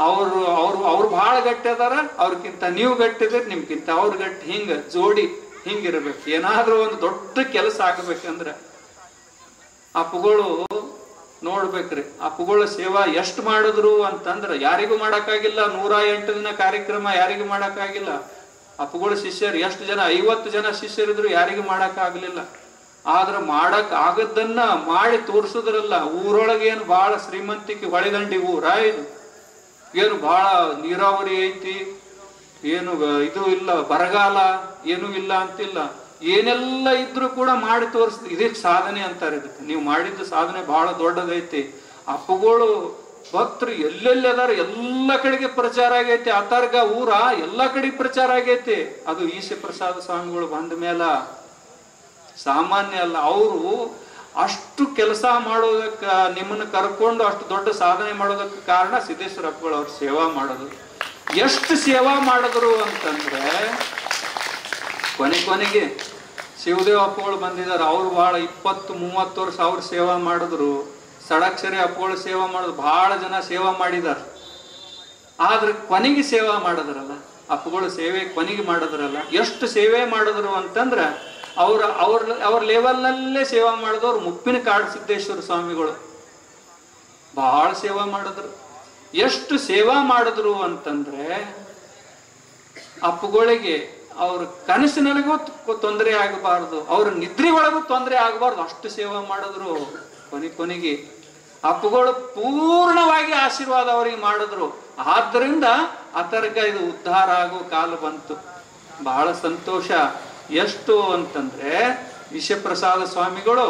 ಅವ್ರು ಬಹಳ ಗಟ್ಟಿ ಅದಾರ. ಅವ್ರಕ್ಕಿಂತ ನೀವು ಗಟ್ಟಿದ್ರೆ ನಿಮ್ಗಿಂತ ಅವ್ರ ಗಟ್ಟಿ, ಹಿಂಗ ಜೋಡಿ ಹಿಂಗಿರ್ಬೇಕು. ಏನಾದ್ರೂ ಒಂದು ದೊಡ್ಡ ಕೆಲಸ ಆಗ್ಬೇಕಂದ್ರ ಅಪ್ಪಗಳು ನೋಡ್ಬೇಕ್ರಿ ಅಪ್ಪುಗಳ ಸೇವಾ ಎಷ್ಟು ಮಾಡಿದ್ರು ಅಂತಂದ್ರ ಯಾರಿಗೂ ಮಾಡಕ್ಕಾಗಿಲ್ಲ. 108 ದಿನ ಕಾರ್ಯಕ್ರಮ ಯಾರಿಗೂ ಮಾಡಕ್ಕಾಗಿಲ್ಲ. ಅಪ್ಪುಗಳ ಶಿಷ್ಯರು ಎಷ್ಟು ಜನ, 50 ಜನ ಶಿಷ್ಯರಿದ್ರು ಯಾರಿಗೂ ಮಾಡಕ್ ಆಗ್ಲಿಲ್ಲ. ಆದ್ರ ಮಾಡಕ್ ಆಗದ್ದನ್ನ ಮಾಡಿ ತೋರ್ಸುದ್ರಲ್ಲ. ಊರೊಳಗೇನು ಬಹಳ ಶ್ರೀಮಂತಿಕೆ, ಹೊಳೆದಂಡಿ ಊರ ಇದು, ಏನು ಬಹಳ ನೀರಾವರಿ ಐತಿ, ಏನು ಇದು ಇಲ್ಲ, ಬರಗಾಲ ಏನು ಇಲ್ಲ ಅಂತಿಲ್ಲ. ಏನೆಲ್ಲ ಇದ್ರು ಕೂಡ ಮಾಡಿ ತೋರಿಸ್, ಇದಕ್ಕೆ ಸಾಧನೆ ಅಂತಾರೆ. ಇದಕ್ಕೆ ನೀವು ಮಾಡಿದ್ದು ಸಾಧನೆ ಬಹಳ ದೊಡ್ಡದೈತಿ. ಅಪ್ಪುಗಳು ಭಕ್ತರು ಎಲ್ಲೆಲ್ಲಿ ಅದಾರ ಎಲ್ಲ ಕಡೆಗೆ ಪ್ರಚಾರ ಆಗೈತಿ. ಆತರ್ಗ ಊರ ಎಲ್ಲ ಕಡೆ ಪ್ರಚಾರ ಆಗೈತಿ. ಅದು ಈಶ ಪ್ರಸಾದ ಸ್ವಾಮಿಗಳು ಬಂದ ಮೇಲ ಸಾಮಾನ್ಯ ಅಲ್ಲ. ಅವರು ಅಷ್ಟು ಕೆಲಸ ಮಾಡೋದಕ್ಕ ನಿಮ್ಮನ್ನ ಕರ್ಕೊಂಡು ಅಷ್ಟು ದೊಡ್ಡ ಸಾಧನೆ ಮಾಡೋದಕ್ಕೆ ಕಾರಣ ಸಿದ್ದೇಶ್ವರ ಅಪ್ಪಗಳು ಅವ್ರ ಸೇವಾ ಮಾಡೋದು. ಎಷ್ಟು ಸೇವಾ ಮಾಡಿದ್ರು ಅಂತಂದ್ರೆ ಕೊನೆಗೆ ಶಿವದೇವ ಅಪ್ಪಗಳು ಬಂದಿದ್ದಾರೆ. ಅವ್ರು ಬಹಳ 20-30 ವರ್ಷ ಅವ್ರ ಸೇವಾ ಮಾಡಿದ್ರು. ಷಡಕ್ಷರಿ ಅಪ್ಪಗಳು ಸೇವಾ ಮಾಡೋದು ಬಹಳ ಜನ ಸೇವಾ ಮಾಡಿದಾರೆ. ಆದ್ರೆ ಕೊನೆಗೆ ಸೇವಾ ಮಾಡಿದ್ರಲ್ಲ, ಅಪ್ಪಗಳು ಸೇವೆ ಕೊನೆಗೆ ಮಾಡಿದ್ರಲ್ಲ. ಎಷ್ಟು ಸೇವೆ ಮಾಡಿದ್ರು ಅಂತಂದ್ರ ಅವ್ರ ಲೆವೆಲ್ನಲ್ಲೇ ಸೇವಾ ಮಾಡಿದವ್ರು ಮುಪ್ಪಿನ ಕಾಡು ಸಿದ್ದೇಶ್ವರ ಸ್ವಾಮಿಗಳು ಬಹಳ ಸೇವಾ ಮಾಡಿದ್ರು. ಎಷ್ಟು ಸೇವಾ ಮಾಡಿದ್ರು ಅಂತಂದ್ರೆ ಅಪ್ಪುಗಳಿಗೆ ಅವ್ರ ಕನಸಿನಲ್ಲಿಗೂ ತೊಂದರೆ ಆಗಬಾರ್ದು, ಅವ್ರ ನಿದ್ರೆ ಒಳಗೂ ತೊಂದರೆ ಆಗಬಾರ್ದು, ಅಷ್ಟು ಸೇವಾ ಮಾಡಿದ್ರು. ಕೊನೆಗೆ ಅಪ್ಪುಗಳು ಪೂರ್ಣವಾಗಿ ಆಶೀರ್ವಾದ ಅವರಿಗೆ ಮಾಡಿದ್ರು. ಆದ್ದರಿಂದ ಆತರ್ಗ ಇದು ಉದ್ಧಾರ ಆಗೋ ಕಾಲ ಬಂತು. ಬಹಳ ಸಂತೋಷ. ಎಷ್ಟು ಅಂತಂದ್ರೆ ವಿಷಪ್ರಸಾದ ಸ್ವಾಮಿಗಳು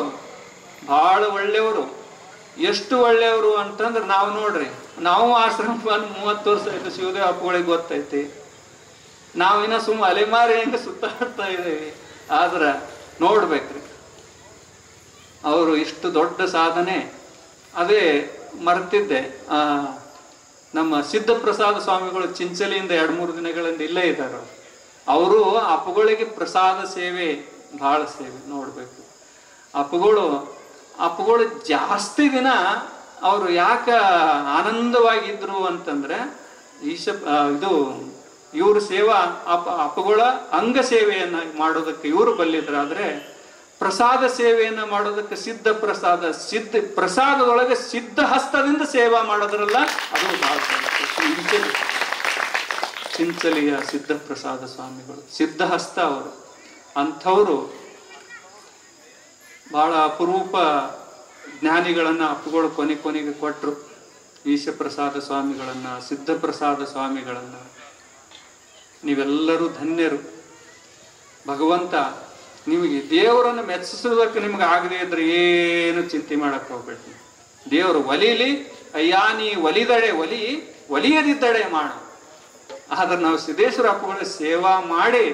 ಬಹಳ ಒಳ್ಳೆಯವರು. ಎಷ್ಟು ಒಳ್ಳೆಯವರು ಅಂತಂದ್ರೆ ನಾವು ನೋಡ್ರಿ, ನಾವು ಆಶ್ರಮ ಬಂದು 30 ವರ್ಷ ಆಯ್ತು. ಶಿವದೇವ ಅಪ್ಪಗಳಿಗೆ ಗೊತ್ತೈತಿ. ನಾವಿನ್ನ ಸುಮ್ಮ ಅಲೆಮಾರಿ ಹೆಂಗ ಸುತ್ತಾಡ್ತಾ ಇದ್ದೇವೆ. ಆದ್ರ ನೋಡ್ಬೇಕ್ರಿ ಅವರು ಇಷ್ಟು ದೊಡ್ಡ ಸಾಧನೆ. ಅದೇ ಮರ್ತಿದ್ದೆ, ನಮ್ಮ ಸಿದ್ಧಪ್ರಸಾದ ಸ್ವಾಮಿಗಳು ಚಿಂಚಲಿಯಿಂದ 2-3 ದಿನಗಳಿಂದ ಇಲ್ಲೇ ಇದ್ದಾರೆ. ಅವರು ಅಪ್ಪುಗಳಿಗೆ ಪ್ರಸಾದ ಸೇವೆ ಬಹಳ ಸೇವೆ ನೋಡ್ಬೇಕು. ಅಪ್ಪುಗಳು ಜಾಸ್ತಿ ದಿನ ಅವರು ಯಾಕ ಆನಂದವಾಗಿದ್ರು ಅಂತಂದ್ರೆ ಇವ್ರ ಸೇವಾ ಅಪ್ಪುಗಳ ಅಂಗ ಸೇವೆಯನ್ನ ಮಾಡೋದಕ್ಕೆ ಇವರು ಬಲ್ಲಿದ್ರಾದ್ರೆ ಪ್ರಸಾದ ಸೇವೆಯನ್ನ ಮಾಡೋದಕ್ಕೆ ಸಿದ್ಧ ಪ್ರಸಾದದೊಳಗೆ ಸಿದ್ಧ ಹಸ್ತದಿಂದ ಸೇವಾ ಮಾಡೋದ್ರಲ್ಲ, ಅದು ಬಹಳ ಚಿಂಚಲಿಯ ಸಿದ್ಧ ಪ್ರಸಾದ ಸ್ವಾಮಿಗಳು ಸಿದ್ಧಹಸ್ತ ಅವರು. ಅಂಥವ್ರು ಬಹಳ ಅಪರೂಪ ಜ್ಞಾನಿಗಳನ್ನ ಅಪ್ಪುಗಳು ಕೊನೆಗೆ ಕೊಟ್ರು. ಈಶಪ್ರಸಾದ ಸ್ವಾಮಿಗಳನ್ನ, ಸಿದ್ಧಪ್ರಸಾದ ಸ್ವಾಮಿಗಳನ್ನ. ನೀವೆಲ್ಲರೂ ಧನ್ಯರು. ಭಗವಂತ ನಿಮಗೆ ದೇವರನ್ನು ಮೆಚ್ಚಿಸೋದಕ್ಕೆ ನಿಮ್ಗೆ ಆಗದೆ ಇದ್ರೆ ಏನು ಚಿಂತೆ ಮಾಡಕ್ ಹೋಗ್ಬೇಡಿ. ದೇವರು ಒಲಿಲಿ, ಅಯ್ಯ ನೀ ಒಲಿದಡೆ ಒಲಿಯದಿದ್ದಡೆ ಮಾಡ. ಆದ್ರೆ ನಾವು ಸಿದ್ದೇಶ್ವರ ಅಪ್ಪಗಳ ಸೇವಾ ಮಾಡಿ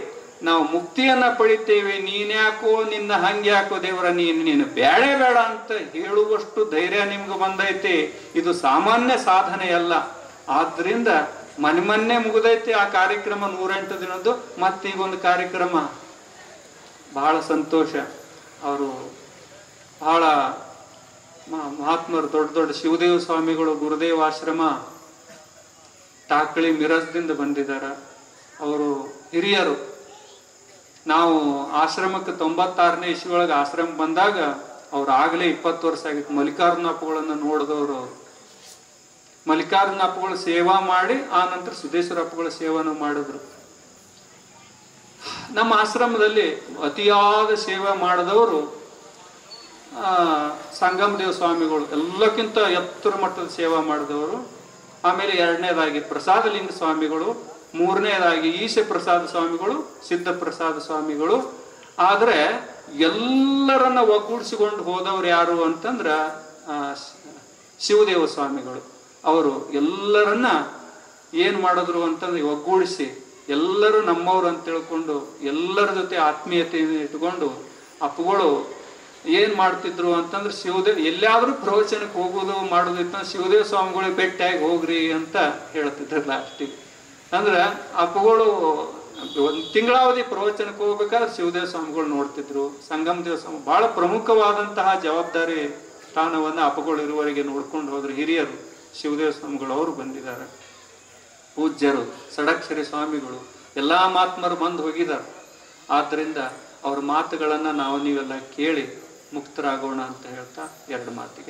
ನಾವು ಮುಕ್ತಿಯನ್ನ ಪಡಿತೇವೆ. ನೀನ್ಯಾಕೋ ನಿನ್ನ ಹಂಗ್ಯಾಕೋ ದೇವರ ನೀನು ಬೇಡ ಅಂತ ಹೇಳುವಷ್ಟು ಧೈರ್ಯ ನಿಮ್ಗೆ ಬಂದೈತಿ. ಇದು ಸಾಮಾನ್ಯ ಸಾಧನೆಯಲ್ಲ. ಆದ್ರಿಂದ ಮೊನ್ನೆ ಮುಗಿದೈತಿ ಆ ಕಾರ್ಯಕ್ರಮ 108 ದಿನದ್ದು. ಮತ್ತೀಗೊಂದು ಕಾರ್ಯಕ್ರಮ. ಬಹಳ ಸಂತೋಷ. ಅವರು ಬಹಳ ಮಹಾತ್ಮರು, ದೊಡ್ಡ ಶಿವದೇವ ಸ್ವಾಮಿಗಳು ಗುರುದೇವಾಶ್ರಮ ಟಾಕಳಿ ಮಿರಜ್ದಿಂದ ಬಂದಿದ್ದಾರ. ಅವರು ಹಿರಿಯರು. ನಾವು ಆಶ್ರಮಕ್ಕೆ 96ನೇ ಇಸ್ವಿಯೊಳಗೆ ಆಶ್ರಮ ಬಂದಾಗ ಅವ್ರು ಆಗ್ಲೇ 20 ವರ್ಷ ಆಗಿತ್ತು. ಮಲ್ಲಿಕಾರ್ಜುನ ಅಪ್ಪಗಳನ್ನ ನೋಡಿದವರು ಅವರು. ಮಲ್ಲಿಕಾರ್ಜುನ ಅಪ್ಪಗಳು ಸೇವಾ ಮಾಡಿ ಆ ನಂತರ ಸಿದ್ದೇಶ್ವರ ಅಪ್ಪಗಳ ಸೇವನ ಮಾಡಿದ್ರು. ನಮ್ಮ ಆಶ್ರಮದಲ್ಲಿ ಅತಿಯಾದ ಸೇವೆ ಮಾಡಿದವರು ಸಂಗಮದೇವ ಸ್ವಾಮಿಗಳು, ಎಲ್ಲಕ್ಕಿಂತ ಎತ್ತರ ಮಟ್ಟದ ಸೇವಾ ಮಾಡಿದವರು. ಆಮೇಲೆ 2ನೇದಾಗಿ ಪ್ರಸಾದಲಿಂಗ ಸ್ವಾಮಿಗಳು, 3ನೇದಾಗಿ ಈಶ ಪ್ರಸಾದ ಸ್ವಾಮಿಗಳು, ಸಿದ್ಧ ಪ್ರಸಾದ ಸ್ವಾಮಿಗಳು. ಆದ್ರೆ ಎಲ್ಲರನ್ನ ಒಗ್ಗೂಡಿಸಿಕೊಂಡು ಹೋದವ್ರು ಯಾರು ಅಂತಂದ್ರ ಶಿವದೇವ ಸ್ವಾಮಿಗಳು. ಅವರು ಎಲ್ಲರನ್ನ ಏನ್ ಮಾಡಿದ್ರು ಅಂತಂದ್ರೆ ಒಗ್ಗೂಡಿಸಿ ಎಲ್ಲರೂ ನಮ್ಮವ್ರು ಅಂತ ತಿಳ್ಕೊಂಡು ಎಲ್ಲರ ಜೊತೆ ಆತ್ಮೀಯತೆಯನ್ನು ಇಟ್ಕೊಂಡು ಅಪ್ಪುಗಳು ಏನ್ ಮಾಡ್ತಿದ್ರು ಅಂತಂದ್ರೆ ಶಿವದೇವ್ ಎಲ್ಲಾದ್ರೂ ಪ್ರವಚನಕ್ಕೆ ಹೋಗೋದು ಮಾಡೋದು ಇತ್ತಂದ್ರೆ ಶಿವದೇವ ಸ್ವಾಮಿಗಳಿಗೆ ಭೇಟಿಯಾಗಿ ಹೋಗ್ರಿ ಅಂತ ಹೇಳ್ತಿದ್ರು ಲಾಸ್ಟಿಗೆ. ಅಂದ್ರೆ ಅಪ್ಪುಗಳು 1 ತಿಂಗಳಾವಧಿ ಪ್ರವಚನಕ್ಕೆ ಹೋಗ್ಬೇಕಾದ್ರೆ ಶಿವದೇವ ಸ್ವಾಮಿಗಳು ನೋಡ್ತಿದ್ರು. ಸಂಗಮ ದೇವ ಸ್ವಾಮಿ ಬಹಳ ಪ್ರಮುಖವಾದಂತಹ ಜವಾಬ್ದಾರಿ ಸ್ಥಾನವನ್ನ ಅಪ್ಪುಗಳು ಇರುವವರೆಗೆ ನೋಡ್ಕೊಂಡು ಹೋದ್ರು. ಹಿರಿಯರು ಶಿವದೇವ ಸ್ವಾಮಿಗಳು ಅವರು ಬಂದಿದ್ದಾರೆ. ಪೂಜ್ಯರು, ಷಡಕ್ಷರಿ ಸ್ವಾಮಿಗಳು, ಎಲ್ಲಾ ಮಹಾತ್ಮರು ಬಂದು ಹೋಗಿದ್ದಾರೆ. ಆದ್ರಿಂದ ಅವ್ರ ಮಾತುಗಳನ್ನ ನಾವು ನೀವೆಲ್ಲ ಕೇಳಿ ಮುಕ್ತರಾಗೋಣ ಅಂತ ಹೇಳ್ತಾ 2 ಮಾತಿಗೆ